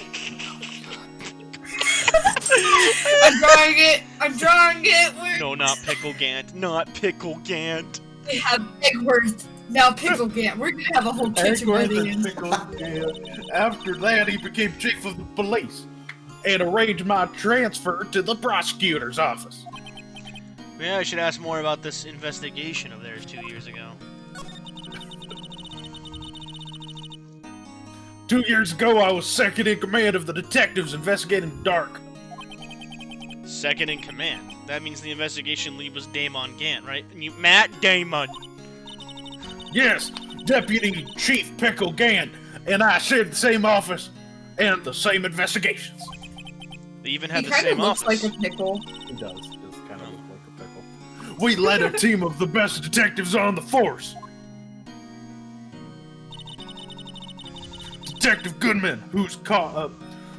I'm drawing it. I'm drawing it. No, not Pickle Gant. Not Pickle Gant. We have Eggworth. Now Pickle Gant. We're gonna have a whole kitchen by the end. Pickle Gant. After that, he became chief of the police and arranged my transfer to the prosecutor's office. Yeah, I should ask more about this investigation of theirs 2 years ago. 2 years ago, I was second in command of the detectives investigating Dark. Second in command. That means the investigation lead was Damon Gant, right? Matt Damon. Yes, Deputy Chief Pickle Gant and I shared the same office and the same investigations. They even He had the kind of same looks office. like a pickle. He does. He does kind of look like a pickle. We led a team of the best detectives on the force. Detective Goodman,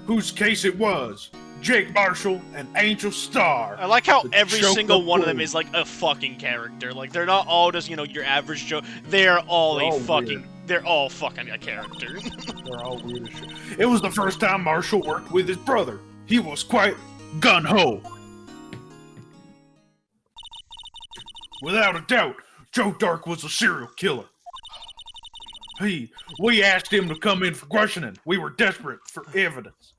whose case it was, Jake Marshall, and Angel Starr. I like how The every joke single of one of them Blue. is like a fucking character. Like they're not all just, your average Joe. They're all They're a all fucking. weird. They're all fucking a character. They're all weird as shit. It was the first time Marshall worked with his brother. He was quite gun-ho. Without a doubt, Joe Dark was a serial killer. We asked him to come in for questioning. We were desperate for evidence.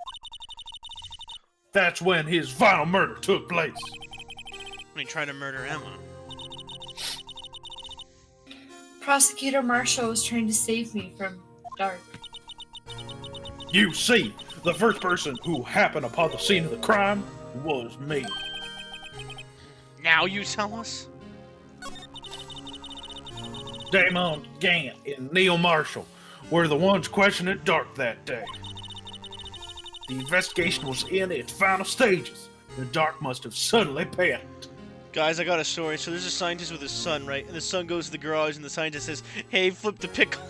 That's when his final murder took place. When he tried to murder Emma. Prosecutor Marshall was trying to save me from Dark. You see, the first person who happened upon the scene of the crime was me. Now you tell us? Damon Gant and Neil Marshall were the ones questioning Dark that day. The investigation was in its final stages. The Dark must have suddenly panicked. Guys, I got a story. So there's a scientist with his son, right? And the son goes to the garage and the scientist says, "Hey, flip the pickle."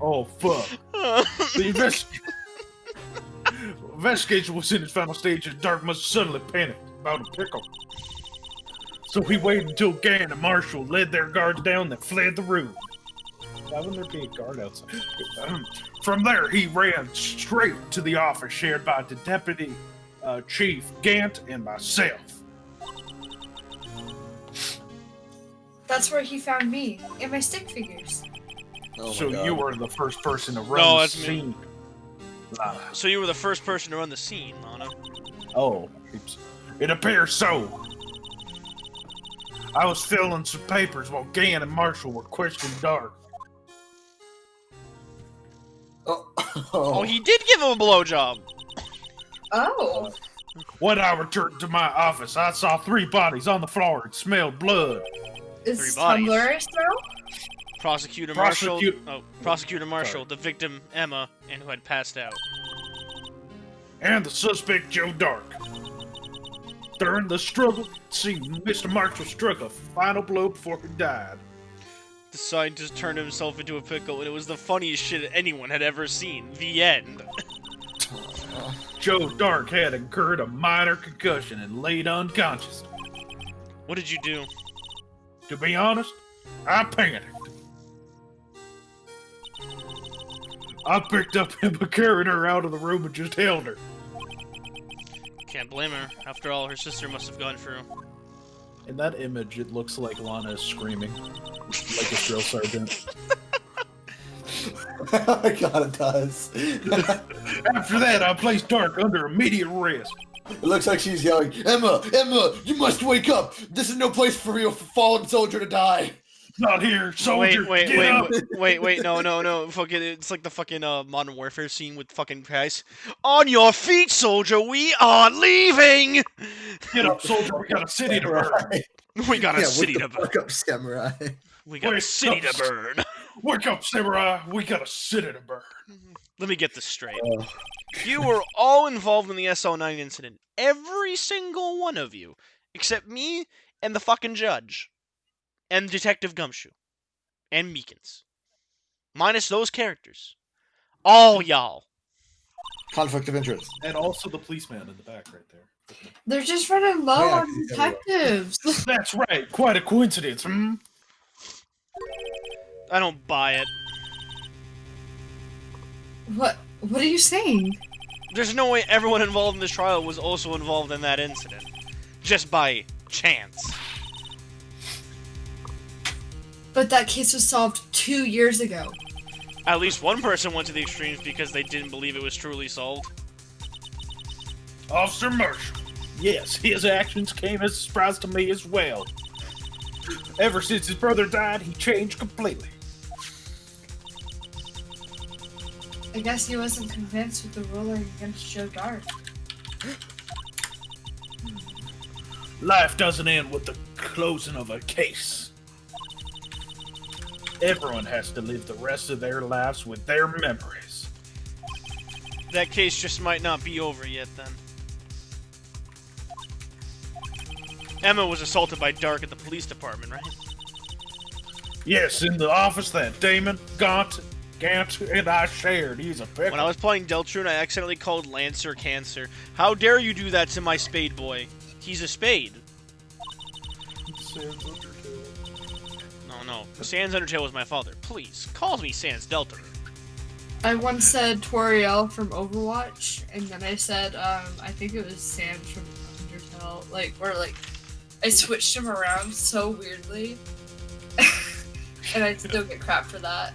Oh, fuck. The investigation was in its final stages. Dark must have suddenly panicked about a pickle. So he waited until Gant and Marshall led their guards down and fled the room. Why wouldn't there be a guard outside? From there, he ran straight to the office shared by the Deputy Chief Gant and myself. That's where he found me and my stick figures. Oh my So God. you were the first person to run No, the that's me. scene. So you were the first person to run the scene, Lana. Oh, oops. It appears so. I was filling some papers while Gant and Marshall were questioning Dark. Oh, he did give him a blowjob. Oh. When I returned to my office, I saw 3 bodies on the floor and smelled blood. Is Three bodies. Tumblr now? Prosecutor Marshall. Prosecute- Oh, Prosecutor Marshall, the victim Emma, and who had passed out. And the suspect Joe Dark. During the struggle, see, Mr. Marshall struck a final blow before he died. The scientist turned himself into a pickle, and it was the funniest shit anyone had ever seen. The end. Joe Dark had incurred a minor concussion and laid unconscious. What did you do? To be honest, I panicked. I picked up Emma, carried her out of the room, and just held her. Can't blame her. After all, her sister must have gone through. In that image, it looks like Lana is screaming, like a drill sergeant. Oh my God, it does. After that, I placed Dark under immediate arrest. It looks like she's yelling, Emma, Emma, you must wake up. This is no place for your fallen soldier to die. Not here, soldier. Wait, Get up. wait, no. Fucking, it's like the fucking Modern Warfare scene with fucking Price. On your feet, soldier, we are leaving! Get up, soldier. We got a city to burn. Samurai. We got a Yeah, city wake to the burn. fuck up, samurai. We got a Wake city up. to burn. Wake up, samurai. We got a city to burn. Let me get this straight. Oh. You were all involved in the SL9 incident. Every single one of you. Except me and the fucking judge. And Detective Gumshoe. And Meekins. Minus those characters. All y'all. Conflict of interest. And also the policeman in the back right there. They're just running low Oh, yeah, on detectives. That's right. Quite a coincidence. Hmm? I don't buy it. What are you saying? There's no way everyone involved in this trial was also involved in that incident. Just by chance. But that case was solved 2 years ago. At least one person went to the extremes because they didn't believe it was truly solved. Officer Marshall. Yes, his actions came as a surprise to me as well. Ever since his brother died, he changed completely. I guess he wasn't convinced with the ruling against Joe Dart. Life doesn't end with the closing of a case. Everyone has to live the rest of their lives with their memories. That case just might not be over yet then. Emma was assaulted by Dark at the police department, right? Yes, in the office that Damon, Gant, and I shared. He's a pickle. When I was playing Deltrune, I accidentally called Lancer Cancer. How dare you do that to my Spade boy? He's a Spade. No. Sans Undertale was my father. Please, call me Sans Delta. I once said Toriel from Overwatch, and then I said, I think it was Sans from Undertale. I switched him around so weirdly. And I still get crap for that.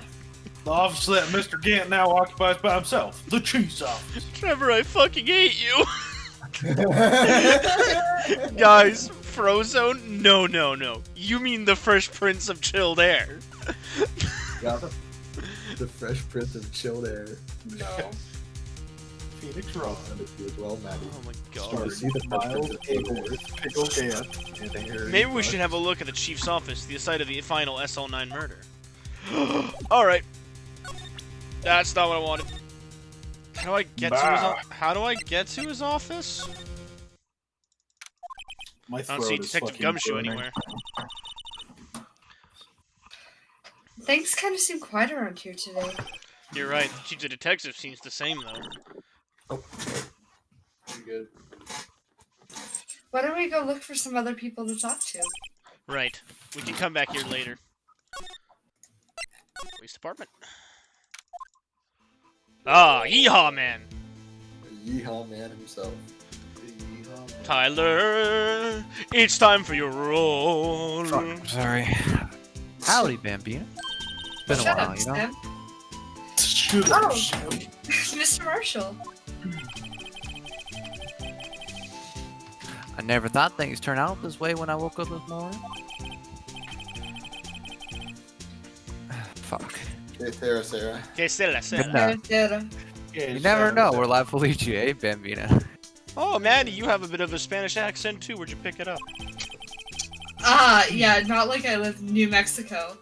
The office that Mr. Gant now occupies by himself. The cheese office. Trevor, I fucking hate you. Guys, Frozone? No. You mean the Fresh Prince of Chilled Air. Yeah. The Fresh Prince of Chilled Air. No. Phoenix Rock. As well, Maddie. Oh my To god. see the Miles Abelworth, Pickle Gant, and Harry Maybe we Buck. should have a look at the Chief's office, the site of the final SL9 murder. Alright. That's not what I wanted. How do I get to his office? My I throat don't see is Detective fucking Gumshoe burning. anywhere. Things kind of seem quiet around here today. You're right, the Chief of Detective seems the same though. Oh, pretty good. Why don't we go look for some other people to talk to? Right. We can come back here later. Police department. Ah, yeehaw man! Yeehaw man himself. Yeehaw man. Tyler, it's time for your roll. Sorry. Howdy, Bambina. It's been a Shut while, up, you know? Sam. Shoot Oh. him. Mr. Marshall. I never thought things turned out this way when I woke up this morning. Fuck. Hey, Sarah. Que se la se. Good night. You never know where life will lead you, eh, Bambina? Oh, Maddie, you have a bit of a Spanish accent too. Where'd you pick it up? Yeah, not like I live in New Mexico.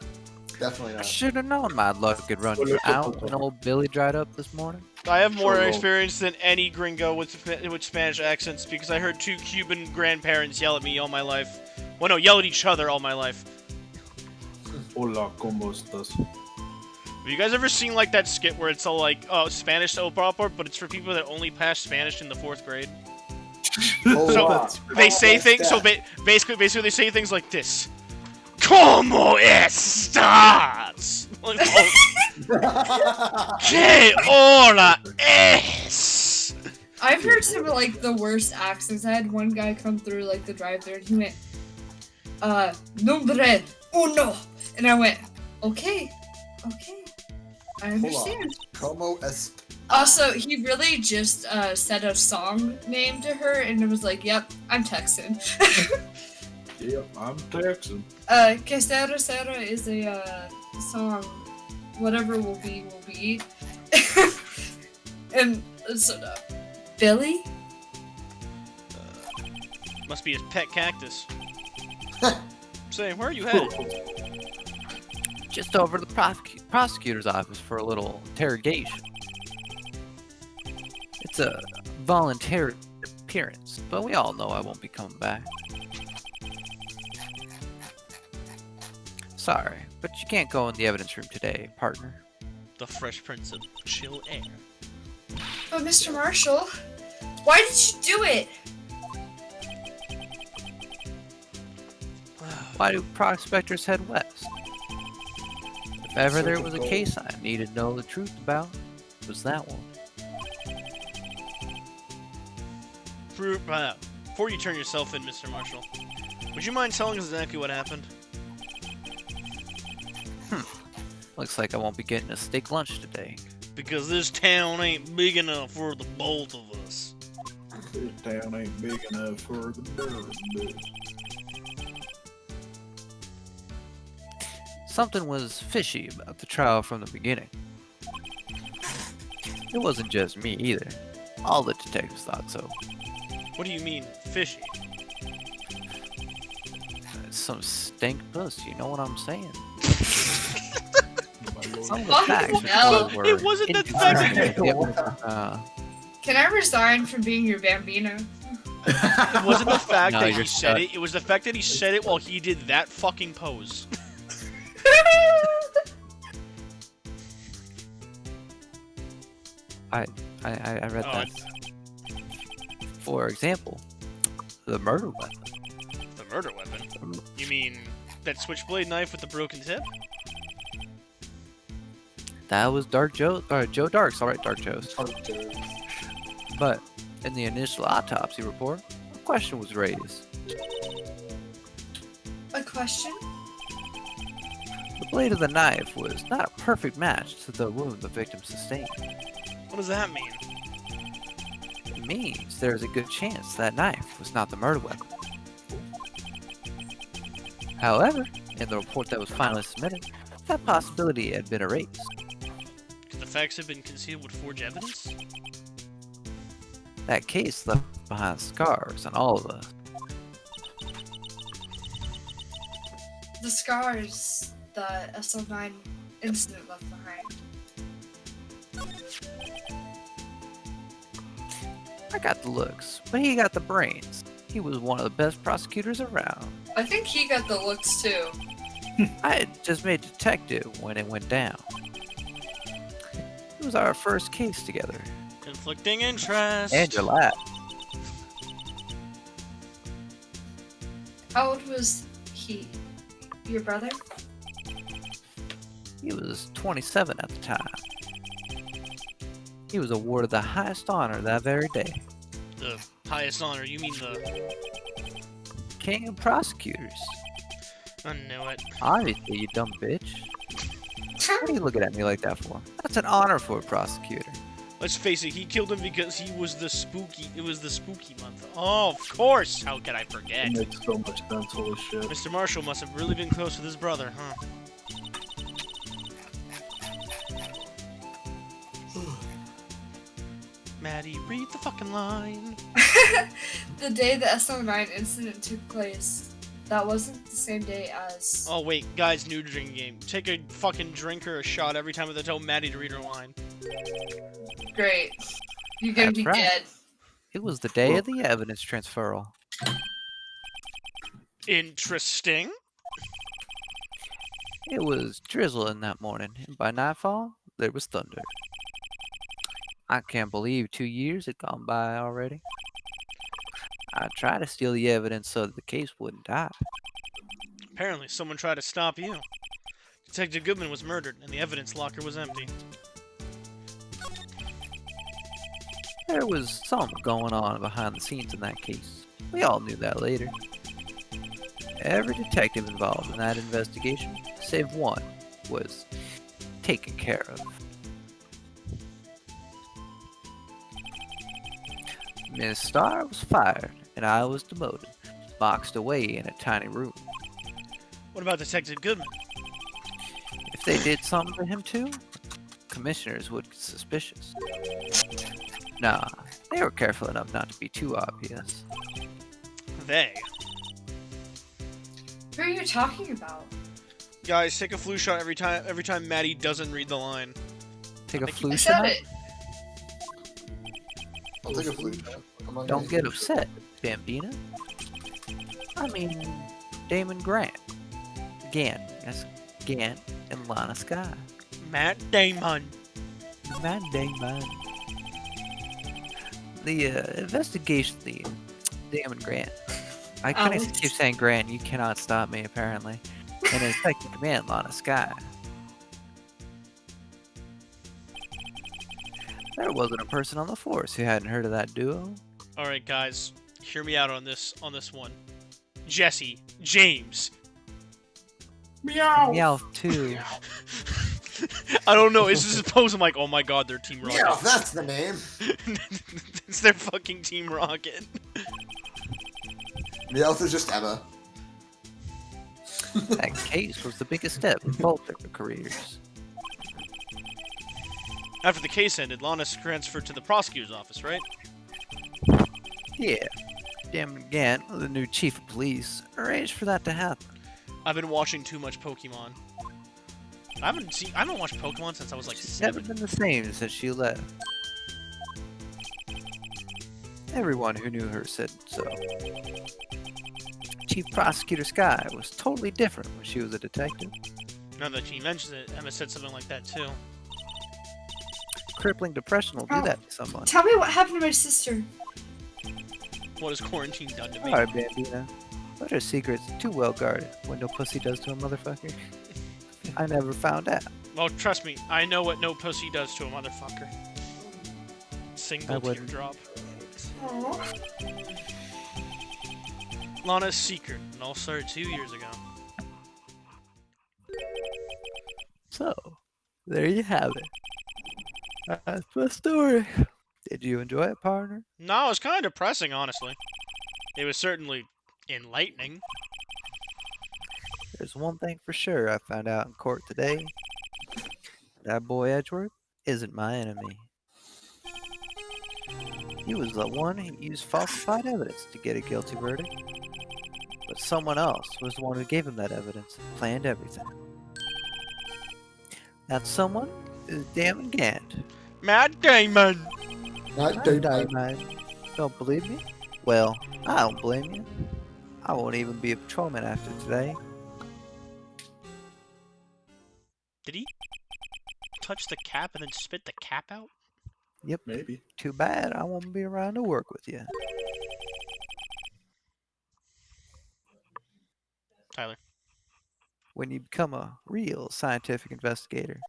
Definitely I not. should have known my luck could run you out when old Billy dried up this morning. I have more Sure. experience than any gringo with Spanish accents because I heard 2 Cuban grandparents yell at me all my life. Well, no, yell at each other all my life. Hola, ¿cómo estás? Have you guys ever seen like that skit where it's all like, oh, Spanish soap opera, but it's for people that only passed Spanish in the 4th grade? Hola. They say things, so basically they say things like this. ¿Cómo estás? Like, oh, ¿Qué hora es? I've heard some of like the worst accents. I had one guy come through like the drive-thru and he went, nombre uno. And I went, okay. I understand. Como est? Also, he really just said a song name to her and it was like, yep, I'm Texan. Yep, I'm Texan. Que Sera Sera is a song, whatever will be. And so, Billy? Must be his pet cactus. Say, where are you headed? Just over to the prosecutor's office for a little interrogation. It's a voluntary appearance, but we all know I won't be coming back. Sorry, but you can't go in the evidence room today, partner. The Fresh Prince of Chill Air. But Mr. Marshall, why did you do it? Why do prospectors head west? If ever there was a case I needed to know the truth about, it was that one. Before you turn yourself in, Mr. Marshall, would you mind telling us exactly what happened? Looks like I won't be getting a steak lunch today. Because this town ain't big enough for the both of us. This town ain't big enough for the bird. Something was fishy about the trial from the beginning. It wasn't just me either. All the detectives thought so. What do you mean, fishy? Some stank puss, you know what I'm saying? Some of the Fucking facts hell. were It wasn't the fact that Can I resign from being your Bambino? It wasn't the fact No, that he you're said stuck. it. It was the fact that he said it while he did that fucking pose. I read Oh, that. For example, the murder weapon. The murder weapon? You mean that switchblade knife with the broken tip? That was Joe Dark's. All right, Dark Joe's. But in the initial autopsy report, a question was raised. A question? The blade of the knife was not a perfect match to the wound the victim sustained. What does that mean? It means there is a good chance that knife was not the murder weapon. However, in the report that was finally submitted, that possibility had been erased. Could the facts have been concealed with forged evidence? That case left behind scars on all of us. The scars the SL9 incident left behind. I got the looks, but he got the brains. He was one of the best prosecutors around. I think he got the looks too. I had just made detective when it went down. It was our first case together. Conflicting interest. And your laugh. How old was he? Your brother? He was 27 at the time. He was awarded the highest honor that very day. The highest honor, you mean the... King of prosecutors. I knew it. Obviously, you dumb bitch. What are you looking at me like that for? That's an honor for a prosecutor. Let's face it, he killed him because he was the spooky... It was the spooky month. Oh, of course! How could I forget? It makes so much sense, holy shit. Mr. Marshall must have really been close with his brother, huh? Maddie, read the fucking line. The day the SL9 incident took place, that wasn't the same day as... Oh wait, guys, new drinking game. Take a fucking drink or a shot every time they tell Maddie to read her line. Great. You're gonna That's be right. dead. It was the day of the evidence transferal. Interesting. It was drizzling that morning, and by nightfall, there was thunder. I can't believe 2 years had gone by already. I tried to steal the evidence so that the case wouldn't die. Apparently, someone tried to stop you. Detective Goodman was murdered, and the evidence locker was empty. There was something going on behind the scenes in that case. We all knew that later. Every detective involved in that investigation, save one, was taken care of. Miss Starr was fired, and I was demoted, boxed away in a tiny room. What about Detective Goodman? If they did something to him too, commissioners would get suspicious. Nah, they were careful enough not to be too obvious. They. Who are you talking about? Guys, take a flu shot every time Maddie doesn't read the line. Take a Thank flu I said shot? it. I'll take a flute. I'm not Don't gonna- get upset, Bambina. I mean, Damon Grant. Gant. That's Gant and Lana Sky. Matt Damon. Matt Damon. the investigation, the Damon Grant. I couldn't Alex. keep saying Grant. You cannot stop me, apparently. And his second command, Lana Sky. There wasn't a person on the force who hadn't heard of that duo. All right, guys, hear me out on this one. Jesse, James. Meow. Meowth too. I don't know. It's just suppose I'm like, oh my god, they're Team Rocket. Yeah, that's the name. It's their fucking Team Rocket. Meowth is just Emma. That case was the biggest step in both their careers. After the case ended, Lana's transferred to the prosecutor's office, right? Yeah. Damon Gant, the new chief of police, arranged for that to happen. I've been watching too much Pokemon. I haven't watched Pokemon since I was like She's never 7. been the same since she left. Everyone who knew her said so. Chief Prosecutor Sky was totally different when she was a detective. Now that she mentions it, Emma said something like that too. Crippling depression will do that to someone. Tell me what happened to my sister. What has quarantine done to me? Alright, Bambina. But her secret's too well guarded when no pussy does to a motherfucker. I never found out. Well, trust me, I know what no pussy does to a motherfucker. I Single wouldn't. teardrop. Lana's secret, and all started 2 years ago. So, there you have it. That's the story. Did you enjoy it, partner? No, it was kind of depressing, honestly. It was certainly enlightening. There's one thing for sure I found out in court today. That boy Edgeworth isn't my enemy. He was the one who used falsified evidence to get a guilty verdict. But someone else was the one who gave him that evidence and planned everything. That someone is Damon Gant. Matt Damon! Not Dynamite. Don't believe me? Well, I don't blame you. I won't even be a patrolman after today. Did he touch the cap and then spit the cap out? Yep. Maybe. Too bad I won't be around to work with you. Tyler. When you become a real scientific investigator.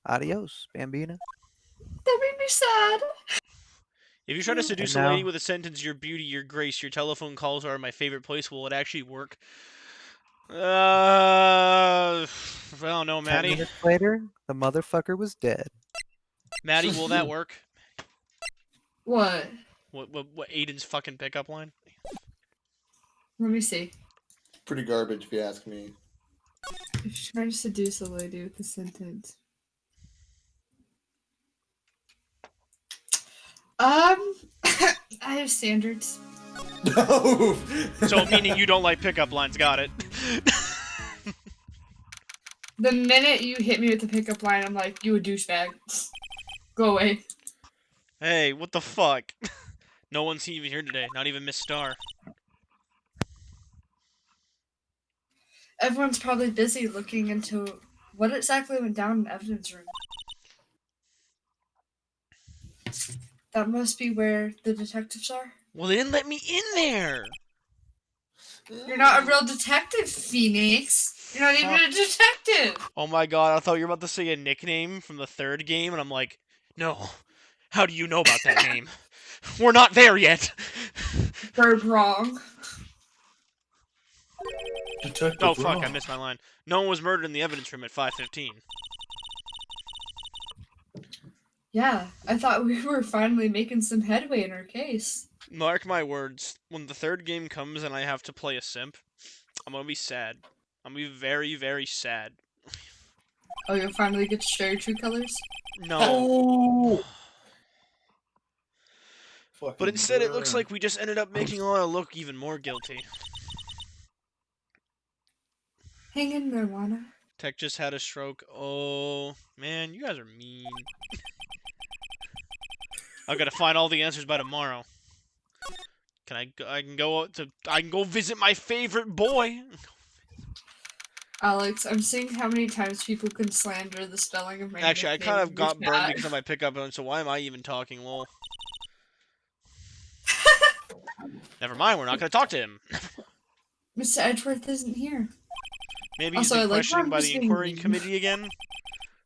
Adios, Bambina. That made me sad. If you try to seduce a now- lady with a sentence, your beauty, your grace, your telephone calls are my favorite place, will it actually work? I don't know, 10 Maddie. minutes later, the motherfucker was dead. Maddie, will that work? What? What Aiden's fucking pickup line? Let me see. Pretty garbage, if you ask me. If you're trying to seduce a lady with a sentence. I have standards. No. So meaning you don't like pickup lines, got it. The minute you hit me with the pickup line, I'm like, you a douchebag. Go away. Hey, what the fuck? No one's even here today, not even Miss Star. Everyone's probably busy looking into what exactly went down in the evidence room. That must be where the detectives are. Well, they didn't let me in there! You're not a real detective, Phoenix. You're not even a detective. Oh my god, I thought you were about to say a nickname from the third game, and I'm like, no. How do you know about that name? We're not there yet! Bird wrong. Detective Oh fuck, I Ross. missed my line. No one was murdered in the evidence room at 5:15. Yeah, I thought we were finally making some headway in our case. Mark my words, when the third game comes and I have to play a simp, I'm gonna be sad. I'm gonna be very, very sad. Oh, you'll finally get to show your true colors? No. Oh. But Fucking instead it looks burn. like we just ended up making Lana look even more guilty. Hang in there, Lana. Tech just had a stroke. Oh, man, you guys are mean. I've got to find all the answers by tomorrow. I can go visit my favorite boy. Alex, I'm seeing how many times people can slander the spelling of my Actually, I nickname kind of in got the burned chat. because of my pickup zone, so why am I even talking, lol? Never mind, we're not gonna talk to him. Mr. Edgeworth isn't here. Maybe he's Also, I been like how questioning I'm by just the being inquiry mean. committee again.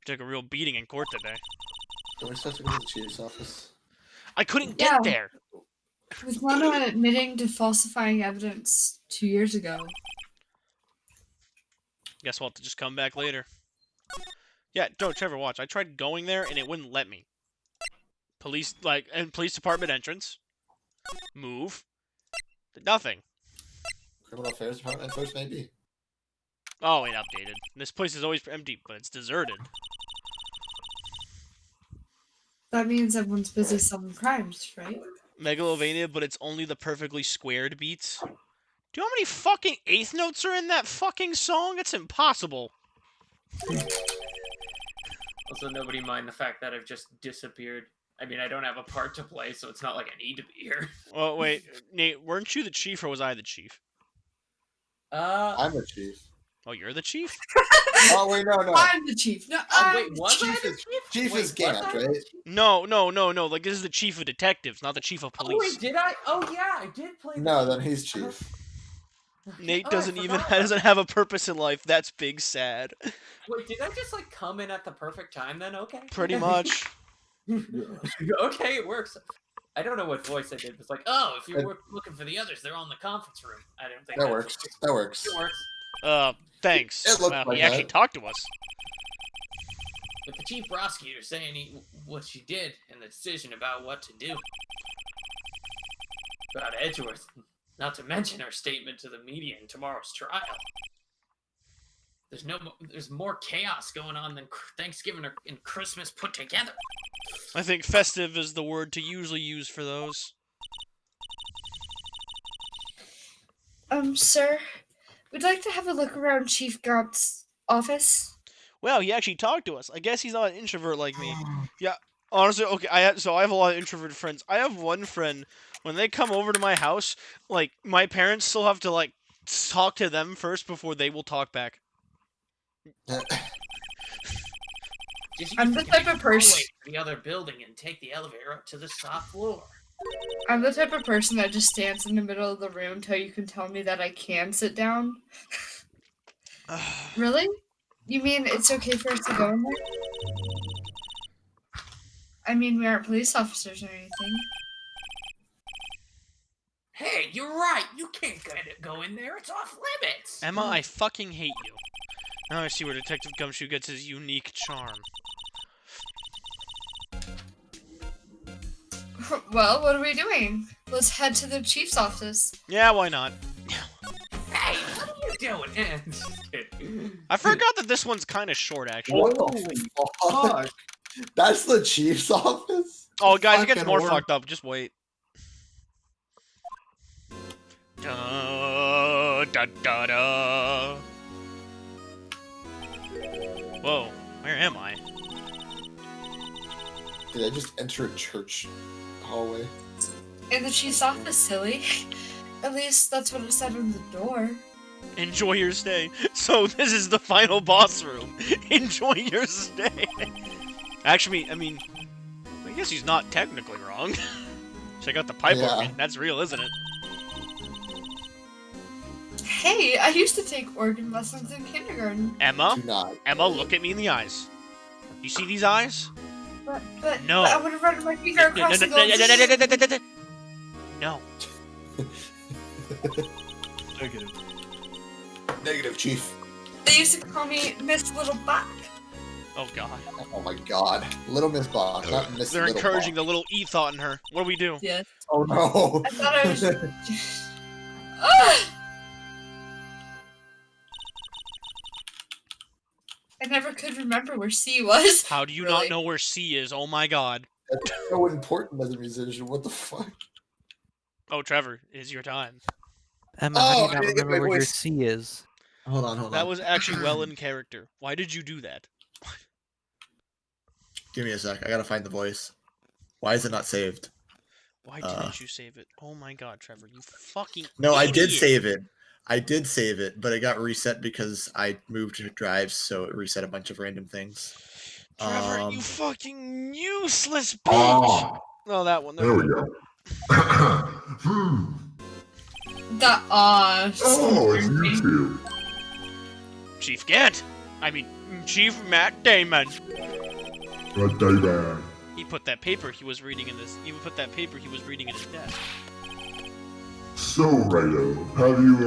Took a real beating in court today. Are we supposed to go to the chief's office? I couldn't Yeah. get there. With Mono admitting to falsifying evidence 2 years ago. Guess we'll have to just come back later. Yeah, no, Trevor, watch. I tried going there and it wouldn't let me. Police department entrance. Move. Nothing. Criminal Affairs Department first, maybe. Oh, it updated. This place is always empty, but it's deserted. That means everyone's busy solving crimes, right? Megalovania, but it's only the perfectly squared beats. Do you know how many fucking eighth notes are in that fucking song? It's impossible. Also, nobody mind the fact that I've just disappeared. I mean, I don't have a part to play, so it's not like I need to be here. Oh, wait. Nate, weren't you the chief or was I the chief? I'm the chief. Oh, you're the chief? Oh wait, no. I'm the chief. No, Oh, I'm wait, was I Chief the is- chief? Chief Wait, is was Gant, I the right? chief? No. Like, this is the chief of detectives, not the chief of Oh, police. wait, did I? Oh, yeah, I did play the No, chief. then he's chief. Nate Oh, I doesn't even forgot about doesn't have a purpose in life. That's big sad. Wait, did I just like come in at the perfect time then? Okay. Pretty much. Okay, it works. I don't know what voice I did. It's like, oh, if you're looking for the others, they're on the conference room. I don't think That that's- works. That works. It works. Thanks. It looked Wow, like he actually that. talked to us. With the chief prosecutor saying what she did and the decision about what to do. About Edgeworth, not to mention her statement to the media in tomorrow's trial. There's more chaos going on than Thanksgiving and Christmas put together. I think festive is the word to usually use for those. Sir, we'd like to have a look around Chief Gaunt's office. Well, he actually talked to us. I guess he's not an introvert like me. Yeah, honestly, okay. I have a lot of introverted friends. I have one friend. When they come over to my house, like my parents still have to like talk to them first before they will talk back. Just I'm use the type of person. hallway to the other building and take the elevator up to the top floor. I'm the type of person that just stands in the middle of the room till you can tell me that I can sit down. Really? You mean it's okay for us to go in there? I mean, we aren't police officers or anything. Hey, you're right. You can't go in there. It's off limits. Emma, I fucking hate you. Now I see where Detective Gumshoe gets his unique charm. Well, what are we doing? Let's head to the chief's office. Yeah, why not? Hey, what are you doing? Just kidding. I forgot that this one's kind of short, actually. What the fuck? That's the chief's office? Oh, guys, it gets Fucking more word. fucked up. Just wait. Da, da, da, da. Whoa, where am I? Did I just enter a church hallway? In the chief's office, silly. At least that's what it said on the door. Enjoy your stay. So this is the final boss room. Enjoy your stay. Actually, I mean, I guess he's not technically wrong. Check out the pipe Yeah. organ. That's real, isn't it? Hey, I used to take organ lessons in kindergarten. Emma, Do not. Emma, look at me in the eyes. You see these eyes? But No. I would have run my finger across the gold. No. Negative. Negative, chief. They used to call me Miss Little Black. Oh god. Oh my god. Little Miss Bach, not Miss They're Little encouraging Bach. the little E thought in her. What do we do? Yes. Oh no. I thought I was. Ah! I never could remember where C was. How do you Really? not know where C is? Oh my god. That's so important as a musician. What the fuck? Oh, Trevor, it is your time. Emma, how do Oh, you I not need to get remember my where your voice. C is? Hold on. That was actually well in character. Why did you do that? Give me a sec. I gotta find the voice. Why is it not saved? Why didn't you save it? Oh my god, Trevor, you fucking No, I did idiot. save it. I did save it, but it got reset because I moved drives, so it reset a bunch of random things. Trevor, you Um, fucking useless bitch! Ah, Oh, that one. there we go. The Oh, it's you two. Chief Gant! I mean, Chief Matt Damon. Right, David. He put that paper he was reading in this. He put that paper he was reading in his desk. So, Righto, have you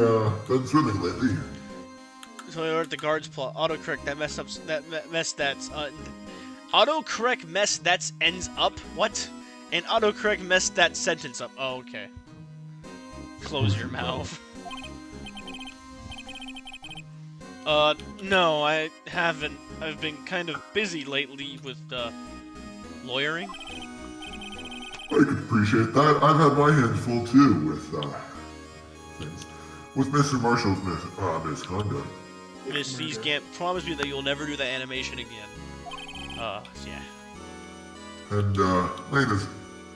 been swimming lately? So I learned the guards plot. Autocorrect that mess up. Mess that's. Autocorrect mess that's ends up. What? And autocorrect mess that sentence up. Oh, okay. Close your mouth. No, I haven't. I've been kind of busy lately with, lawyering. I can appreciate that. I've had my hands full too with things. With Mr. Marshall's misconduct. Miss C's Gant, promise me that you'll never do that animation again. Yeah. And latest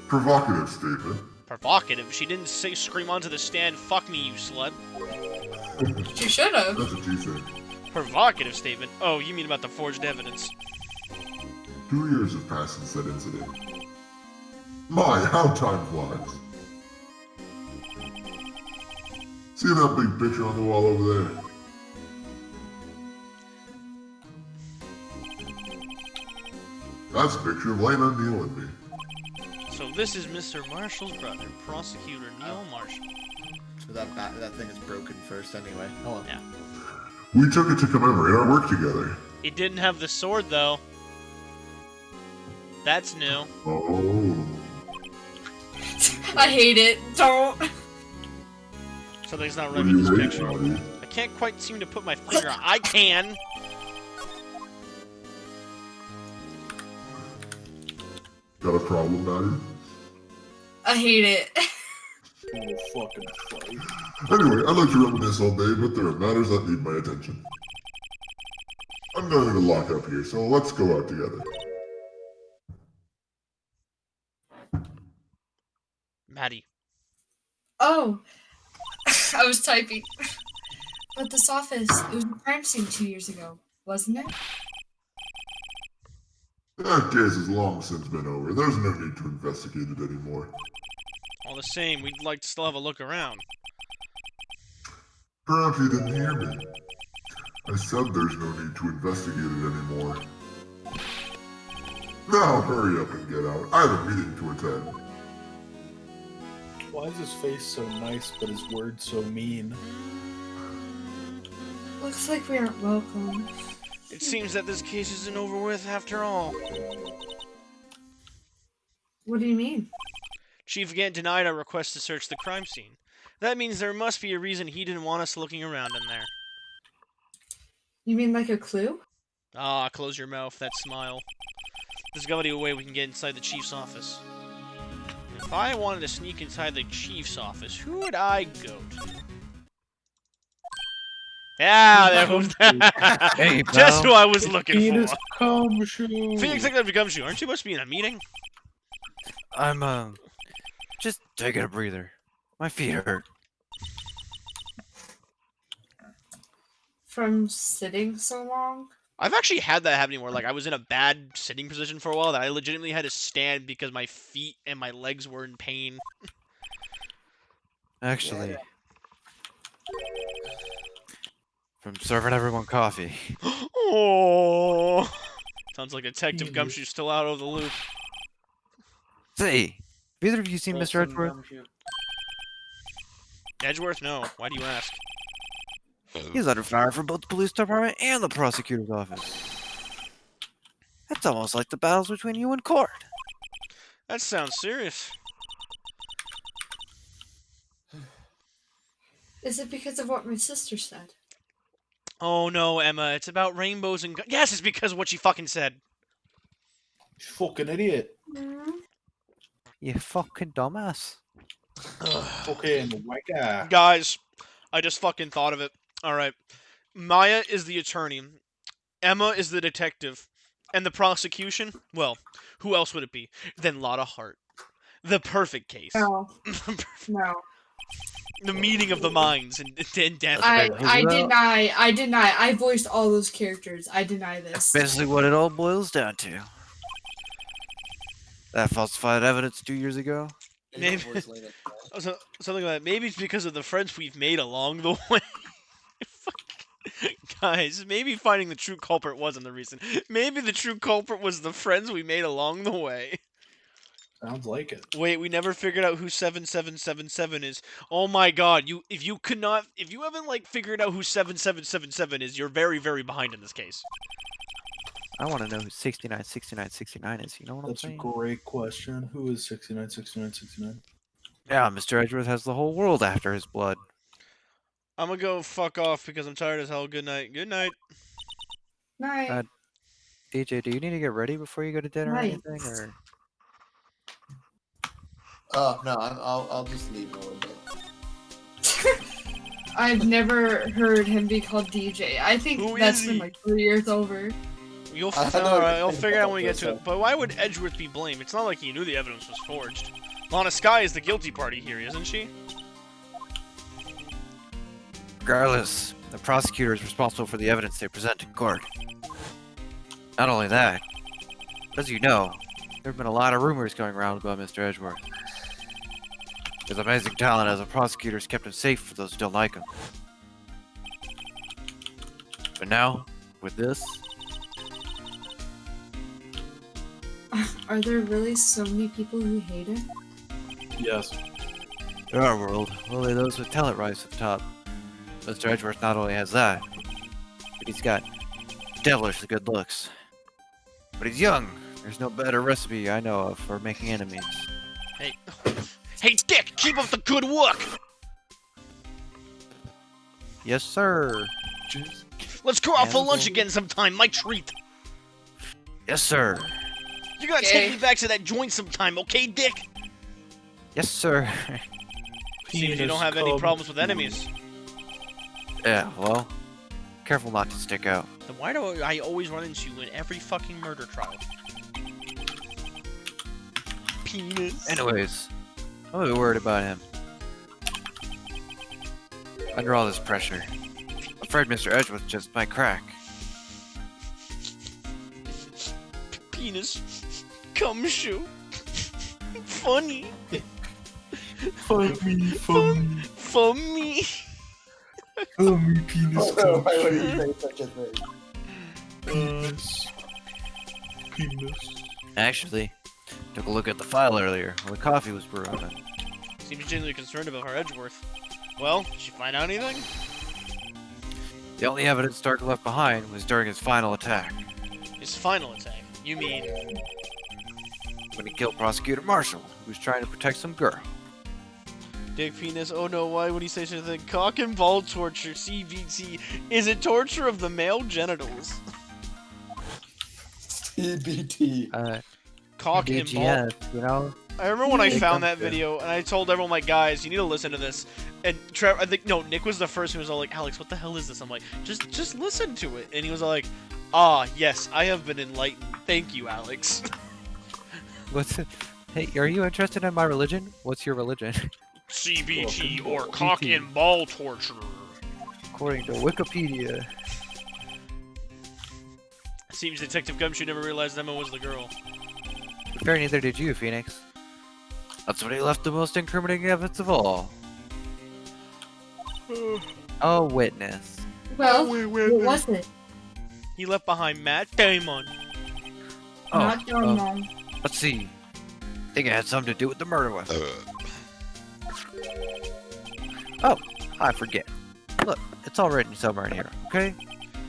provocative statement. Provocative. She didn't say scream onto the stand, "Fuck me, you slut." You should have. That's what you think. Provocative statement. Oh, you mean about the forged evidence? 2 years have passed since that incident. My, how time flies. See that big picture on the wall over there? That's a picture of Lena, Neil, and me. So this is Mr. Marshall's brother, Prosecutor Neil Marshall. so that thing is broken first anyway. Oh well. Yeah. We took it to commemorate our work together. It didn't have the sword, though. That's new. Oh. I hate it. Don't. Something's not What right do with you this hate, picture. Maddie? I can't quite seem to put my finger on. I can! Got a problem, Maddie? I hate it. What a fucking fight. Anyway, I'd like to reminisce all day, but there are matters that need my attention. I'm going to lock up here, so let's go out together. Maddie. Oh, I was typing. But this office, it was a crime scene 2 years ago, wasn't it? That case has long since been over. There's no need to investigate it anymore. All the same, we'd like to still have a look around. Perhaps you didn't hear me. I said there's no need to investigate it anymore. Now hurry up and get out. I have a meeting to attend. Why is his face so nice, but his words so mean? Looks like we aren't welcome. It seems that this case isn't over with after all. What do you mean? Chief Gant denied our request to search the crime scene. That means there must be a reason he didn't want us looking around in there. You mean like a clue? Ah, close your mouth, that smile. There's gotta be a way we can get inside the chief's office. If I wanted to sneak inside the chief's office, who would I go to? Yeah, there was Hey, just pal. who I was looking Penis for. Gumshoe. Phoenix Executive Gumshoe, aren't you supposed to be in a meeting? I'm just taking a breather. My feet hurt. From sitting so long? I've actually had that happen where, like, I was in a bad sitting position for a while that I legitimately had to stand because my feet and my legs were in pain. Actually, from serving everyone coffee. Oh, sounds like Detective Gumshoe's still out of the loop. Say, have either of you seen Mr. Edgeworth? Edgeworth? No. Why do you ask? He's under fire from both the police department and the prosecutor's office. It's almost like the battles between you and court. That sounds serious. Is it because of what my sister said? Oh no, Emma, it's about rainbows and yes, it's because of what she fucking said. You fucking idiot. You fucking dumbass. Fucking wacka. Guys, I just fucking thought of it. Alright. Maya is the attorney. Emma is the detective. And the prosecution? Well, who else would it be than Lotta Hart? The perfect case. No. No. The meeting of the minds and death. I deny. I voiced all those characters. I deny this. Basically, what it all boils down to. That falsified evidence 2 years ago. Maybe so, something like that. Maybe it's because of the friends we've made along the way. Guys, maybe finding the true culprit wasn't the reason. Maybe the true culprit was the friends we made along the way. Sounds like it. Wait, we never figured out who 7777 is. Oh my god, if you haven't like figured out who 7777 is, you're very, very behind in this case. I want to know who 696969 is. You know what That's a I'm saying? great question. Who is 696969? Yeah, Mr. Edgeworth has the whole world after his blood. I'm gonna go fuck off because I'm tired as hell. Good night. Good night. Night. DJ, do you need to get ready before you go to dinner Right. or anything? Or No, I'll just leave in a little bit. I've never heard him be called DJ. I think Who that's is been he? like 3 years over. You'll I know alright, I'll everything figure it out about when we get this, to it. But why would Edgeworth be blamed? It's not like he knew the evidence was forged. Lana Sky is the guilty party here, isn't she? regardless, the prosecutor is responsible for the evidence they present in court. Not only that, as you know, there have been a lot of rumors going around about Mr. Edgeworth. His amazing talent as a prosecutor has kept him safe for those who don't like him. But now, with this, Are there really so many people who hate him? Yes. in our world, only those with talent rise to the top. Mr. Edgeworth not only has that, but he's got devilish good looks. But he's young. There's no better recipe I know of for making enemies. Hey, hey, Dick, keep up the good work. Yes, sir. Let's go out for Yeah. lunch again sometime. My treat. Yes, sir. You gotta Okay. take me back to that joint sometime, okay, Dick? Yes, sir. Seems you don't have any problems with enemies. Yeah, well, careful not to stick out. Then why do I always run into you in every fucking murder trial? Penis. Anyways, I'm a bit worried about him. Under all this pressure, I'm afraid Mr. Edgeworth just might crack. Penis. Cum shoe. Funny. Funny. For me. Funny penis. Why would he say such a thing? Penis. Actually, took a look at the file earlier while the coffee was brewing. Seems genuinely concerned about her Edgeworth. Well, did she find out anything? The only evidence Stark left behind was during his final attack, His final attack. You mean when he killed Prosecutor Marshall, who was trying to protect some girl. Dick Penis? Oh no, why would he say such a thing? Cock and ball torture, CBT. Is it torture of the male genitals? CBT. Cock and ball. DGF, you know? I remember when I They found come that to- video, and I told everyone, like, guys, you need to listen to this. And Trevor, I think, no, Nick was the first who was all like, Alex, what the hell is this? I'm like, just listen to it. And he was all like, ah, yes, I have been enlightened. Thank you, Alex. What's it? Hey, are you interested in my religion? What's your religion? CBT, or cock and ball torture. According to Wikipedia. Seems Detective Gumshoe never realized Emma was the girl. Fair, neither did you, Phoenix. That's when he left the most incriminating evidence of all. A witness. Well, what was it? He left behind Matt Damon. Not your mom. Let's see. Think it had something to do with the murder weapon. Oh, I forget. Look, it's all written somewhere in here, okay?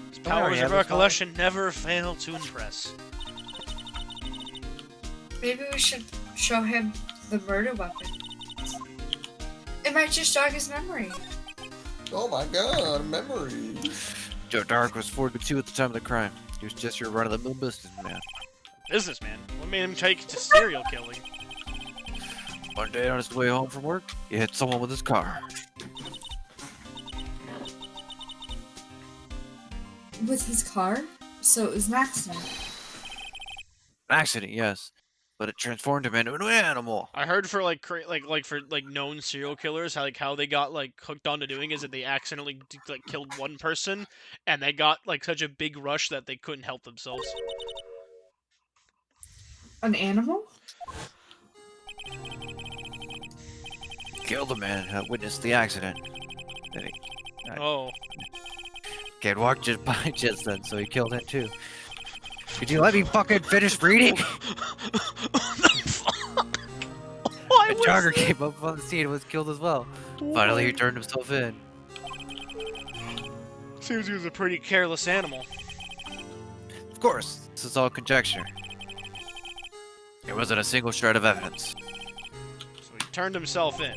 His Don't worry, powers of have this recollection never fail to impress. Maybe we should show him the murder weapon. It might just jog his memory. Oh my god, memories. Joe Dark was 42 at the time of the crime. He was just your run-of-the-mill businessman. Businessman? What made him take to serial killing? One day on his way home from work, he hit someone with his car. With his car? So it was an accident. An accident, yes. but it transformed him into an animal. I heard for like for like known serial killers how they got like hooked onto doing is that they accidentally like killed one person and they got like such a big rush that they couldn't help themselves. An animal? Killed the man who witnessed the accident. Then he Oh. Kid walked just by just then, so he killed it too. Could you let me fucking finish reading? Why A was jogger came up on the scene and was killed as well. Finally, he turned himself in. Seems he was a pretty careless animal. Of course, this is all conjecture. There wasn't a single shred of evidence. So he turned himself in.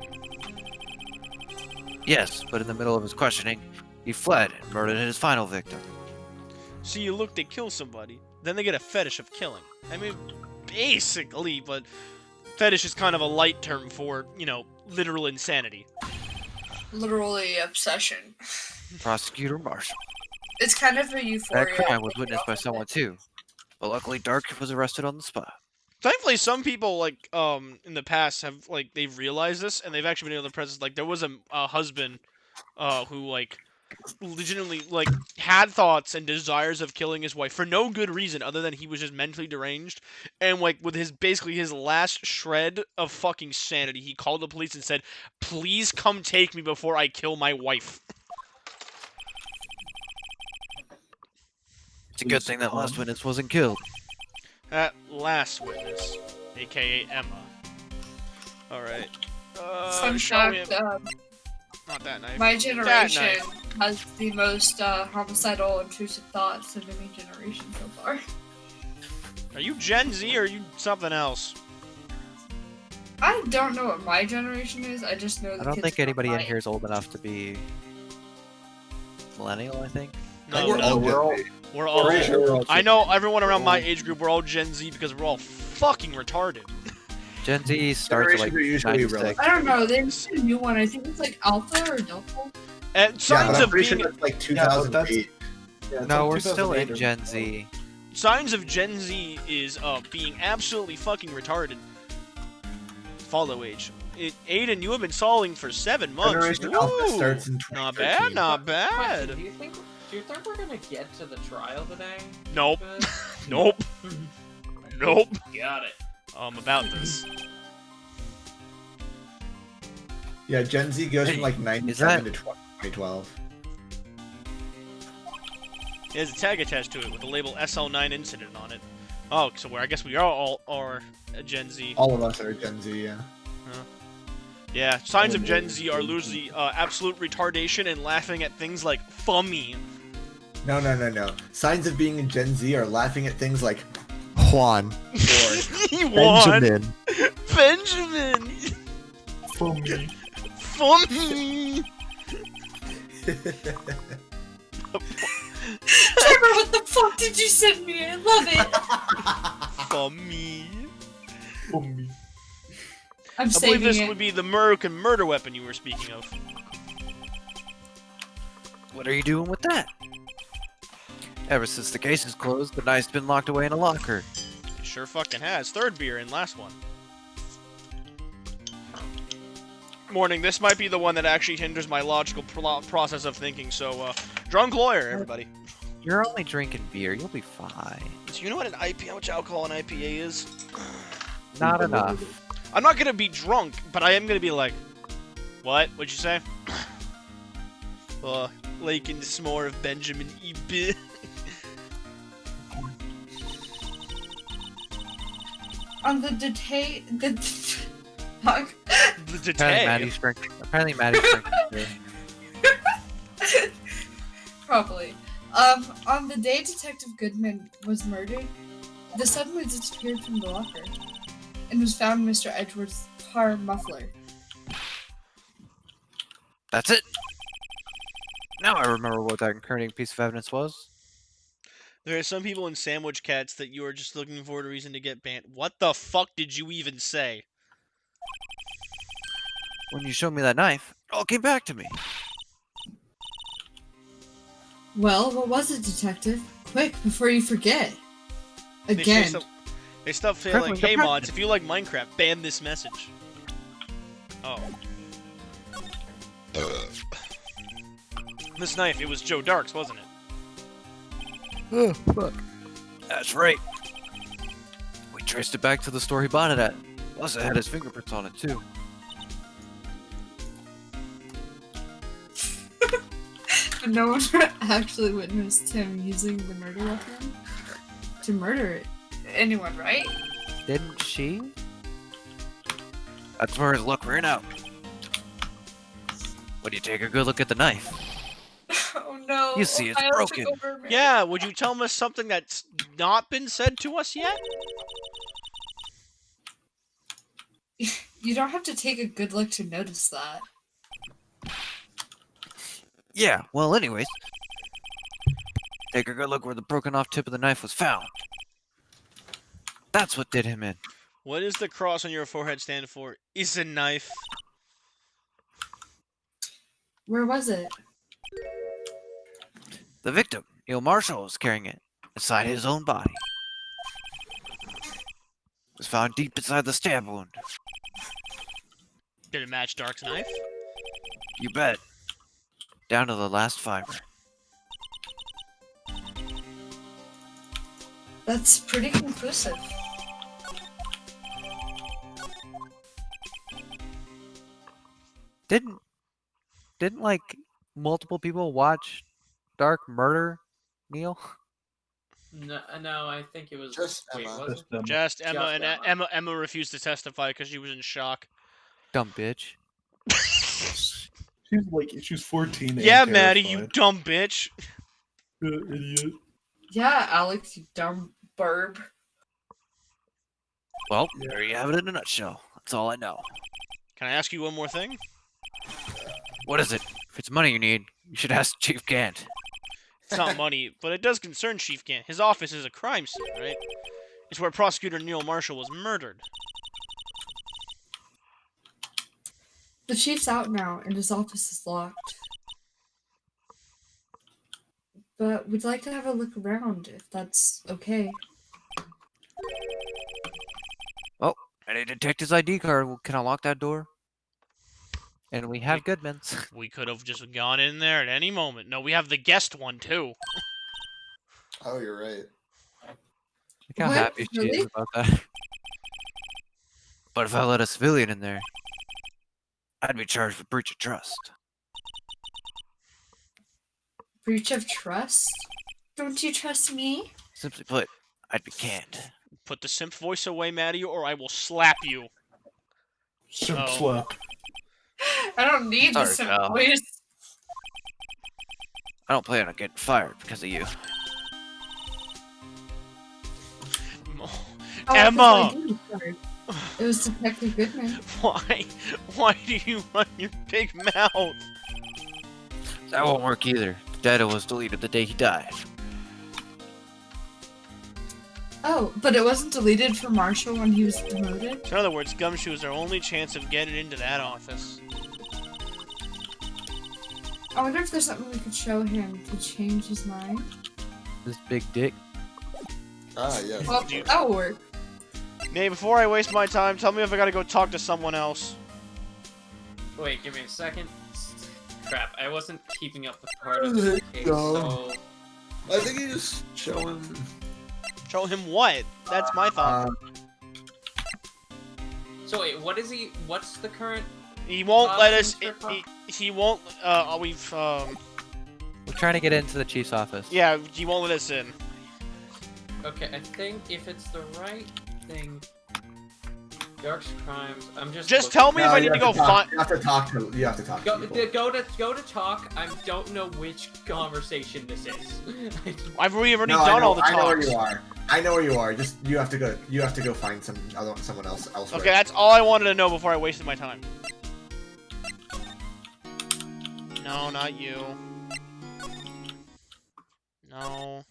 Yes, but in the middle of his questioning, he fled and murdered his final victim. So you look to kill somebody, then they get a fetish of killing. I mean, basically, but fetish is kind of a light term for, you know, literal insanity. Literally obsession. Prosecutor Marshall. It's kind of a That euphoria. crime was witnessed by someone too, but luckily Dark was arrested on the spot. Thankfully, some people like in the past have like they've realized this and they've actually been able to press. Like there was a husband who like legitimately like had thoughts and desires of killing his wife for no good reason other than he was just mentally deranged, and like with his basically his last shred of fucking sanity, he called the police and said, "Please come take me before I kill my wife." It's a good thing that last witness wasn't killed. That last witness, aka Emma. All right. Fun show me fact, not that knife. my That generation knife. has the most homicidal, intrusive thoughts of any generation so far. Are you Gen Z or are you something else? I don't know what my generation is, I just know the I don't kids think from anybody in my here is old enough to be millennial, I think. No, We're all we're all- Gen Z. we're all. Pretty sure we're all I know everyone around my age group. We're all Gen Z because we're all fucking retarded. Gen Z starts at like Generations are usually 96. I don't know, there's a new one, I think it's like Alpha or Delta. And Yeah, signs but I'm of pretty sure being that's like Yeah, but that's- 2008. Yeah, it's No, like we're still in 2008 or- Gen Z. signs of Gen Z is being absolutely fucking retarded. Follow age. Aiden, you have been stalling for 7 months. Generation Alpha Ooh, starts in not 2013. bad, not Question, bad. do you think we're gonna get to the trial today? Nope, Good. nope, nope. Got it. About this. Yeah, Gen Z goes from like Is 97 that- to 2012. There's a tag attached to it with the label SL9 incident on it. Oh, so I guess we all are a Gen Z. All of us are Gen Z, yeah. Yeah, signs of Gen Z are usually absolute retardation and laughing at things like fummy. No. Signs of being a Gen Z are laughing at things like Juan or He won. Benjamin. Benjamin. For me. Fummy. Trevor, what the fuck did you send me? I love it! Fummy. For me. I'm I believe saving this it. would be the American murder weapon you were speaking of. What are you doing with that? Ever since the case is closed, the knife's been locked away in a locker. It sure fucking has. Third beer and last one. Morning. This might be the one that actually hinders my logical process of thinking. So, drunk lawyer, everybody. You're only drinking beer, you'll be fine. Do you know what an IPA, how much alcohol an IPA is? Not enough. I'm not gonna be drunk, but I am gonna be like, what? What'd you say? Lake and s'more of Benjamin E.B. On the fuck. The Apparently Maddie's drinking beer. Probably. On the day Detective Goodman was murdered, the suddenly disappeared from the locker and was found in Mr. Edwards' car muffler. That's it. Now I remember what that incriminating piece of evidence was. There are some people in Sandwich Cats that you are just looking for a reason to get banned. What the fuck did you even say? When you showed me that knife, it all came back to me. Well, what was it, Detective? Quick, before you forget. They say Again. so- They stuff say Crippling like, hey depression. mods, if you like Minecraft, ban this message. Oh. This knife, it was Joe Dark's, wasn't it? Oh, fuck. That's right. We traced it back to the store he bought it at. Plus, it had his fingerprints on it, too. But no one actually witnessed him using the murder weapon to murder anyone, right? Didn't she? That's where his luck ran out. When you take a good look at the knife, Oh no. You see it's Ohio took broken. over America. Yeah, would you tell us something that's not been said to us yet? You don't have to take a good look to notice that. yeah, well, anyways. Take a good look where the broken off tip of the knife was found. That's what did him in. What does the cross on your forehead stand for? Is a knife. Where was it? The victim, Neil Marshall, was carrying it inside his own body. It was found deep inside the stab wound. Did it match Dark's knife? You bet. Down to the last fiber. That's pretty conclusive. Didn't like multiple people watch Dark murder Neil? No, I think it was Just wait, Emma. was it? Just them. Just Emma, Just and Emma. Emma refused to testify because she was in shock. Dumb bitch. She's 14. and Yeah, Maddie, you terrified. dumb bitch. Idiot. Yeah, Alex, you dumb burb. Well, there you have it in a nutshell. That's all I know. Can I ask you one more thing? What is it? If it's money you need, you should ask Chief Gant. It's not money, but it does concern Chief Gant. His office is a crime scene, right? It's where Prosecutor Neil Marshall was murdered. The chief's out now, and his office is locked. But we'd like to have a look around, if that's okay. I need to detect his ID card. Can I lock that door? And we have Goodman's. We could have just gone in there at any moment. No, we have the guest one, too. Oh, you're right. Look how What? happy she is Really? about that. But if I let a civilian in there, I'd be charged with breach of trust. Breach of trust? Don't you trust me? Simply put, I'd be canned. Put the simp voice away, Maddie, or I will slap you. Simp Oh. slap. I don't need Sorry, the simp pal. voice. I don't plan on getting fired because of you. Oh, Emma! that's my ID card. It was Detective Goodman. Why do you run your big mouth? That won't work either. The data was deleted the day he died. Oh, but it wasn't deleted for Marshall when he was demoted? So in other words, Gumshoe is our only chance of getting into that office. I wonder if there's something we could show him to change his mind. This big dick. Ah, yes. Well, that'll work. Nay, before I waste my time, tell me if I gotta go talk to someone else. Wait, give me a second. Crap, I wasn't keeping up with part of the case, so I think you just show him. Show him what? That's my thought. so wait, what's the current He won't let us. options for He won't. We've. We're trying to get into the chief's office. Yeah, he won't let us in. Okay, I think if it's the right thing, Dark's crimes. I'm just. Just looking. tell me if No, I you need to have go talk- find. You have to talk to. You have to talk to people. Go to talk. I don't know which conversation this is. I've already No, done all the I know where talks. you are. I know where you are. Just you have to go. You have to go find someone else elsewhere. Okay, that's all I wanted to know before I wasted my time. No, not you. No.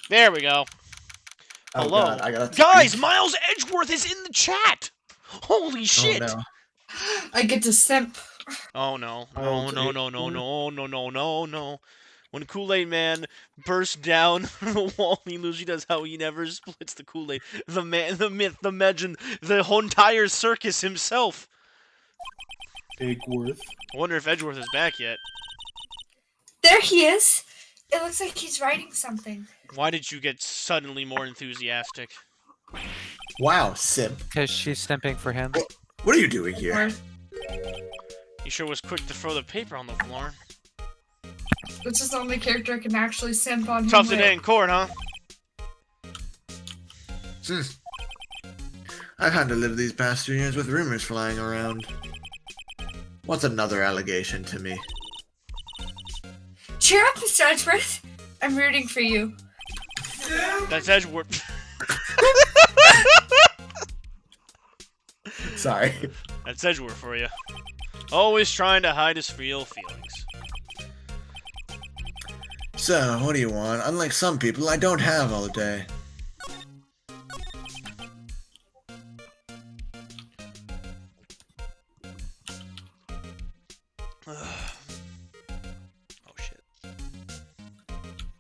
There we go. Oh, Hello. God, I gotta Guys, speak. Miles Edgeworth is in the chat! Holy shit! Oh, no. I get to simp. Oh no. Oh, No, no, okay. no, no, no, no, no, no, no. When Kool-Aid Man bursts down the wall, he usually does how he never splits the Kool-Aid. The man, the myth, the legend, the whole entire circus himself. Egworth. I wonder if Edgeworth is back yet. There he is. It looks like he's writing something. Why did you get suddenly more enthusiastic? Wow, simp. Because she's simping for him. What are you doing here? He sure was quick to throw the paper on the floor. This is the only character I can actually simp on him Tough with. today in court, huh? I've had to live these past 2 years with rumors flying around. What's another allegation to me? Cheer up, Mr. Edgeworth. I'm rooting for you. That's Edgeworth. Sorry. That's Edgeworth for you. Always trying to hide his real feelings. So, what do you want? Unlike some people, I don't have all day. Oh shit.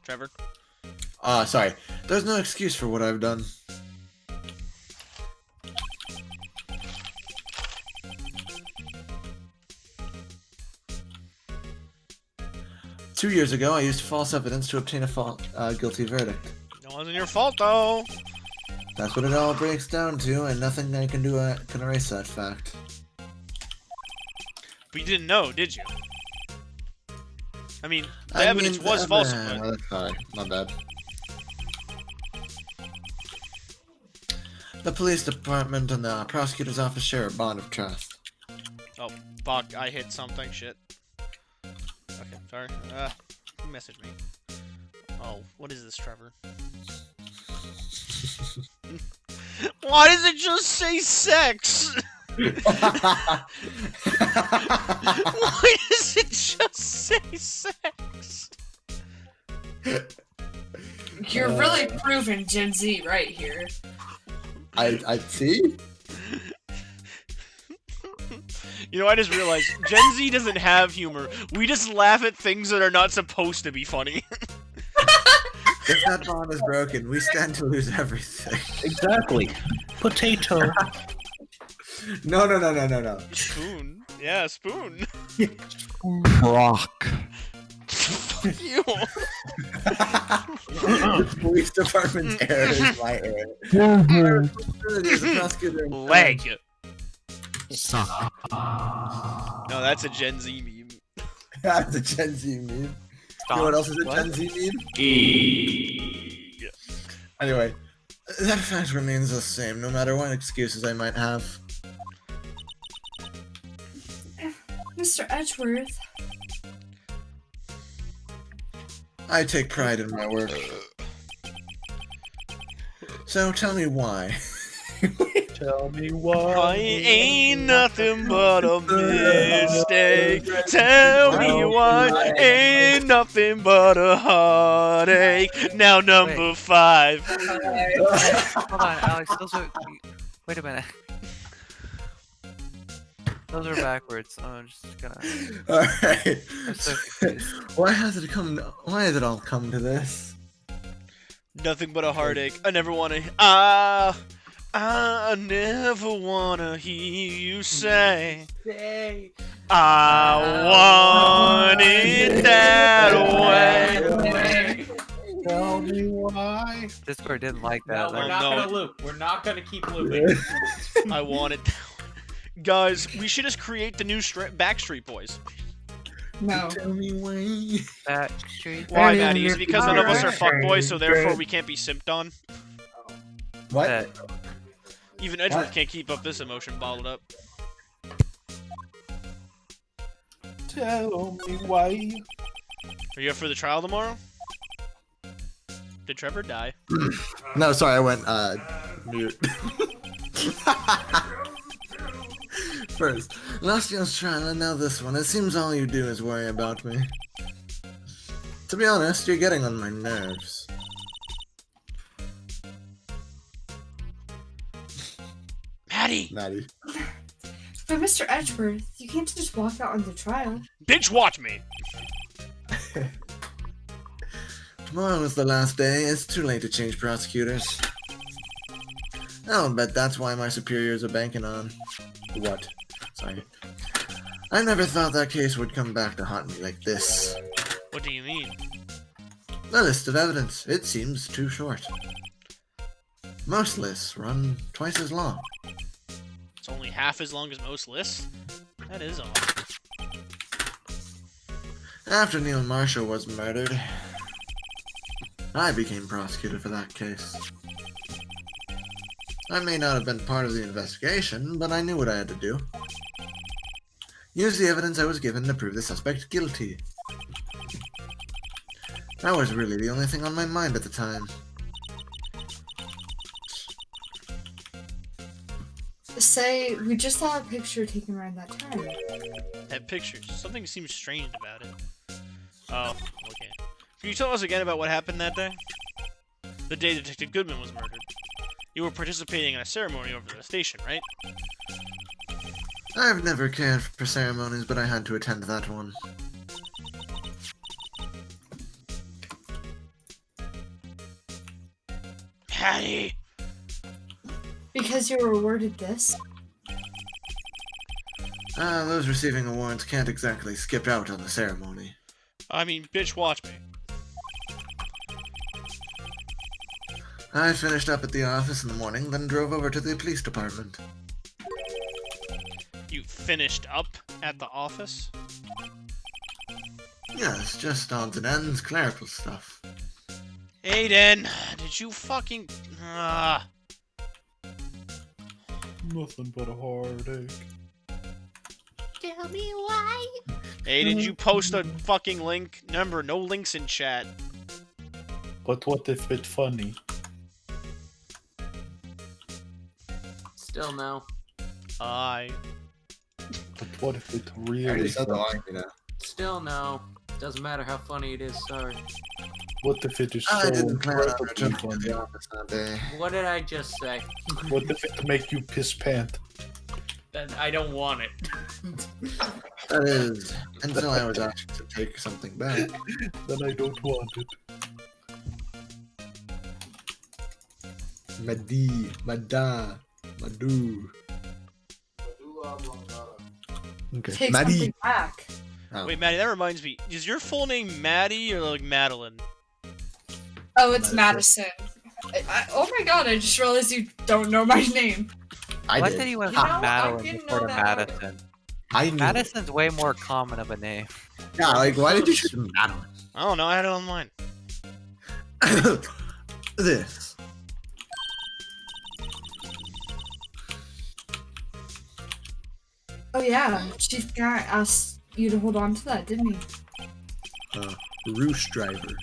Trevor? Sorry. There's no excuse for what I've done. Two years ago, I used false evidence to obtain a guilty verdict. It wasn't your fault though. That's what it all breaks down to, and nothing I can do can erase that fact. But you didn't know, did you? I mean, the evidence was false. Sorry, my bad. The police department and the prosecutor's office share a bond of trust. Oh, fuck, I hit something, shit. Okay, sorry. Who messaged me? Oh, what is this, Trevor? Why does it just say sex? Why does it just say sex? You're really proving Gen Z right here. I see. You know, I just realized Gen Z doesn't have humor. We just laugh at things that are not supposed to be funny. If that bond is broken, we stand to lose everything. Exactly. Potato. No. Spoon. Yeah, spoon. Rock. You. The police department's error is my error. The prosecutor and Leg. Suck. No, that's a Gen Z meme. That's a Gen Z meme. You know what else is a Gen Z meme? Yeah. Anyway, that fact remains the same, no matter what excuses I might have. Mr. Edgeworth. I take pride in my work. So tell me why. Tell me why. I ain't nothing but a mistake. Tell me why ain't nothing but a heartache. Now number 5. Hold on, Alex. Those are. Wait a minute. Those are backwards. I'm just gonna. Alright. I'm so confused. Why has it all come to this? Nothing but a heartache. I never wanna. I never wanna hear you say. I want it that way. Tell me why. Discord didn't like No, that. we're Oh, not no. gonna loop. We're not gonna keep looping. I want it that way. Guys, we should just create the new Backstreet Boys. No. Tell me why. Backstreet. Why, Maddie? Is it because none of us are fuckboys, so therefore we can't be simped on? What? That- Even Edgeworth What? can't keep up this emotion bottled up. Tell me why. Are you up for the trial tomorrow? Did Trevor die? No, sorry, I went mute. First, last year's trial and now this one. It seems all you do is worry about me. To be honest, you're getting on my nerves. Maddie! Maddie. But Mr. Edgeworth, you can't just walk out on the trial. Bitch, watch me! Tomorrow is the last day. It's too late to change prosecutors. I'll bet that's why my superiors are banking on. What? Sorry. I never thought that case would come back to haunt me like this. What do you mean? The list of evidence. It seems too short. Most lists run twice as long. It's only half as long as most lists? That is odd. After Neil Marshall was murdered, I became prosecutor for that case. I may not have been part of the investigation, but I knew what I had to do. Use the evidence I was given to prove the suspect guilty. That was really the only thing on my mind at the time. Say, we just saw a picture taken around that time. That picture. Something seems strange about it. Oh, okay. Can you tell us again about what happened that day? The day Detective Goodman was murdered. You were participating in a ceremony over the station, right? I've never cared for ceremonies, but I had to attend that one. Hattie! Because you were awarded this? Those receiving awards can't exactly skip out on the ceremony. I mean, bitch, watch me. I finished up at the office in the morning, then drove over to the police department. You finished up at the office? Yes, just odds and ends, clerical stuff. Aiden, did you fucking... Nothing but a heartache. Tell me why. Hey, did you post a fucking link? Remember, no links in chat. But what if it's funny? Still no. I. But what if it's I really already said the funny? line, you know. Still no. Doesn't matter how funny it is, sorry. What if it is so I didn't plan on incredibly returning to funny? the office that day. What did I just say? What if it make you piss pant? That I don't want it. That is, until I was asked to take something back. Then I don't want it. Madi, Mada, Madu. Okay, Take Maddie. something back. Oh. Wait, Maddie, that reminds me. Is your full name Maddie or like Madeline? Oh, it's Madison. Oh my god, I just realized you don't know my name. I Why did. did he went You from know, I Madeline didn't before know to that Madison? I knew. Madison's way more common of a name. Yeah, like, why did you choose Madeline? I don't know. I had it on mine. This. Oh yeah, Chief Garrett asked you to hold on to that, didn't he? Roost driver.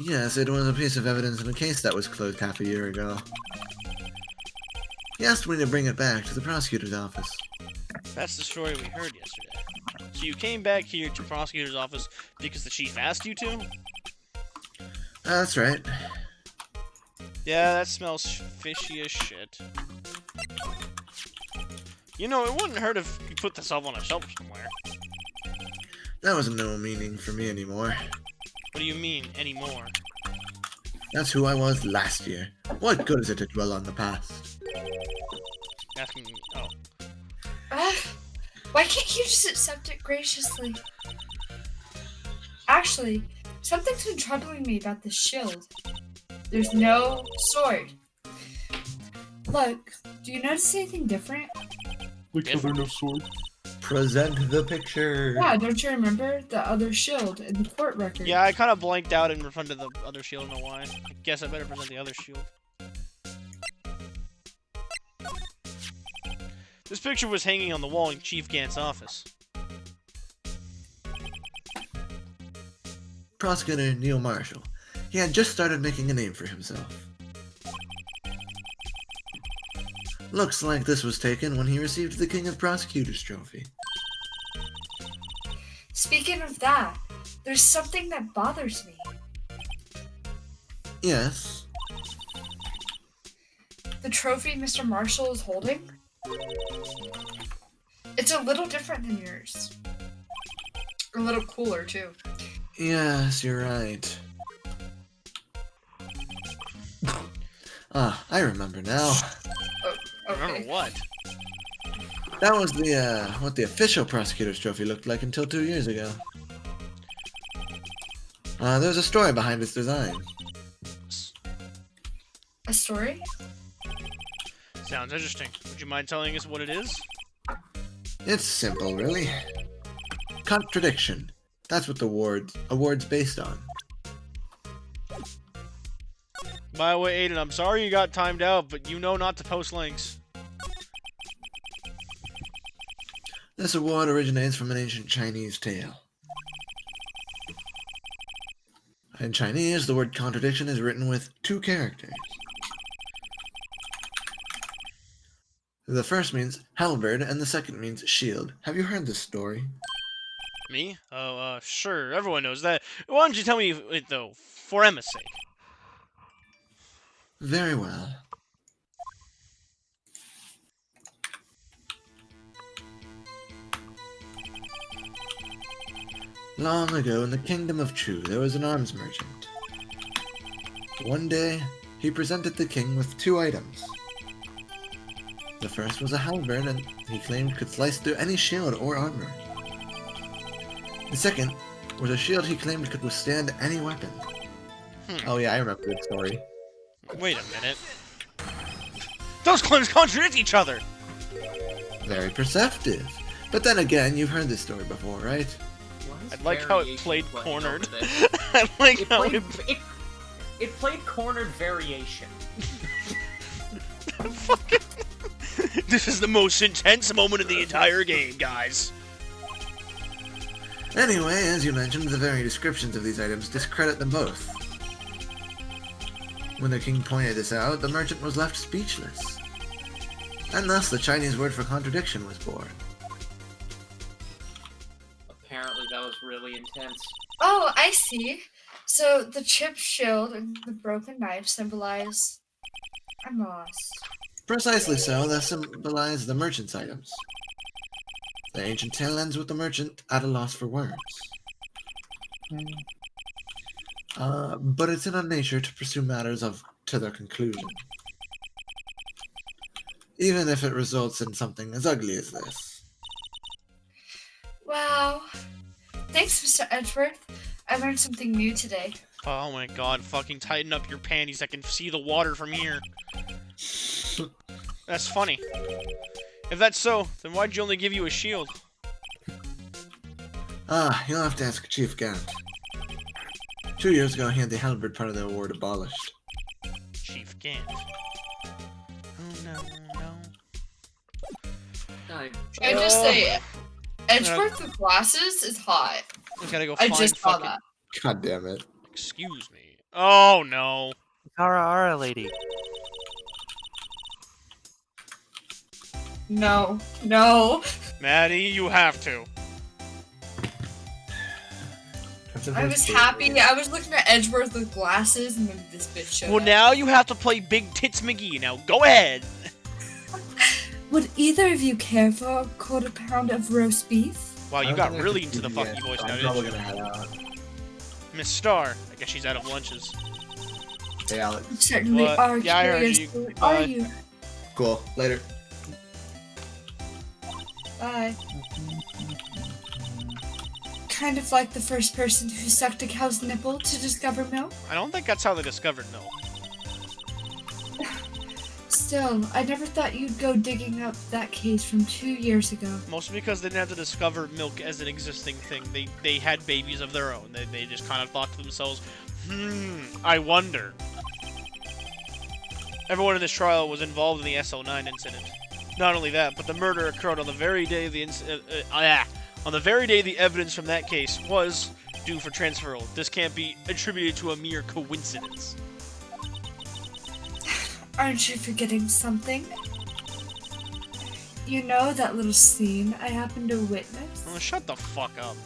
Yes, it was a piece of evidence in a case that was closed half a year ago. He asked me to bring it back to the prosecutor's office. That's the story we heard yesterday. So you came back here to prosecutor's office because the chief asked you to? That's right. Yeah, that smells fishy as shit. You know, it wouldn't hurt if you put this up on a shelf somewhere. That was no meaning for me anymore. What do you mean, anymore? That's who I was last year. What good is it to dwell on the past? Asking me. Oh. Why can't you just accept it graciously? Actually, something's been troubling me about this shield. There's no sword. Look, do you notice anything different? Like If- other no sword. Present the picture. Yeah, don't you remember the other shield in the court record? Yeah, I kind of blanked out in front of the other shield. I don't know why. I guess I better present the other shield. This picture was hanging on the wall in Chief Gant's office. Prosecutor Neil Marshall. He had just started making a name for himself. Looks like this was taken when he received the King of Prosecutors trophy. Speaking of that, there's something that bothers me. Yes. The trophy Mr. Marshall is holding? It's a little different than yours. A little cooler, too. Yes, you're right. Ah, I remember now. Remember Okay. what? That was the what the official prosecutor's trophy looked like until 2 years ago. There's a story behind its design. A story? Sounds interesting. Would you mind telling us what it is? It's simple, really. Contradiction. That's what the award's based on. By the way, Aiden, I'm sorry you got timed out, but you know not to post links. This award originates from an ancient Chinese tale. In Chinese, the word contradiction is written with 2 characters. The first means halberd, and the second means shield. Have you heard this story? Me? Oh, sure. Everyone knows that. Why don't you tell me it, though, for Emma's sake? Very well. Long ago in the kingdom of Chu, there was an arms merchant. One day, he presented the king with 2 items. The first was a halberd, and he claimed could slice through any shield or armor. The second was a shield he claimed could withstand any weapon. Oh yeah, I remember this story. Wait a minute. Those claims contradict each other! Very perceptive. But then again, you've heard this story before, right? I like how it played Variation cornered. playing over this. I like It how played, it... it played cornered variation. This is the most intense moment in the entire game, guys. Anyway, as you mentioned, the very descriptions of these items discredit them both. When the king pointed this out, the merchant was left speechless. And thus the Chinese word for contradiction was born. Apparently that was really intense. Oh, I see. So the chipped shield and the broken knife symbolize... I'm lost. Precisely so, they symbolize the merchant's items. The ancient tale ends with the merchant at a loss for words. But it's in our nature to pursue matters to their conclusion. Even if it results in something as ugly as this. Wow. Thanks, Mr. Edgeworth. I learned something new today. Oh my god, fucking tighten up your panties. I can see the water from here. That's funny. If that's so, then why'd you only give you a shield? You'll have to ask Chief Gant. 2 years ago, he had the halberd part of the award abolished. Chief Gant. Oh no, no. I, I just say, Edgeworth with glasses is hot. I gotta go I find just saw fucking... that. God damn it. Excuse me. Oh no. Ara lady. No, no. Maddie, you have to. I was happy. I was looking at Edgeworth with glasses, and then this bitch showed Well, up. now you have to play Big Tits McGee. Now, go ahead. Would either of you care for a quarter pound of roast beef? Wow, you got really into the fucking voice now, didn't you? gonna head out. Miss Star. I guess she's out of lunches. Hey, Alex. You certainly What? are Yeah, I heard curious. you. What Bye. are you? Cool. Later. Bye. Kind of like the first person who sucked a cow's nipple to discover milk. I don't think that's how they discovered milk. Still, I never thought you'd go digging up that case from 2 years ago. Mostly because they didn't have to discover milk as an existing thing. They had babies of their own. They just kind of thought to themselves, I wonder. Everyone in this trial was involved in the SO9 incident. Not only that, but the murder occurred on the very day the on the very day the evidence from that case was due for transferal. This can't be attributed to a mere coincidence. Aren't you forgetting something? You know that little scene I happened to witness? Oh, shut the fuck up.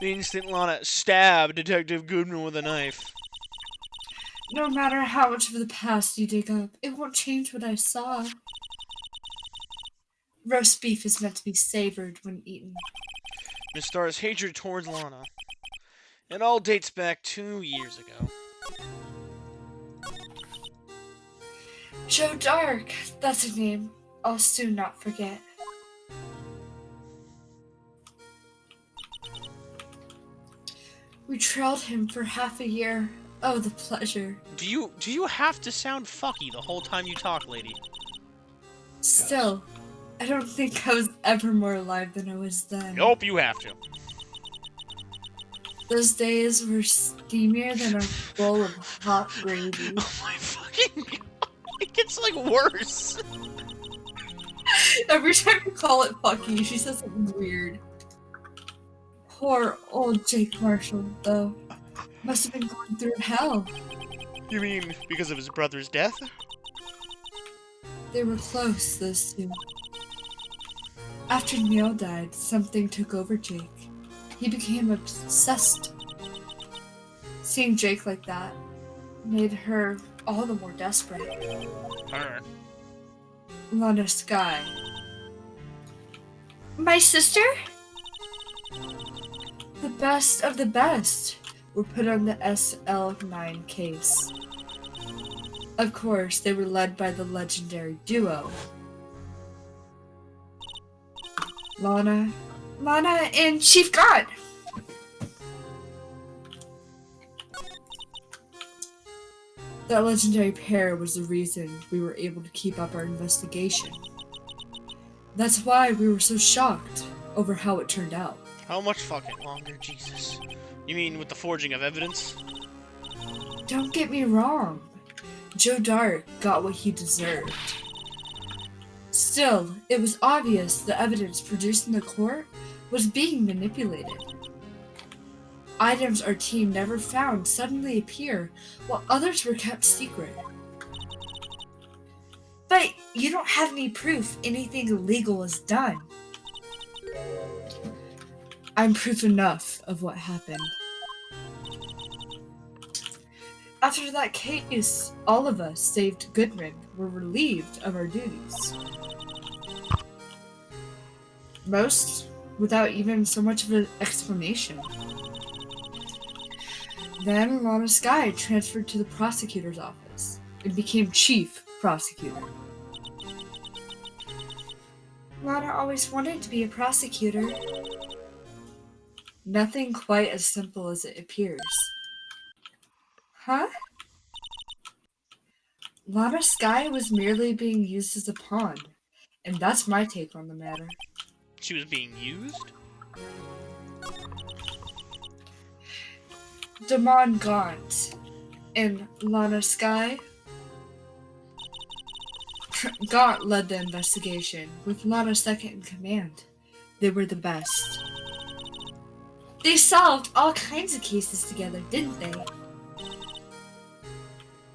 The instant Lana stabbed Detective Goodman with a knife. No matter how much of the past you dig up, it won't change what I saw. Roast beef is meant to be savored when eaten. Miss Star's hatred towards Lana. It all dates back 2 years ago. Joe Dark, that's a name I'll soon not forget. We trailed him for half a year. Oh, the pleasure. Do you have to sound fucky the whole time you talk, lady? Still, I don't think I was ever more alive than I was then. Nope, you have to. Those days were steamier than a bowl of hot gravy. Oh my fucking god. It gets like worse. Every time you call it fucky, she says something weird. Poor old Jake Marshall, though. Must have been going through hell. You mean because of his brother's death? They were close, those two. After Neil died, something took over Jake. He became obsessed. Seeing Jake like that made her all the more desperate. Her. Lana Sky. My sister? The best of the best were put on the SL9 case. Of course, they were led by the legendary duo. Lana and Chief God. That legendary pair was the reason we were able to keep up our investigation. That's why we were so shocked over how it turned out. How much fucking longer, Jesus? You mean with the forging of evidence? Don't get me wrong. Joe Dark got what he deserved. Still, it was obvious the evidence produced in the court was being manipulated. Items our team never found suddenly appear, while others were kept secret. But you don't have any proof anything illegal was done. I'm proof enough of what happened. After that case, all of us, save Goodman, were relieved of our duties. Most without even so much of an explanation. Then Lana Sky transferred to the prosecutor's office and became chief prosecutor. Lana always wanted to be a prosecutor. Nothing quite as simple as it appears. Huh? Lana Sky was merely being used as a pawn, and that's my take on the matter. She was being used? Damon Gaunt and Lana Sky. Gaunt led the investigation, with Lana second in command. They were the best. They solved all kinds of cases together, didn't they?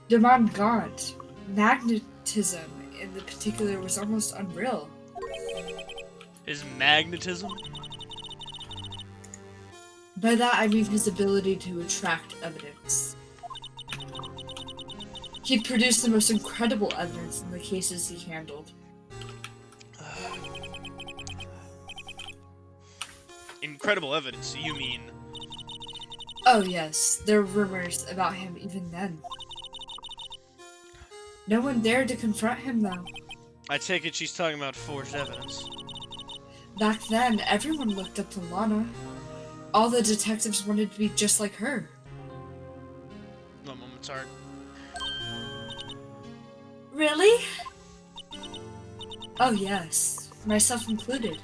Damon Gaunt, magnetism in the particular was almost unreal. His magnetism? By that I mean his ability to attract evidence. He produced the most incredible evidence in the cases he handled. Incredible evidence, you mean? Oh yes, there were rumors about him even then. No one dared to confront him though. I take it she's talking about forged evidence. Back then, everyone looked up to Lana. All the detectives wanted to be just like her. No moment's art. Really? Oh yes, myself included.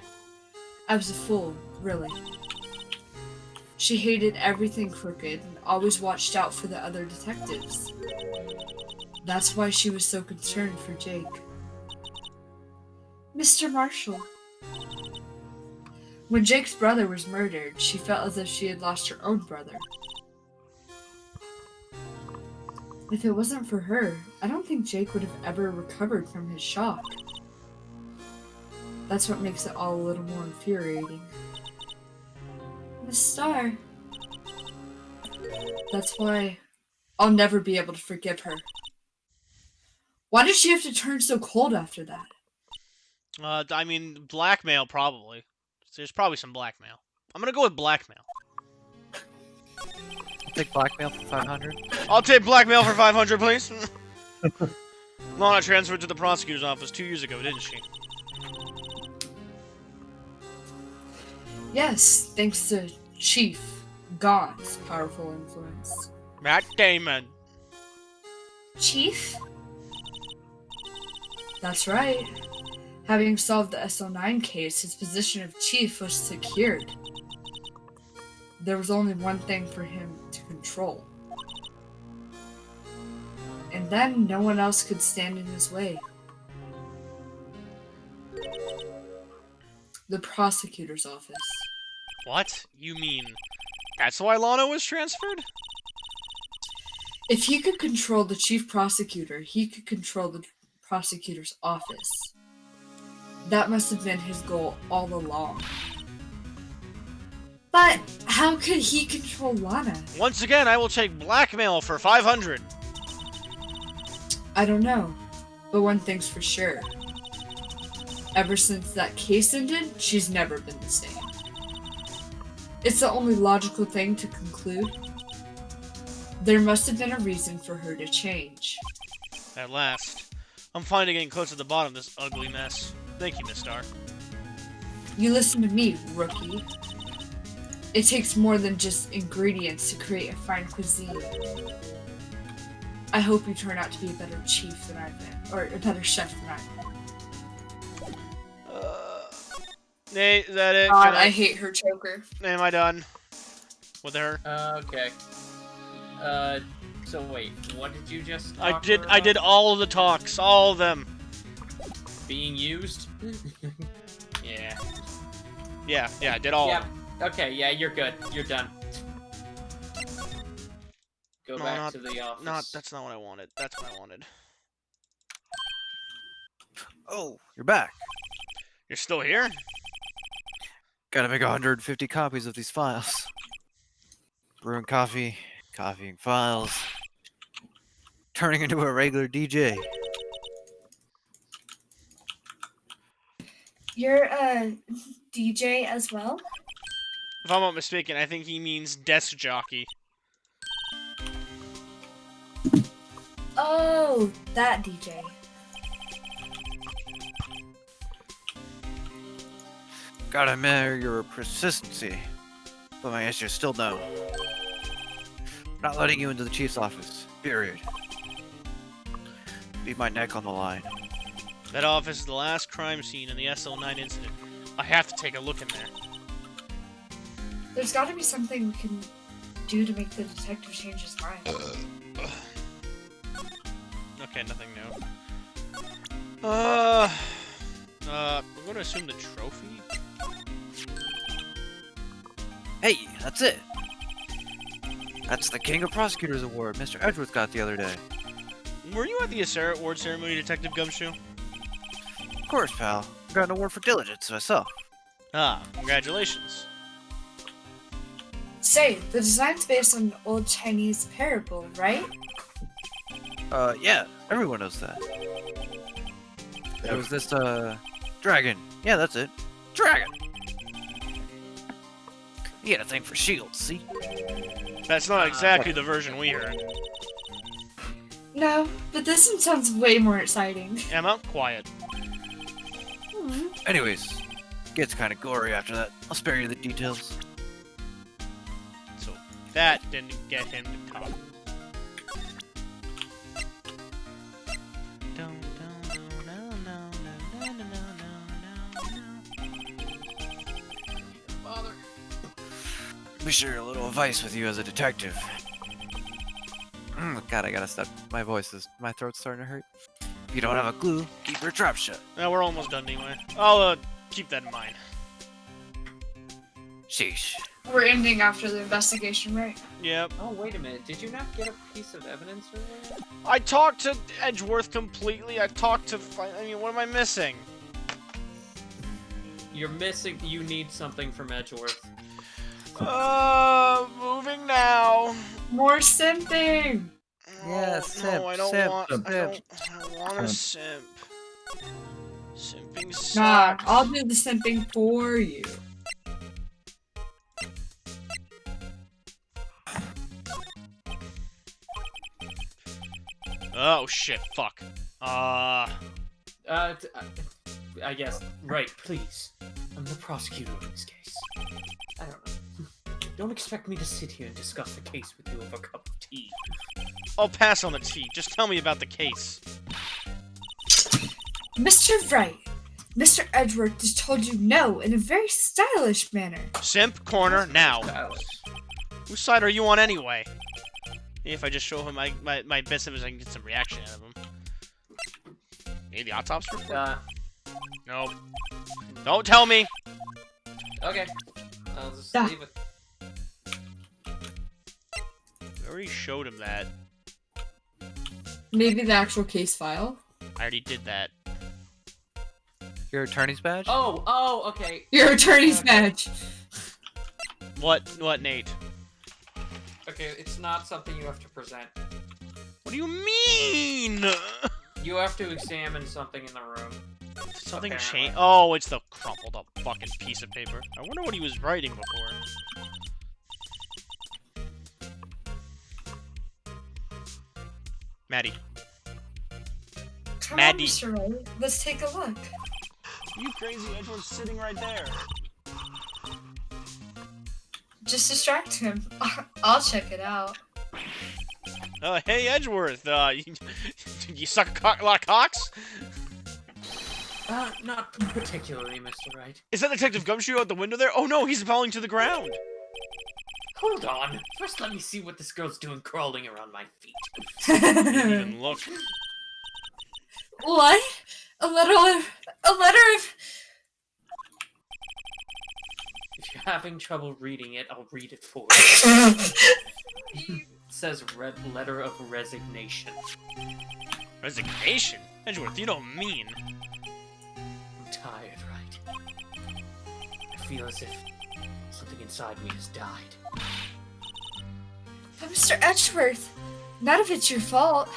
I was a fool, really. She hated everything crooked and always watched out for the other detectives. That's why she was so concerned for Jake. Mr. Marshall. When Jake's brother was murdered, she felt as if she had lost her own brother. If it wasn't for her, I don't think Jake would have ever recovered from his shock. That's what makes it all a little more infuriating. Miss Star. That's why I'll never be able to forgive her. Why did she have to turn so cold after that? I mean, blackmail, probably. There's probably some blackmail. I'm gonna go with blackmail. Take blackmail for 500. I'll take blackmail for 500, please. Lana transferred to the prosecutor's office 2 years ago, didn't she? Yes, thanks to Chief Gaunt's powerful influence. Matt Damon. Chief? That's right. Having solved the SO9 case, his position of chief was secured. There was only one thing for him to control. And then no one else could stand in his way. The prosecutor's office. What? You mean that's why Lana was transferred? If he could control the chief prosecutor, he could control the prosecutor's office. That must have been his goal all along. But how could he control Lana? Once again, I will take blackmail for 500. I don't know, but one thing's for sure. Ever since that case ended, she's never been the same. It's the only logical thing to conclude. There must have been a reason for her to change. At last. I'm finally getting close to the bottom of this ugly mess. Thank you, Miss Star. You listen to me, rookie. It takes more than just ingredients to create a fine cuisine. I hope you turn out to be a better chief than I've been, or a better chef than I've been. Nate, is that it? God, Can I hate her choker. Am I done with her? Okay. So wait, what did you just I talk did. her I did about? all of the talks, all of them. Being used? Yeah. Yeah, I did all. Yeah. Of them. Okay, yeah, you're good. You're done. Go No, back to the office. That's not what I wanted. That's what I wanted. Oh, you're back. You're still here? Gotta make 150 copies of these files. Brewing coffee, copying files, turning into a regular DJ. You're a DJ as well? If I'm not mistaken, I think he means desk jockey. Oh, that DJ. Gotta admire your persistency, but my answer is still no. Not letting you into the chief's office. Period. Leave my neck on the line. That office is the last crime scene in the SL9 incident. I have to take a look in there. There's gotta be something we can do to make the detective change his mind. Okay, nothing new. I'm gonna assume the trophy? Hey, that's it. That's the King of Prosecutors Award Mr. Edgeworth got the other day. Were you at the Acera Award ceremony, Detective Gumshoe? Of course, pal. I got an award for diligence myself. Ah, congratulations. Say, the design's based on an old Chinese parable, right? Yeah, everyone knows that. It was this, dragon. Yeah, that's it. Dragon! He had a thing for shields, see? That's not exactly the version we heard. No, but this one sounds way more exciting. Emma, quiet. Anyways, gets kind of gory after that. I'll spare you the details. So, that didn't get him to talk. Let me share a little advice with you as a detective. God, I gotta stop. My throat's starting to hurt. If you don't have a clue, keep your trap shut. No, we're almost done anyway. I'll, keep that in mind. Sheesh. We're ending after the investigation, right? Yep. Oh, wait a minute. Did you not get a piece of evidence earlier? I talked to Edgeworth completely. I talked to... I mean, what am I missing? You're missing... You need something from Edgeworth. Moving now. More simping! Yeah, Oh, simp, no, I don't simp, want... simp. I don't want to simp. Simping sucks. Nah, I'll do the simping for you. Oh, shit, fuck. I guess. Right, please. I'm the prosecutor in this case. I don't know. Don't expect me to sit here and discuss the case with you over a cup of tea. I'll pass on the tea. Just tell me about the case. Mr. Wright, Mr. Edgeworth just told you no in a very stylish manner. Simp corner now. Stylish. Whose side are you on anyway? If I just show him my best image, I can get some reaction out of him. Maybe the autopsy report? Nope. Don't tell me! Okay. I'll just Ah. leave it. I already showed him that. Maybe the actual case file. I already did that. Your attorney's badge? Oh, okay. Your attorney's badge. What, Nate? Okay, it's not something you have to present. What do you mean? You have to examine something in the room. Something Apparently. changed. Oh, it's the crumpled up fucking piece of paper. I wonder what he was writing before. Maddie. Come Maddie. on, Mr. Wright. Let's take a look. You crazy, Edward's sitting right there. Just distract him. I'll check it out. Hey Edgeworth, you suck a lot of cocks? Not particularly, Mr. Wright. Is that Detective Gumshoe out the window there? Oh no, he's falling to the ground. Hold on. First, let me see what this girl's doing crawling around my feet. Didn't even look. What? A letter of... If you're having trouble reading it, I'll read it for you. It says letter of resignation. Resignation? Edgeworth, you don't mean. I'm tired, right? I feel as if something inside me has died. But Mr. Edgeworth, none of it's your fault.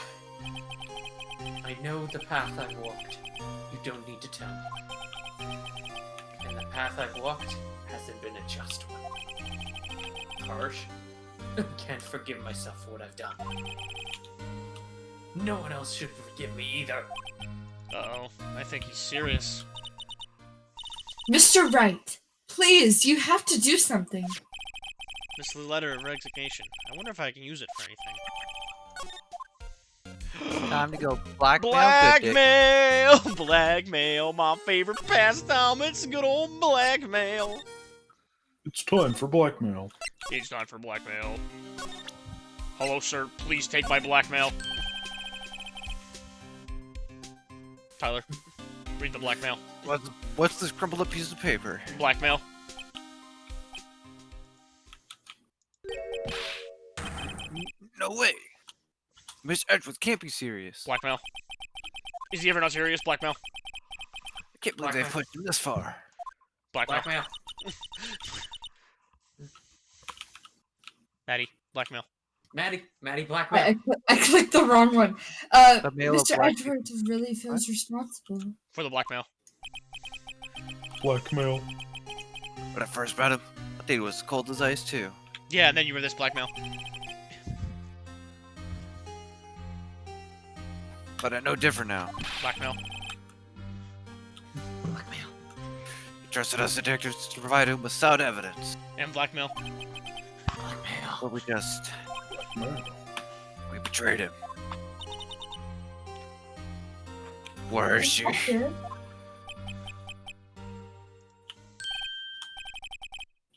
I know the path I've walked. You don't need to tell me. And the path I've walked hasn't been a just one. Harsh. Can't forgive myself for what I've done. No one else should forgive me either. Uh-oh, I think he's serious. Mr. Wright, please, you have to do something. This is the letter of resignation. I wonder if I can use it for anything. Time to go blackmail. Good dick. Blackmail! Blackmail, my favorite pastime. It's good old blackmail. It's time for blackmail. It's time for blackmail. Hello, sir. Please take my blackmail. Tyler, read the blackmail. What's this crumpled up piece of paper? Blackmail. No way. Miss Edgeworth can't be serious. Blackmail. Is he ever not serious? Blackmail. I can't believe they Blackmail. pushed him this far. Blackmail. Blackmail. Maddie. Blackmail. Maddie, blackmail. I clicked the wrong one. The mail of Mr. black- Edgeworth really feels responsible. For the blackmail. Blackmail. When I first met him, I think it was cold as ice too. Yeah, and then you were this blackmail. But I know different now. Blackmail. Blackmail. He trusted us detectives to provide him with sound evidence. And blackmail. Blackmail. But we betrayed him. Where is she? Okay.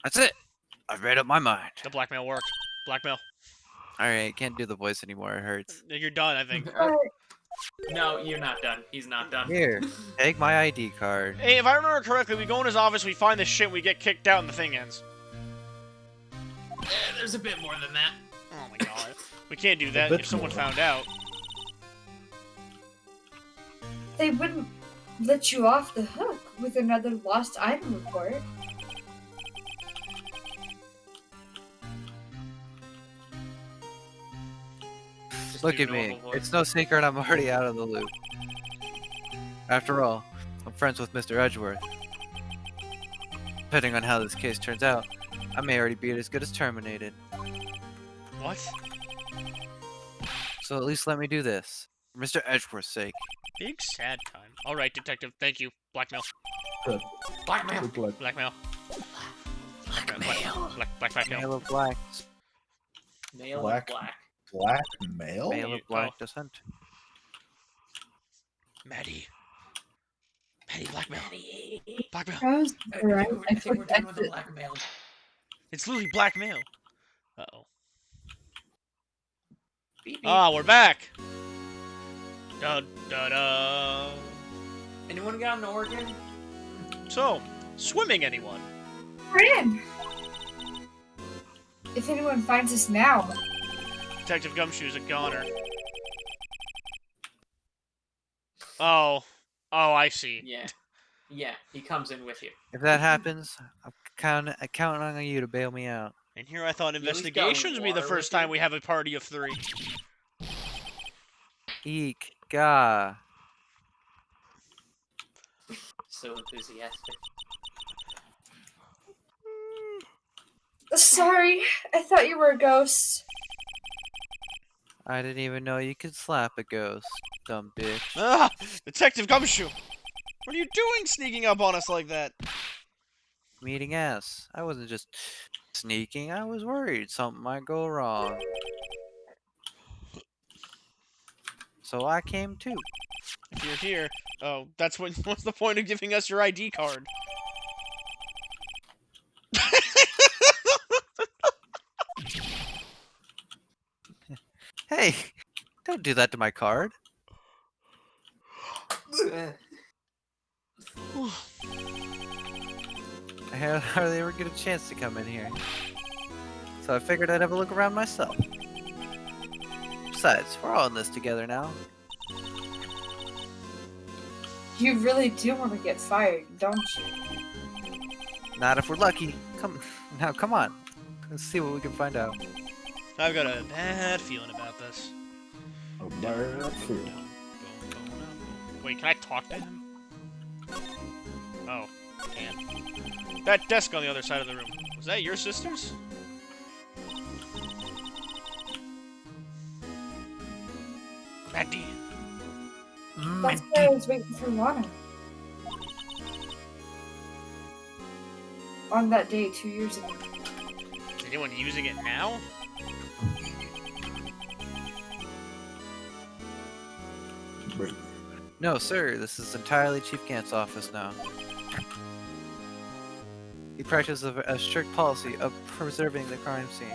That's it. I've made up my mind. The blackmail worked. Blackmail. Alright, can't do the voice anymore, it hurts. You're done, I think. No, you're not done. He's not done. Here, take my ID card. Hey, if I remember correctly, we go in his office, we find this shit, we get kicked out, and the thing ends. There's a bit more than that. Oh my god. We can't do that if someone found out. They wouldn't let you off the hook with another lost item report. Just Look do at me. normal voice. It's no secret I'm already out of the loop. After all, I'm friends with Mr. Edgeworth. Depending on how this case turns out, I may already be as good as terminated. What? So at least let me do this. For Mr. Edgeworth's sake, Big sad time. All right, detective. Thank you. Blackmail. Blackmail. Good luck. Blackmail. Blackmail. Blackmail. Male of black. Male Black. and black. Blackmail? Male of black descent. Maddie. Maddie, blackmail. Blackmail. I was right. I I think we're clicked done with the exit. blackmail. It's literally blackmail. Uh-oh. Beep, beep. Ah, we're back. Da da da. Anyone got an organ? So, swimming anyone? We're in. If anyone finds us now, Detective Gumshoe's a goner. Oh. Oh, I see. Yeah. Yeah, he comes in with you. If that happens, I'm counting on you to bail me out. And here I thought at least got investigations would be the water first with you? time we have a party of 3. Eek, gah. So enthusiastic. sorry. I thought you were a ghost. I didn't even know you could slap a ghost, dumb bitch. Ah! Detective Gumshoe! What are you doing sneaking up on us like that? Meeting ass. I wasn't just sneaking, I was worried something might go wrong. So I came too. If you're here, oh, that's what's the point of giving us your ID card? Hey, don't do that to my card. I hardly ever get a chance to come in here. So I figured I'd have a look around myself. Besides, we're all in this together now. You really do want to get fired, don't you? Not if we're lucky. Come on. Let's see what we can find out. I've got a bad feeling about this. Oh, bad feeling. Wait, can I talk to him? Oh, I can. That desk on the other side of the room. Was that your sister's? Maddie. That's why I was waiting for Lana. On that day 2 years ago. Is anyone using it now? No, sir. This is entirely Chief Gant's office now. He practices a strict policy of preserving the crime scene.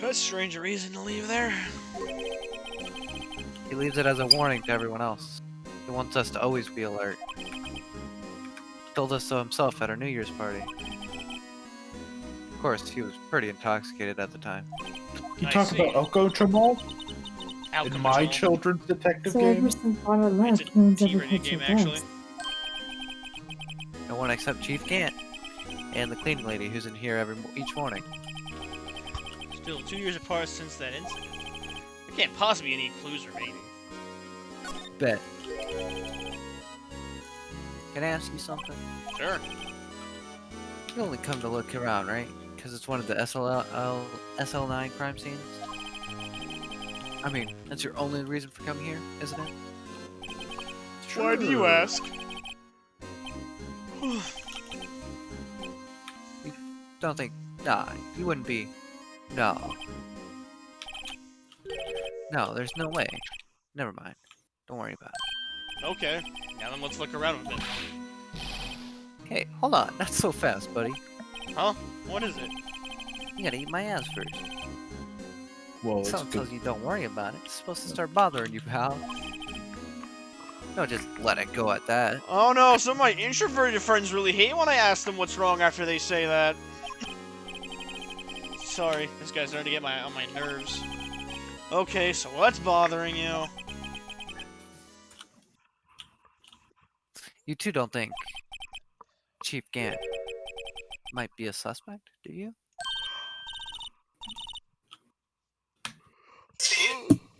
That's a strange reason to leave there. He leaves it as a warning to everyone else. He wants us to always be alert. He told us so himself at our New Year's party. Of course, he was pretty intoxicated at the time. You I talk see. about Alcatraz in my Alcohol. children's detective So game? ever since Lana It's left, a no one's ever T-rated touched game, her actually. breast. No one except Chief Gant and the cleaning lady who's in here each morning. Still 2 years apart since that incident. There can't possibly be any clues remaining. Bet. Can I ask you something? Sure. You only come to look around, right? Because it's one of the SL9 crime scenes? I mean, that's your only reason for coming here, isn't it? Why do you ask? Don't think... Nah, you wouldn't be... No. No, there's no way. Never mind. Don't worry about it. Okay, now then let's look around a bit. Hey, hold on. Not so fast, buddy. Huh? What is it? You gotta eat my ass first. Well, it's Someone good. tells you don't worry about it. It's supposed to start bothering you, pal. Don't just let it go at that. Oh no, some of my introverted friends really hate when I ask them what's wrong after they say that. Sorry, this guy's starting to get on my nerves. Okay, so what's bothering you? You two don't think Chief Gant might be a suspect, do you?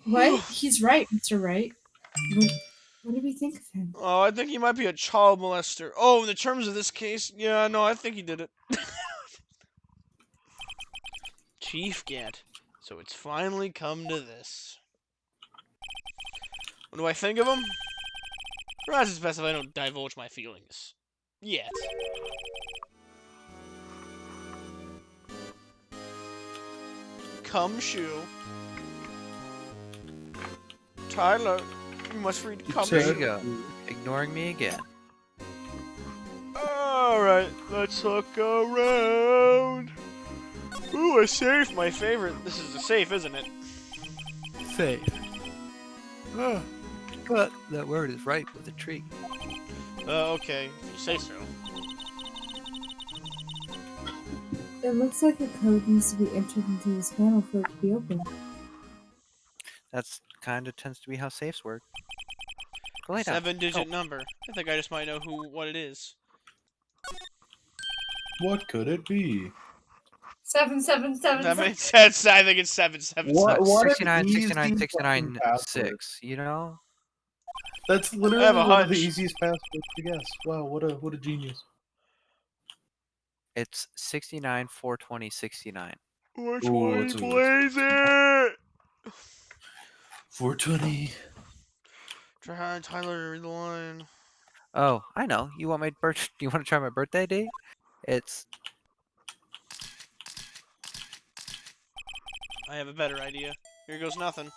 What? He's right, Mr. Wright. What do we think of him? Oh, I think he might be a child molester. Oh, in the terms of this case, yeah, no, I think he did it. Chief Gant. So it's finally come to this. What do I think of him? Perhaps it's best if I don't divulge my feelings. Yet. Gumshoe. Tyler, you must read There Gumshoe. you go. Ignoring me again. Alright, let's look around. Ooh, a safe, my favorite. This is a safe, isn't it? Safe. But that word is ripe with a tree. Okay, if you say so. It looks like a code needs to be entered into this panel for it to be open. That's kind of tends to be how safes work. Go lay down. 7-digit number. I think I just might know what it is. What could it be? 777. That makes sense. I think it's 777. What? 69, easy 69, fucking 69, password. 6. You know? That's literally I have a one of the hunch. easiest passwords to guess. Wow, what a genius. It's 69, 420, 69. Which Ooh, one what's it? plays it? 420. Try Tyler, read the line. Oh, I know. You want you want to try my birthday date? It's I have a better idea. Here goes nothing.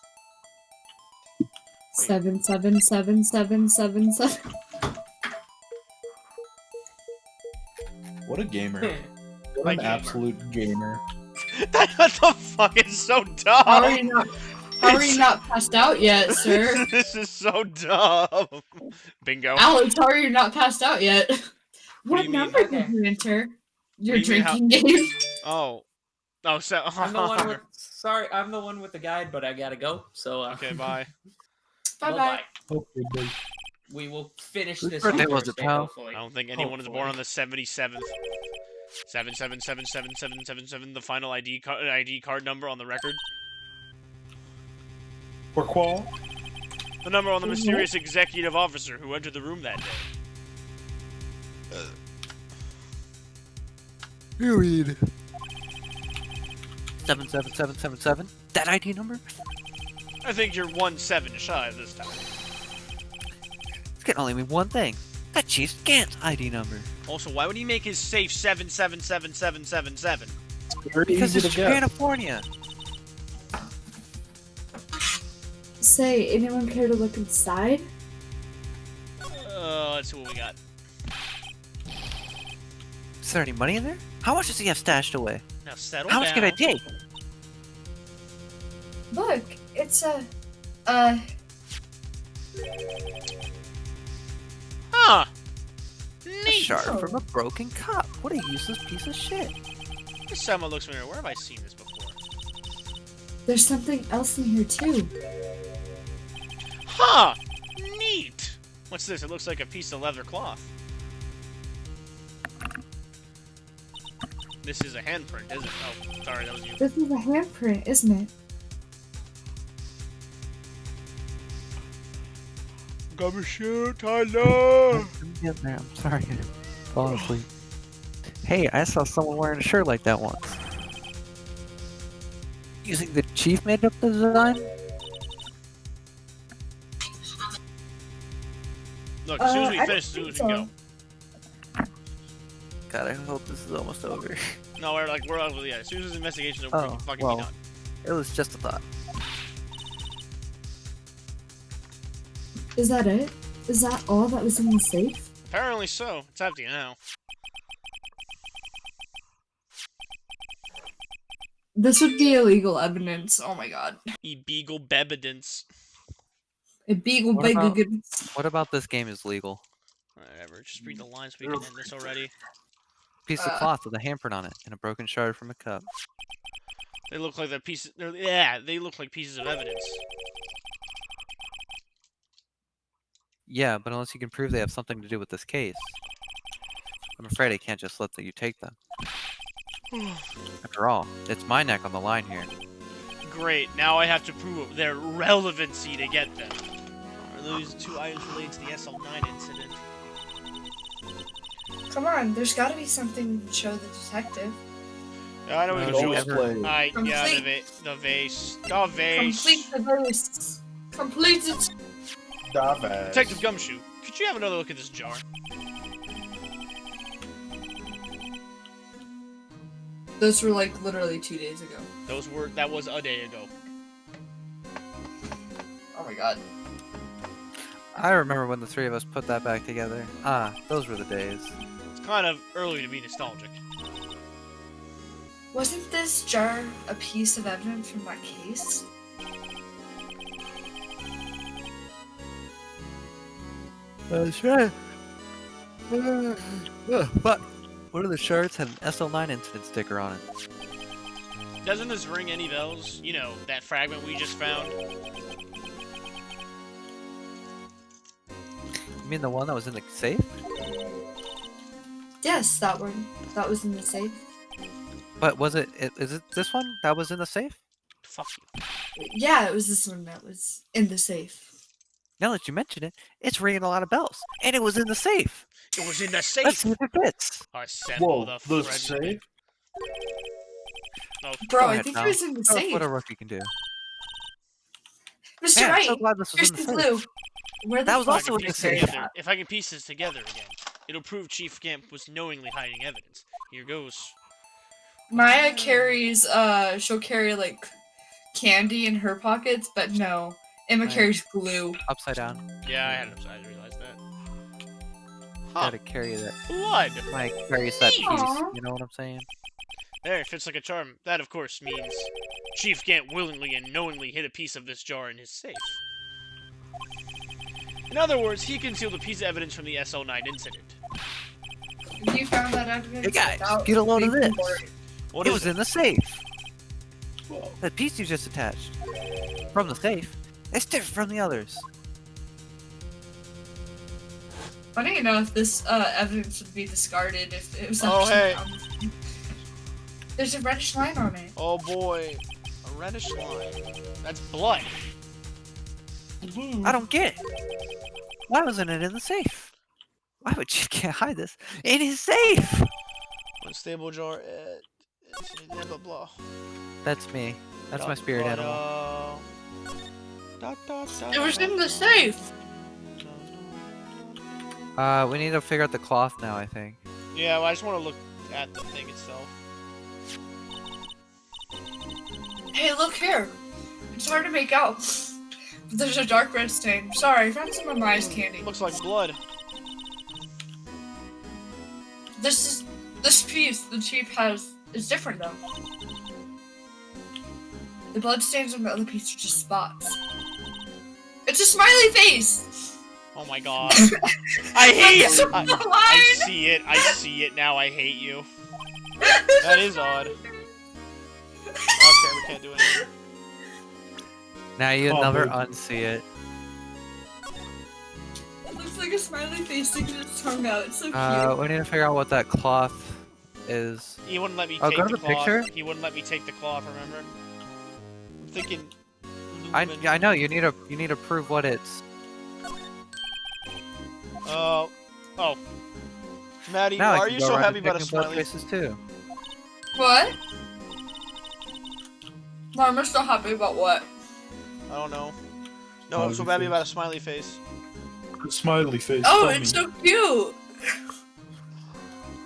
7777777. What a gamer. What My an gamer. absolute gamer. What the fuck is so dumb? How are you not passed out yet, sir? This is so dumb. Bingo. Alex, how are you not passed out yet? What do What you mean? number did you enter? Your What do you mean, drinking game. Oh. Oh, so. I'm the one with. Sorry, I'm the one with the guide, but I gotta go. So. Okay, bye. Bye bye. Bye-bye. Okay, bye. We will finish Whose this. birthday on was it, Thursday, pal? hopefully. I don't think anyone is born on the 77th. 7777777, the final ID card number on the record. Pourquoi? The number on the mysterious executive officer who entered the room that day. you read 77777. That ID number? I think you're 1-7 shy this time. It can only mean one thing. That Chief Gant's ID number. Also, why would he make his safe 777777? Very Because easy it's to guess. California. Say, anyone care to look inside? Let's see what we got. Is there any money in there? How much does he have stashed away? Now settle How down. much can I take? Look, it's a Huh. A Neat. shard from a broken cup. What a useless piece of shit. This someone looks familiar. Where have I seen this before? there's something else in here too. Huh. Neat. What's this? It looks like a piece of leather cloth. This is a handprint, isn't it? Oh, sorry, that was you. This is a handprint, isn't it? Gumshoe, Tyler! I'm getting there. I'm sorry. I fall asleep. Hey, I saw someone wearing a shirt like that once. You think the chief made up the design? Look, as soon as we I finish, as don't soon as think we so. go. God, I hope this is almost over. No, we're yeah, as soon as this investigation is over, we Oh, can fucking well. be done. It was just a thought. Is that it? Is that all that was in the safe? Apparently so. It's empty now. This would be illegal evidence. Oh my god. Illegal bebidence. A beagle What about- big. What about this game is legal? Whatever, just read the lines so we can end this already. Piece of cloth with a handprint on it and a broken shard from a cup. They look like they're pieces. Yeah, they look like pieces of evidence. Yeah, but unless you can prove they have something to do with this case, I'm afraid I can't just let you take them. After all, it's my neck on the line here. Great. Now I have to prove their relevancy to get them. Are those two items related to the SL9 incident? Come on, there's gotta be something to show the detective. Yeah, I know we No, can don't show us. ever- play. Yeah, Complete. the vase. The vase. Complete the verse. Complete it. Davaz. Detective Gumshoe, could you have another look at this jar? Those were like literally 2 days ago. That was a day ago. Oh my god. I remember when the three of us put that back together. Ah, those were the days. It's kind of early to be nostalgic. Wasn't this jar a piece of evidence from that case? That's right. But one of the shards had an SL9 incident sticker on it. Doesn't this ring any bells? You know, that fragment we just found? You mean the one that was in the safe? Yes, that one. That was in the safe. But was it? Is it this one that was in the safe? Fuck you. Yeah, it was this one that was in the safe. Now that you mention it, it's ringing a lot of bells, and it was in the safe. It was in the Let's safe! see if it fits. Assemble Whoa, the the friend- safe? Oh, Bro, Go I ahead, think Mal. it was in the Show us safe. what a rookie can do. Mr. Man, I'm Wright, so glad this was here's in some the safe. glue. Where the That was fuck also in did the you carry safe. that? if I can piece this together again, it'll prove Chief Gamp was knowingly hiding evidence. Here goes. Maya carries, she'll carry like candy in her pockets, but no. Emma Right. carries glue. Upside down. Yeah, I had it upside. I realized that. Huh. Gotta carry that. Blood! Like carries that piece. Aw. You know what I'm saying? There, it fits like a charm. That, of course, means Chief Gamp willingly and knowingly hid a piece of this jar in his safe. In other words, he concealed a piece of evidence from the SL9 incident. You found that evidence. Hey guys, without get a load of paying this. for it. What It is was it? in the safe. That piece you just attached from the safe. It's different from the others. Funny enough, this evidence would be discarded if it was Oh, actually hey. found. There's a reddish line on it. Oh boy. A reddish line. That's blood. I don't get it. Why wasn't it in the safe? Why would you can't hide this in his safe? Unstable jar. Blah blah blah. That's me. That's my spirit animal. It was in the safe. We need to figure out the cloth now, I think. Yeah, well, I just want to look at the thing itself. Hey, look here. It's hard to make out. But there's a dark red stain. Sorry, I found some of Maya's candy. Looks like blood. This piece the chief has is different though. The blood stains on the other piece are just spots. It's a smiley face. Oh my god. I hate It's it. a I line. see it. I see it now. I hate you. That is odd. Okay, we can't do anything. Now you Oh, never baby. unsee it. It looks like a smiley face sticking its tongue out. It's so cute. We need to figure out what that cloth is. He wouldn't let me Oh, take go to the the cloth. picture. He wouldn't let me take the cloth. Remember? I'm thinking. I know you need to prove what it's. Oh. Maddie, Now why I are can you go so around happy about a detecting blood smiley? faces too. What? No, I'm still happy about what? I don't know. No, I'm so happy about a smiley face. Smiley face. Oh, funny. it's so cute.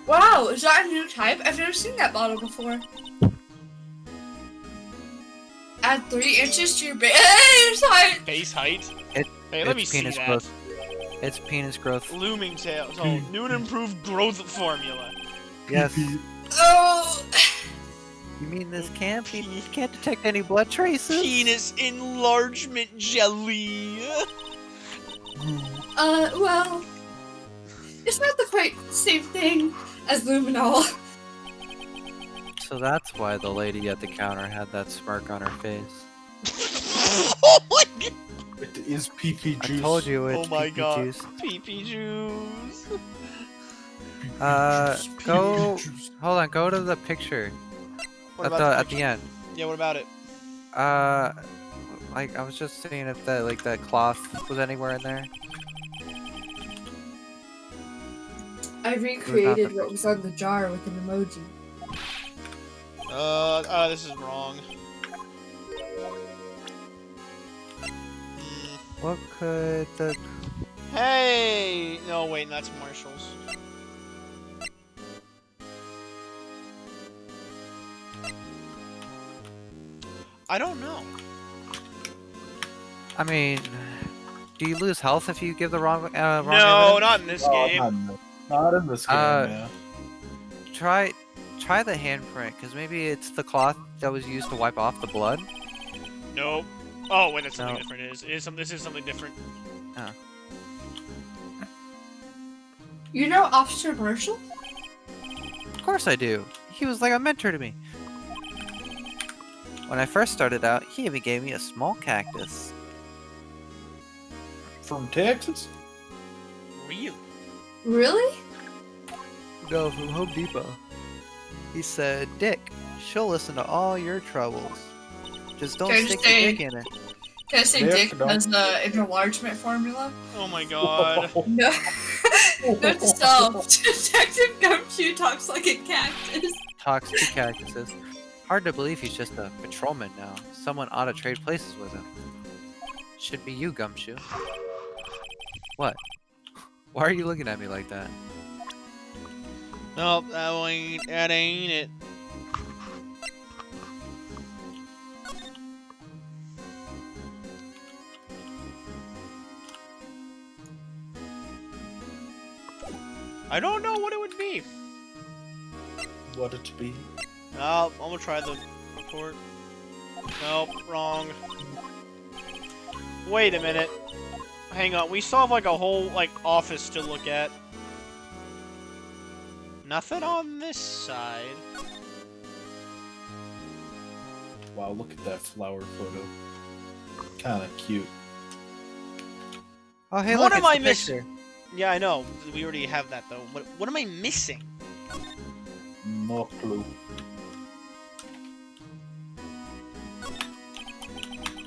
Wow, is that a new type? I've never seen that bottle before. Add 3 inches to your base height. Face height? It- Hey, let me it's see penis that. growth. It's penis growth. Looming tail. So, new and improved growth formula. Yes. Oh, You mean this can't be? You can't detect any blood traces? Penis enlargement jelly. well, it's not the quite same thing as luminol. So that's why the lady at the counter had that smirk on her face. Oh my god. It is PP juice. I told you it's Oh my PP god. juice. Pee-pee juice. Go. Hold on. Go to the picture What at about the the at picture? the end. Yeah, what about it? Like I was just seeing if that that cloth was anywhere in there. I recreated what was on the jar with an emoji. This is wrong. What could the? Hey! No, wait, that's Marshall's. I don't know. I mean, do you lose health if you give the wrong No, evidence? not in this Oh, game. not in this game, man. Try the handprint, because maybe it's the cloth that was used to wipe off the blood. Nope. Oh, wait, that's something No. different. This is something different. You know Officer Marshall? Of course I do. He was like a mentor to me. When I first started out, he even gave me a small cactus. From Texas? Really? Really? No, from Home Depot. He said, Dick, she'll listen to all your troubles. Just don't Can I stick just your say- dick in it. Can I say Yes, Dick no. has an enlargement formula? Oh my god. No. Note to self. Detective Gumshoe talks like a cactus. Talks to cactuses. Hard to believe he's just a patrolman now. Someone ought to trade places with him. Should be you, Gumshoe. What? Why are you looking at me like that? Nope, that ain't it. I don't know what it would be. What it be? I'm gonna try the report. Nope, wrong. Wait a minute. Hang on, we still have like a whole office to look at. Nothing on this side. Wow, look at that flower photo. Kinda cute. Oh, hey, What look, am it's I the missing? picture. Yeah, I know. We already have that though. What am I missing? No clue.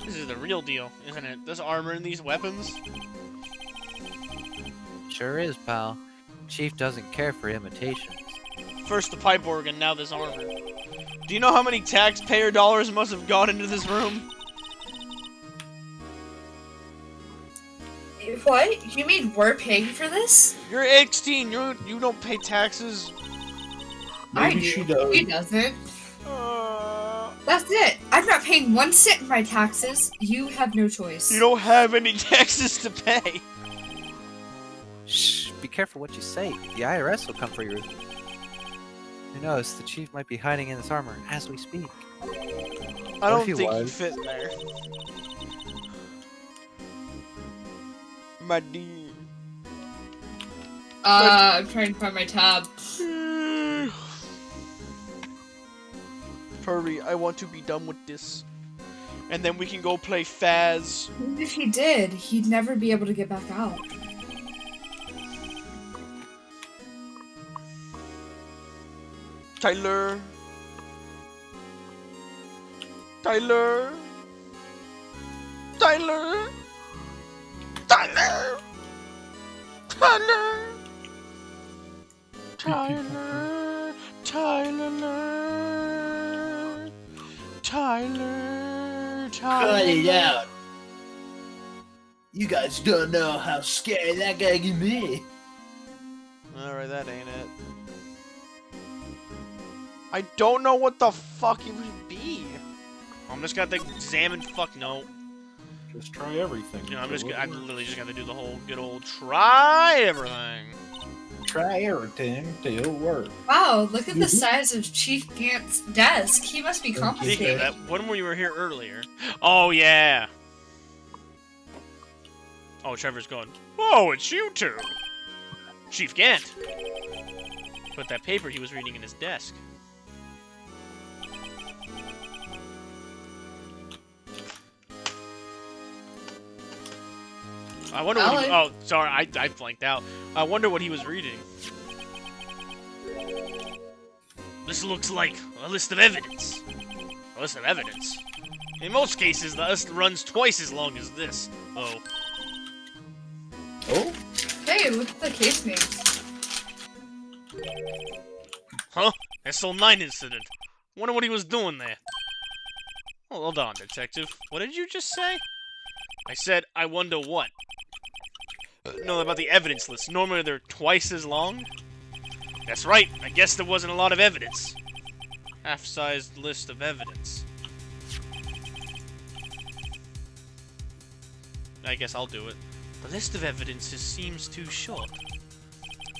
This is the real deal, isn't it? This armor and these weapons. Sure is, pal. Chief doesn't care for imitations. First the pipe organ, now this armor. Do you know how many taxpayer dollars must have gone into this room? What? You mean we're paying for this? You're 18. You don't pay taxes. I Maybe do. she does. He doesn't. That's it. I'm not paying 1 cent in my taxes. You have no choice. You don't have any taxes to pay. Shh, be careful what you say. The IRS will come for you. Who knows, the chief might be hiding in this armor as we speak. I don't he think you was? fit there. My dear. I'm trying to find my tab. Hurry, I want to be done with this. And then we can go play Faz. Even if he did, he'd never be able to get back out. Tyler. Tyler. Tyler. Tyler. Tyler. Tyler. Tyler. Tyler. Cut it out. You guys don't know how scary that guy can be. Alright, that ain't it. I don't know what the fuck it would be. I'm just gonna have to examine. Fuck no. Just try everything. You know, I Till it literally works. just gotta do the whole good old try everything. Try everything till it works. Wow, look at the size of Chief Gant's desk. He must be Speaking of complicated. that, when we were here earlier. Oh yeah. Oh, Trevor's going. Oh, it's you two. Chief Gant. Put that paper he was reading in his desk. I wonder what he, Alex. oh, sorry, I blanked out. I wonder what he was reading. This looks like a list of evidence. A list of evidence? In most cases, the list runs twice as long as this. Oh. Oh? Hey, look at the case names. Huh? SL9 incident. Wonder what he was doing there. Oh, hold on, detective. What did you just say? I said, I wonder what. know about the evidence list. Normally they're twice as long. That's right. I guess there wasn't a lot of evidence. Half-sized list of evidence. I guess I'll do it. The list of evidences seems too short.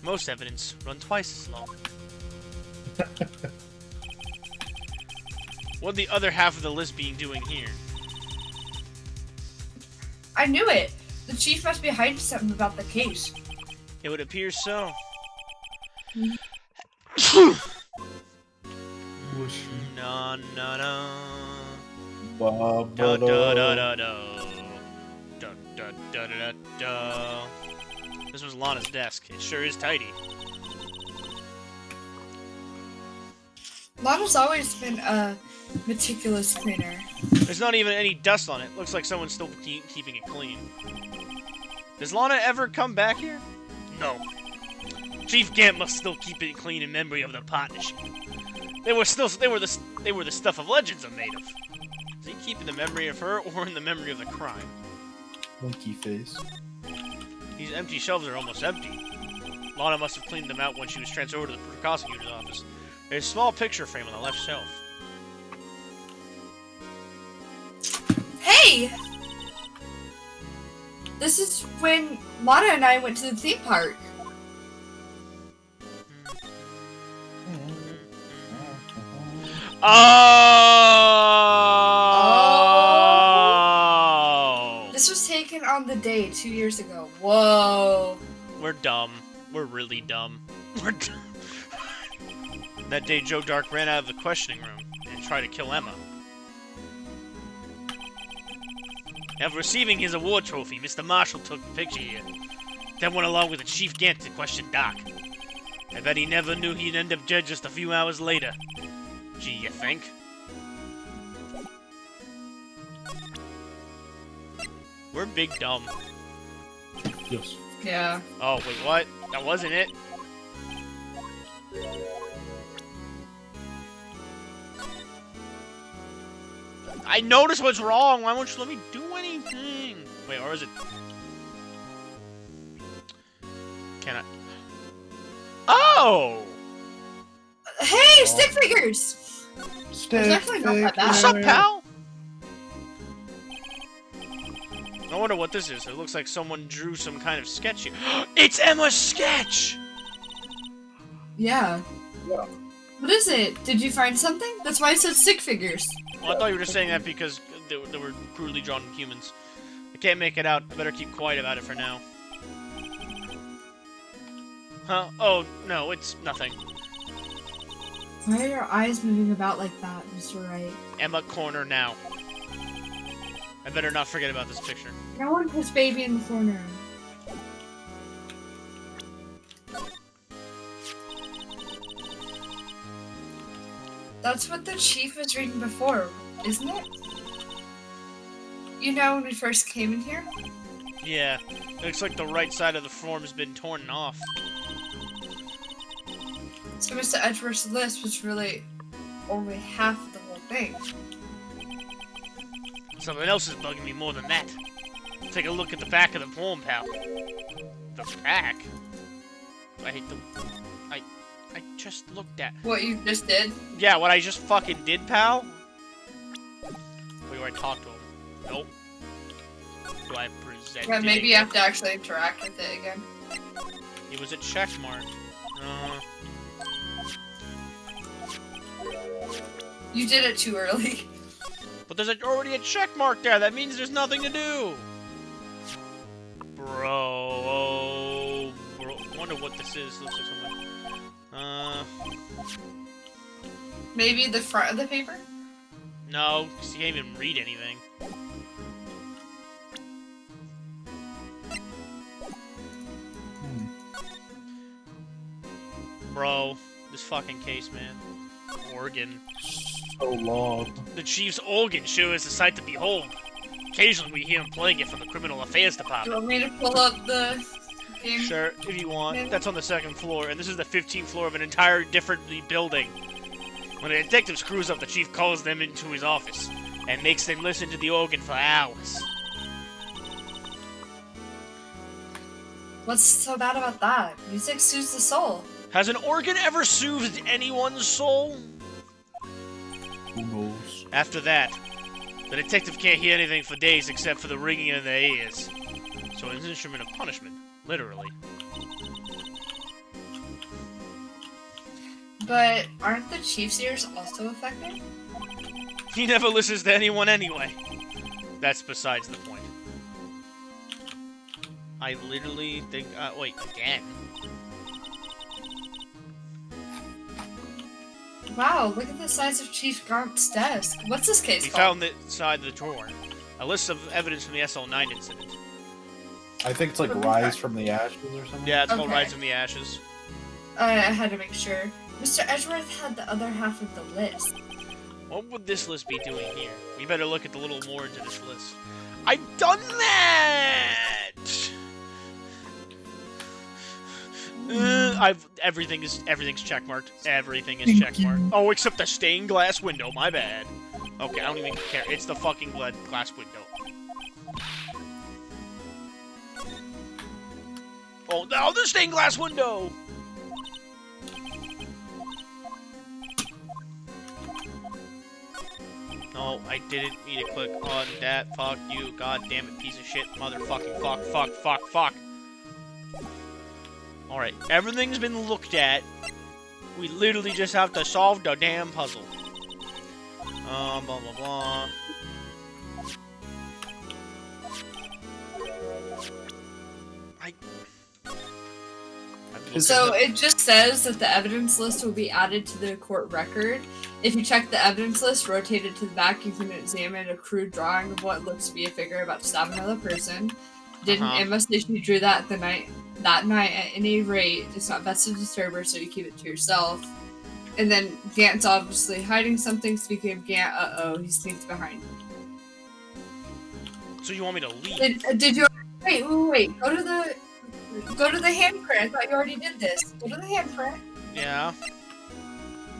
Most evidence run twice as long. What the other half of the list being doing here? I knew it. The chief must be hiding something about the case. It would appear so. Na na na. Da da da da da. Da da da da da. This was Lana's desk. It sure is tidy. Lana's always been a meticulous cleaner. There's not even any dust on it. Looks like someone's still keeping it clean. Does Lana ever come back here? No. Chief Gant must still keep it clean in memory of the partnership. They were the stuff of legends are made of. Is he keeping the memory of her or in the memory of the crime? Monkey face. These empty shelves are almost empty. Lana must have cleaned them out when she was transferred to the prosecutor's office. There's a small picture frame on the left shelf. Hey! This is when Lana and I went to the theme park. Oh! This was taken on the day 2 years ago. Whoa. We're dumb. We're really dumb. We're dumb. That day, Joe Dark ran out of the questioning room and tried to kill Emma. After receiving his award trophy, Mr. Marshall took a picture here. Then went along with the Chief Gant to question Doc. I bet he never knew he'd end up dead just a few hours later. Gee, you think? We're big dumb. Yes. Yeah. Oh, wait, what? That wasn't it? I noticed what's wrong. Why won't you let me do anything? Wait, or is it? Can I? Oh! Hey, stick figures! Stick definitely not that bad. What's up, pal? I wonder what this is. It looks like someone drew some kind of sketch here. It's Emma's sketch! Yeah. What is it? Did you find something? That's why it said stick figures. Well, I thought you were just saying that because they were crudely drawn humans. I can't make it out. I better keep quiet about it for now. Huh? Oh, no, it's nothing. Why are your eyes moving about like that, Mr. Wright? Emma corner now. I better not forget about this picture. No one puts baby in the corner. That's what the chief was reading before, isn't it? You know when we first came in here? Yeah, looks like the right side of the form has been torn off. So Mr. Edgeworth's list was really only half of the whole thing. Something else is bugging me more than that. Take a look at the back of the poem, pal. The back? I hate the... I just looked at... What you just did? Yeah, what I just fucking did, pal? Wait, do I talk to him? Nope. Do I present Yeah, it? maybe you have to actually interact with it again. It was a check mark. You did it too early. But there's already a check mark there. That means there's nothing to do. Bro, oh, bro. Wonder what this is. Looks like something. Maybe the front of the paper? No, because you can't even read anything. Bro, this fucking case, man. Organ. So long. The chief's organ sure is a sight to behold. Occasionally we hear him playing it from the Criminal Affairs Do you Department. want me to pull up the game? Sure, if you want. That's on the 2nd floor, and this is the 15th floor of an entire different building. When a detective screws up, the chief calls them into his office and makes them listen to the organ for hours. What's so bad about that? Music soothes the soul. Has an organ ever soothed anyone's soul? Who knows? After that, the detective can't hear anything for days except for the ringing in their ears. So it's an instrument of punishment, literally. But aren't the chief's ears also affected? He never listens to anyone anyway. That's besides the point. I literally think, wait, again? Wow, look at the size of Chief Garp's desk. What's this case We called? found it inside the drawer. A list of evidence from the SL9 incident. I think it's like Rise from the Ashes or something. Yeah, it's called Okay. Rise from the Ashes. I had to make sure. Mr. Edgeworth had the other half of the list. What would this list be doing here? We better look at the little more into this list. I've done that! Everything's checkmarked. Everything is checkmarked. Oh, except the stained glass window. My bad. Okay, I don't even care. It's the fucking glass window. Oh no, the stained glass window! No, I didn't mean to click on that. Fuck you, god damn it, piece of shit, motherfucking fuck. Alright, everything's been looked at. We literally just have to solve the damn puzzle. Blah blah blah. So it just says that the evidence list will be added to the court record. If you check the evidence list, rotate it to the back, you can examine a crude drawing of what looks to be a figure about to stab another person. It must say you drew that night at any rate. It's not best to disturb her, so you keep it to yourself. And then Gant's obviously hiding something. Speaking of Gant, he sneaks behind. So you want me to leave? Did you? Wait. Go to the handprint. I thought you already did this. Go to the handprint. Yeah.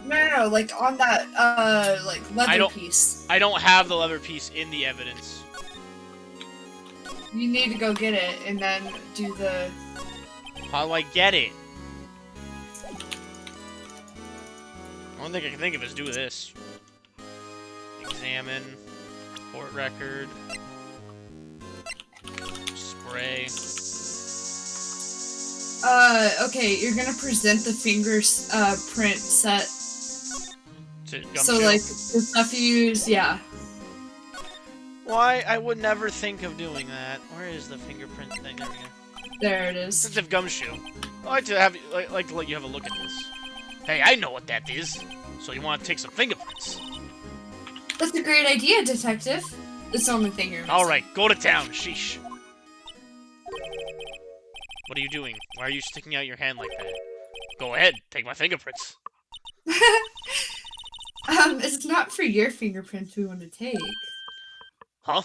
No, like on that, like leather piece. I don't have the leather piece in the evidence. You need to go get it and then do the. How do I get it? The only thing I can think of is do this. Examine. Court record. Spray. Okay, you're gonna present the fingers, print set. To So, like, the stuff you use, yeah. Why? I would never think of doing that. Where is the fingerprint thing? There we go. There it is. Sensitive gumshoe. I like to have like to let you have a look at this. Hey, I know what that is. So you want to take some fingerprints? That's a great idea, detective. It's the only thing you're missing. All right, go to town. Sheesh. What are you doing? Why are you sticking out your hand like that? Go ahead, take my fingerprints. It's not for your fingerprints we want to take. Huh?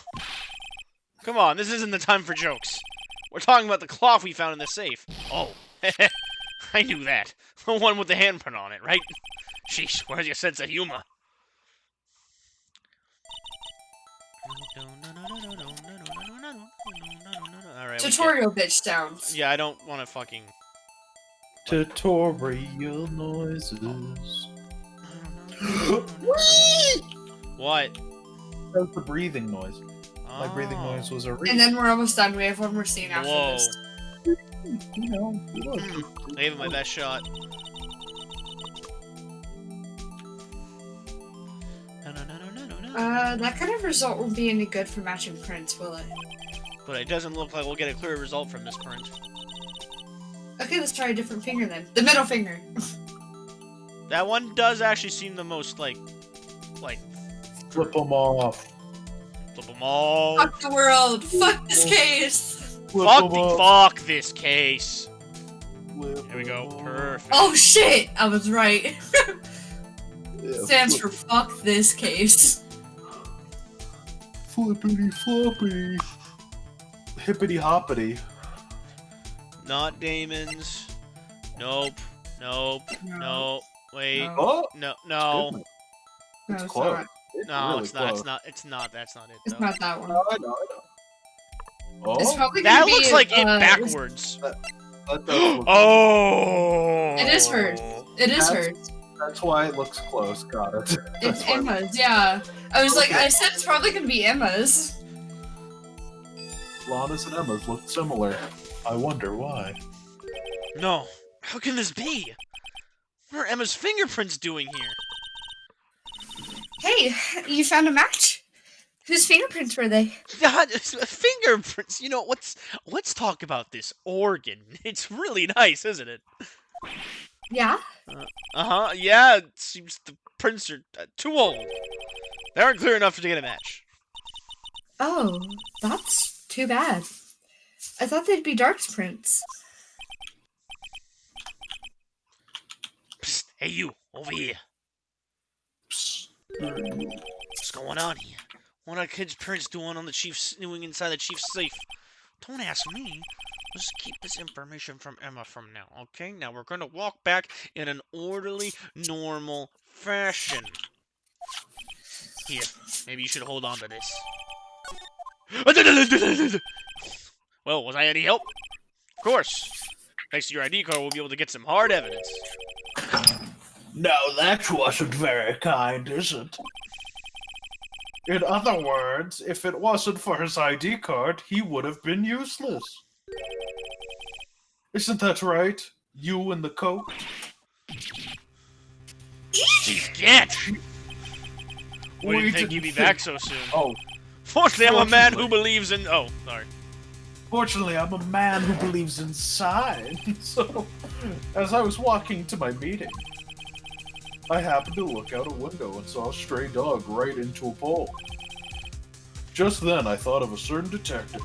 Come on, this isn't the time for jokes. We're talking about the cloth we found in the safe. Oh, I knew that. The one with the handprint on it, right? Sheesh, where's your sense of humor? Alright, Tutorial bitch sounds. yeah, I don't want to fucking... Tutorial noises. What? That's the breathing noise. My breathing Oh. noise was a And then we're almost done. We have one more scene after Whoa. this. You know, look. I gave it my best shot. That kind of result won't be any good for matching prints, will it? But it doesn't look like we'll get a clear result from this print. Okay, let's try a different finger then. The middle finger. That one does actually seem the most, like... Flip them off. Flip them all. Fuck the world. Fuck this case. Fuck this case. Here we go. Perfect. Oh shit! I was right. Yeah, Stands for fuck this case. Flippity floppity. Hippity hoppity. Not Damon's. Nope. Nope. No. Wait. No. Oh! No. No. Goodness, No, it's it's close. not. It's No, really it's not. close. It's not. It's not. That's not it. It's though. not that one. Oh, I know. It's Oh, probably gonna That be, looks like it it's- backwards. that does look- Oh. It is hers. It is hers. That's why it looks close. Got it. It's That's why- Emma's, yeah. I was like, I said it's probably gonna be Emma's. Lana's and Emma's look similar. I wonder why. No. How can this be? What are Emma's fingerprints doing here? Hey, you found a match? Whose fingerprints were they? God, fingerprints. You know, let's talk about this organ. It's really nice, isn't it? Yeah? Uh-huh. Yeah, it seems the prints are too old. They aren't clear enough to get a match. Oh, that's too bad. I thought they'd be Dark's prints. Psst, hey you, over here. What's going on here? What are kids' parents doing on the chief's doing inside the chief's safe? Don't ask me. Let's keep this information from Emma from now, okay? Now we're gonna walk back in an orderly, normal fashion. Here, maybe you should hold on to this. Well, was I any help? Of course. Thanks to your ID card, we'll be able to get some hard evidence. No, that wasn't very kind, is it? In other words, if it wasn't for his ID card, he would have been useless. Isn't that right? You in the coat? Chief, get! We didn't think you'd be back so soon. Oh, Fortunately, I'm a man who Fortunately. believes in. Oh, sorry. fortunately, I'm a man who believes in signs. So, as I was walking to my meeting, I happened to look out a window and saw a stray dog right into a pole. Just then, I thought of a certain detective.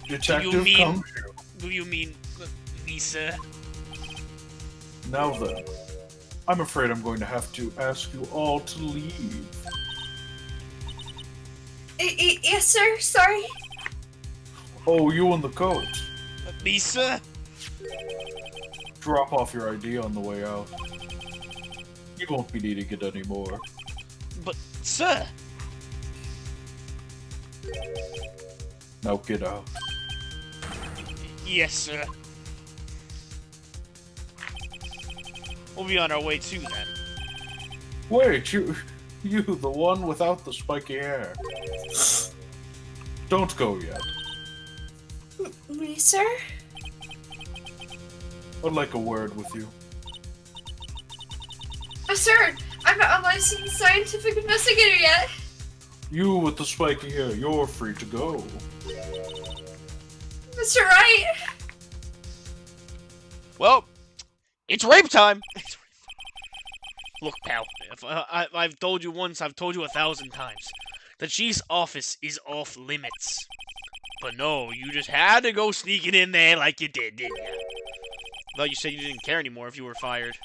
Detective mean- Gumshoe. Do you mean Lisa? Now then, I'm afraid I'm going to have to ask you all to leave. Yes, sir. Sorry. Oh, you in the coat. Lisa? Drop off your ID on the way out. You won't be needing it anymore. But, sir! Now get out. Yes, sir. We'll be on our way too, then. Wait, you, the one without the spiky hair. Don't go yet. Me, sir? I'd like a word with you. Sir, I'm not a licensed scientific investigator yet. You with the spiky hair, you're free to go. Mr. Wright. Well, it's rape time! Look, pal, if I've told you once, I've told you 1,000 times. The chief's office is off limits. But no, you just had to go sneaking in there like you did, didn't you? Well, you said you didn't care anymore if you were fired.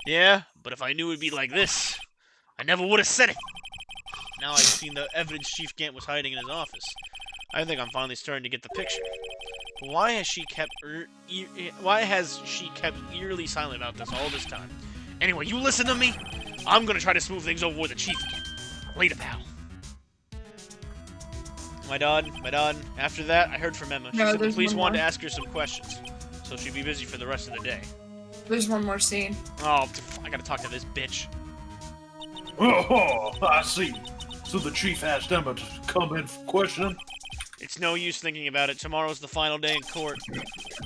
Yeah, but if I knew it'd be like this, I never would have said it. Now I've seen the evidence Chief Gant was hiding in his office. I think I'm finally starting to get the picture. But why has she kept eerily silent about this all this time? Anyway, you listen to me. I'm gonna try to smooth things over with the chief again. Later, pal. My dad. After that, I heard from Emma. She No, said the there's police one wanted to more. ask her some questions, so she'd be busy for the rest of the day. There's one more scene. Oh, I gotta talk to this bitch. Oh, I see. So the chief asked Emma to come in for questioning? It's no use thinking about it. Tomorrow's the final day in court.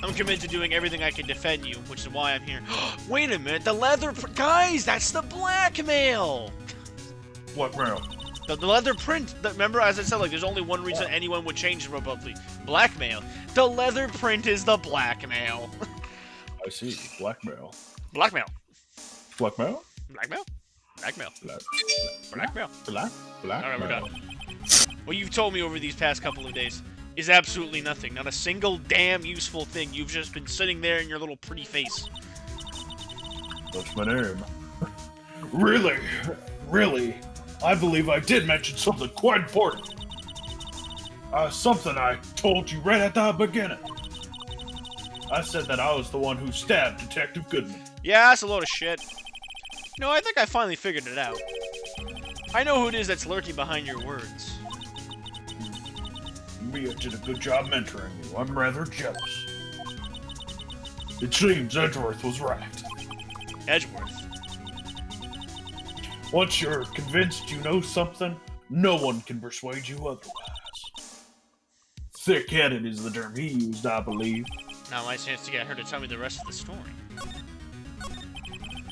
I'm committed to doing everything I can defend you, which is why I'm here. Wait a minute, the leather guys, that's the blackmail. What mail? The leather print. Remember, as I said, like there's only one reason anyone would change the Republic. Blackmail. The leather print is the blackmail. I see. Blackmail. Blackmail. Blackmail? Blackmail. Blackmail. Black. Blackmail. Black. Black. All right, we're done. What you've told me over these past couple of days is absolutely nothing. Not a single damn useful thing. You've just been sitting there in your little pretty face. That's my name. Really? Really? I believe I did mention something quite important. Something I told you right at the beginning. I said that I was the one who stabbed Detective Goodman. Yeah, that's a load of shit. No, I think I finally figured it out. I know who it is that's lurking behind your words. Mia did a good job mentoring you. I'm rather jealous. It seems Edgeworth was right. Edgeworth. Once you're convinced you know something, no one can persuade you otherwise. Thick-headed is the term he used, I believe. Now my chance to get her to tell me the rest of the story.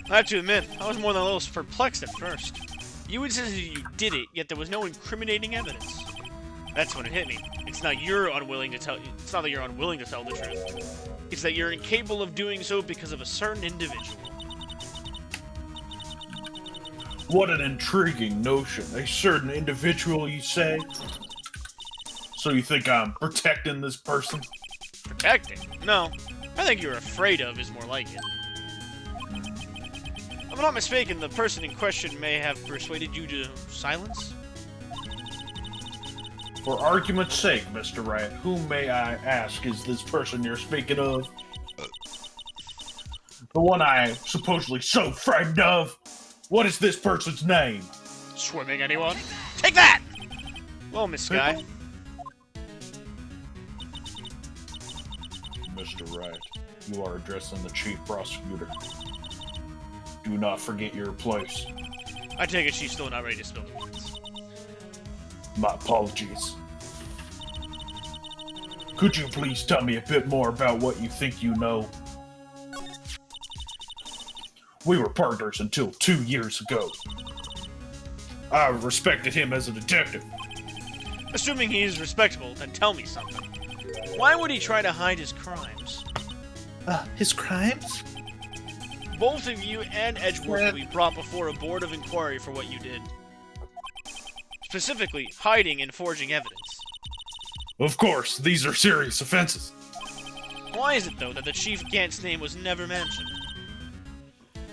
I have to admit, I was more than a little perplexed at first. You insisted you did it, yet there was no incriminating evidence. That's when it hit me. It's not that you're unwilling to tell the truth. It's that you're incapable of doing so because of a certain individual. What an intriguing notion. A certain individual, you say? So you think I'm protecting this person? Protecting? No. I think you're afraid of is more like it. If I'm not mistaken, the person in question may have persuaded you to silence? For argument's sake, Mr. Rat, who may I ask is this person you're speaking of? The one I'm supposedly so frightened of? What is this person's name? Swimming, anyone? Take that! Well, Miss Sky. Mr. Wright, you are addressing the chief prosecutor. Do not forget your place. I take it she's still not ready to spill the beans. My apologies. Could you please tell me a bit more about what you think you know? We were partners until 2 years ago. I respected him as a detective. Assuming he is respectable, then tell me something. Why would he try to hide his crimes? His crimes? Both of you and Edgeworth will be brought before a board of inquiry for what you did. Specifically, hiding and forging evidence. Of course, these are serious offenses. Why is it, though, that the Chief Gant's name was never mentioned?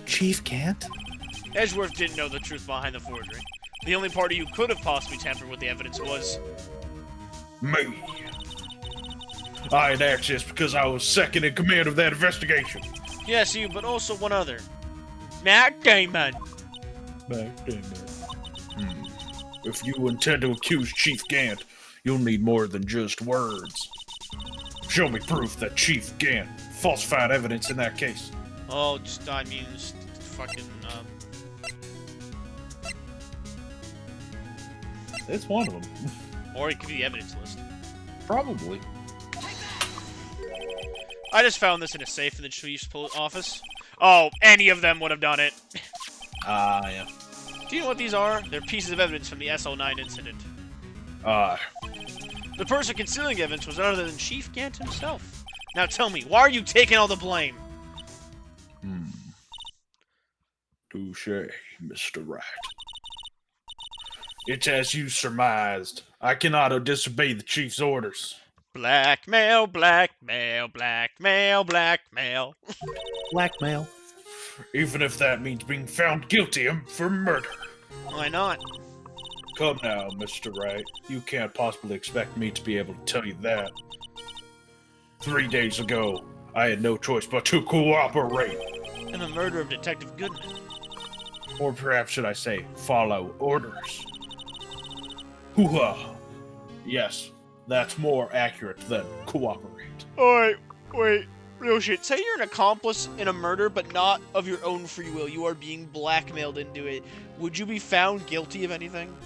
Chief Gant? Edgeworth didn't know the truth behind the forgery. The only party who could have possibly tampered with the evidence was... me. I had access because I was second in command of that investigation. Yes, you, but also one other. Matt Damon. Matt Damon. If you intend to accuse Chief Gant, you'll need more than just words. Show me proof that Chief Gant falsified evidence in that case. Oh, just fucking, It's one of them. Or it could be the evidence list. Probably. I just found this in a safe in the chief's office. Oh, any of them would have done it. Yeah. Do you know what these are? They're pieces of evidence from the SO9 incident. The person concealing evidence was none other than Chief Gant himself. Now tell me, why are you taking all the blame? Touche, Mr. Wright. It's as you surmised. I cannot disobey the chief's orders. Blackmail, blackmail, blackmail, blackmail. Blackmail? Even if that means being found guilty for murder. Why not? Come now, Mr. Wright. You can't possibly expect me to be able to tell you that. 3 days ago, I had no choice but to cooperate. In the murder of Detective Goodman. Or perhaps should I say, follow orders. Hoo-ha! Yes, that's more accurate than cooperate. Alright, wait. Real shit. Say you're an accomplice in a murder, but not of your own free will. You are being blackmailed into it. Would you be found guilty of anything?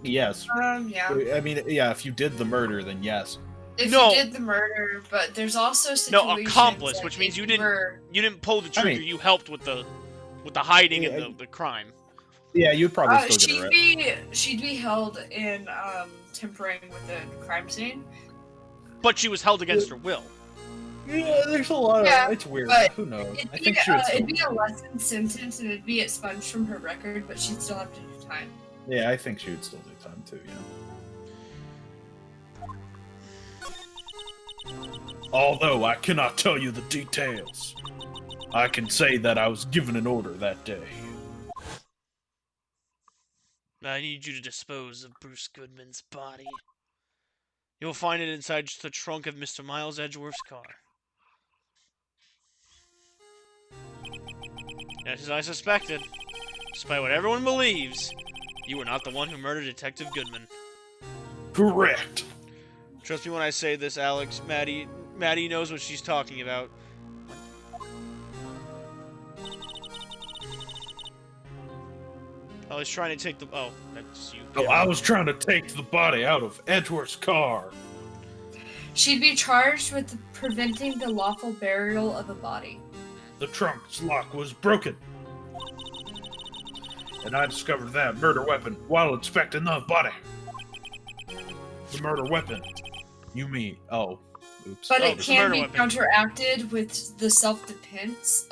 Yes. Yeah. I mean, yeah, if you did the murder, then yes. If No. you did the murder, but there's also situations... No, accomplice, that which means if you didn't were- you didn't pull the trigger. mean- You helped with the hiding Yeah, and the crime. Yeah, you'd probably still get she'd be held in tampering with the crime scene. But she was held against her will. Yeah, there's a lot of... Yeah, it's weird. but Who knows? It'd I be, think she would still... it'd be a lessened sentence and it'd be expunged from her record, but she'd still have to do time. Yeah, I think she would still do time too, yeah. Although I cannot tell you the details, I can say that I was given an order that day. I need you to dispose of Bruce Goodman's body. You'll find it inside the trunk of Mr. Miles Edgeworth's car. As I suspected, despite what everyone believes, you were not the one who murdered Detective Goodman. Correct. Trust me when I say this, Alex. Maddie knows what she's talking about. I was trying to take the... Oh, that's you. No, I was trying to take the body out of Edgeworth's car. She'd be charged with preventing the lawful burial of a body. The trunk's lock was broken. And I discovered that murder weapon while inspecting the body. The murder weapon. You mean... Oh. Oops. But Oh, it it's a can murder be weapon. counteracted with the self-defense.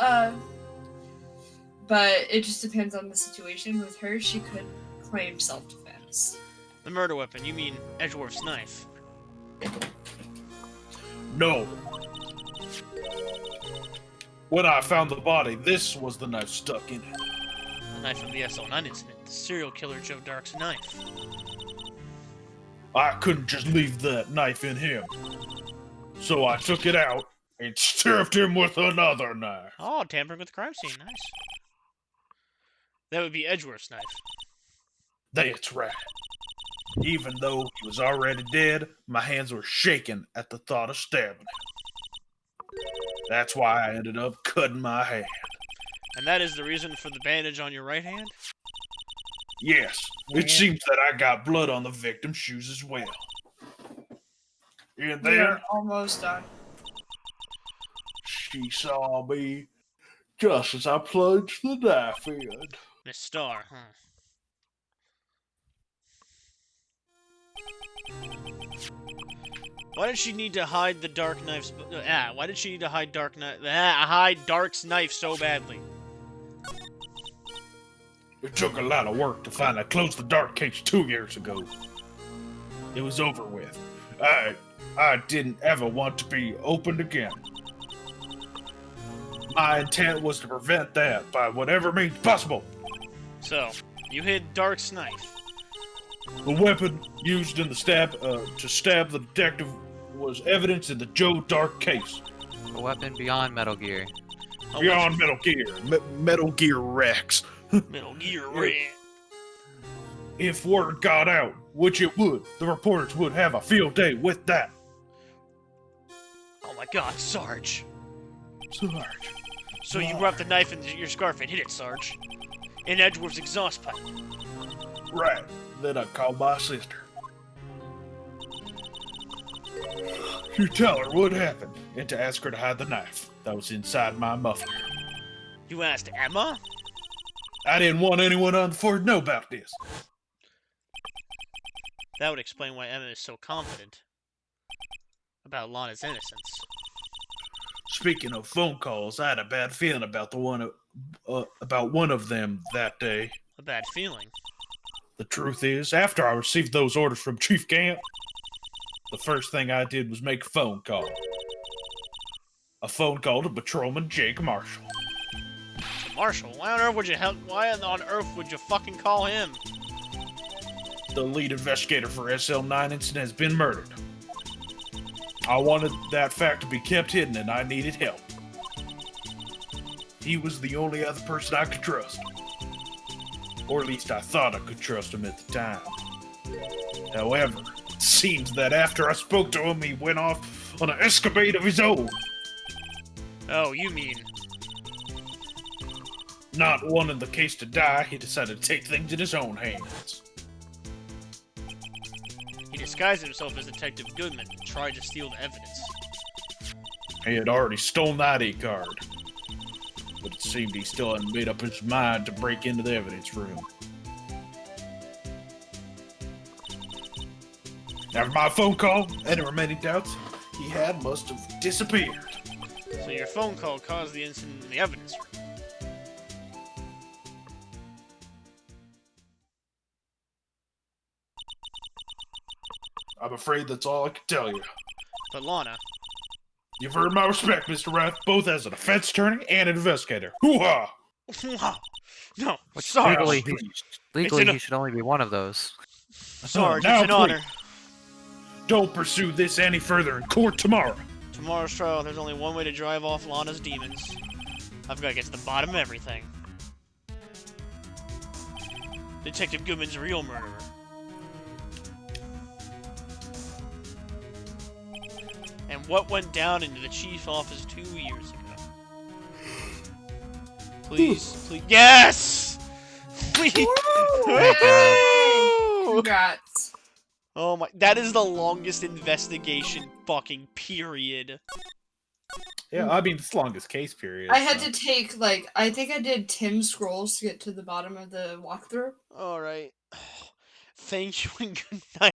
But it just depends on the situation. With her, she could claim self-defense. The murder weapon. You mean Edgeworth's knife. No. When I found the body, this was the knife stuck in it. The knife from the SL9 incident. The serial killer Joe Dark's knife. I couldn't just leave that knife in him. So I took it out and stabbed him with another knife. Oh, tampering with the crime scene. Nice. That would be Edgeworth's knife. That's right. Even though he was already dead, my hands were shaking at the thought of stabbing him. That's why I ended up cutting my hand. And that is the reason for the bandage on your right hand? Yes, it seems that I got blood on the victim's shoes as well. And We then are almost done. she saw me just as I plunged the knife in. Miss Starr, huh? Why did she need to hide the dark knife's... why did she need to hide hide Dark's knife so badly? It took a lot of work to finally close the Dark case 2 years ago. It was over with. I didn't ever want to be opened again. My intent was to prevent that by whatever means possible. So, you hid Dark's knife. The weapon used in the to stab the detective was evidence in the Joe Dark case. A weapon beyond Metal Gear. Beyond Metal Gear. Metal Gear Rex. Metal Gear Red. If word got out, which it would, the reporters would have a field day with that. Oh my god, Sarge. Sarge. So you wrapped the knife in your scarf and hid it, Sarge. In Edgeworth's exhaust pipe. Right. Then I called my sister. To tell her what happened, and to ask her to hide the knife that was inside my muffler. You asked Emma? I didn't want anyone on the Ford to know about this. That would explain why Emma is so confident about Lana's innocence. Speaking of phone calls, I had a bad feeling about one of them that day. A bad feeling. The truth is, after I received those orders from Chief Camp, the first thing I did was make a phone call. A phone call to Patrolman Jake Marshall. Marshall? Why on earth would you fucking call him? The lead investigator for SL9 incident has been murdered. I wanted that fact to be kept hidden and I needed help. He was the only other person I could trust. Or at least I thought I could trust him at the time. However, it seems that after I spoke to him, he went off on an escapade of his own. Oh, you mean... Not wanting the case to die, he decided to take things in his own hands. He disguised himself as Detective Goodman and tried to steal the evidence. He had already stolen the ID card. But it seemed he still hadn't made up his mind to break into the evidence room. After my phone call, any remaining doubts he had must have disappeared. So your phone call caused the incident in the evidence room. I'm afraid that's all I can tell you. But Lana... You've earned my respect, Mr. Rath, both as a defense attorney and an investigator. Hoo-ha! No, Which Sarge! legally an- he should only be one of those. Sarge, Now, it's an honor. Don't pursue this any further in court tomorrow. Tomorrow's trial, there's only one way to drive off Lana's demons. I've got to get to the bottom of everything. Detective Goodman's a real murderer. And what went down into the chief office 2 years ago. Please, please. Yes! Please! Woo! Congrats. Oh my, that is the longest investigation fucking period. Yeah, I mean, it's the longest case period. I had so. to take, like, I think I did 10 scrolls to get to the bottom of the walkthrough. Alright. Thank you and good night.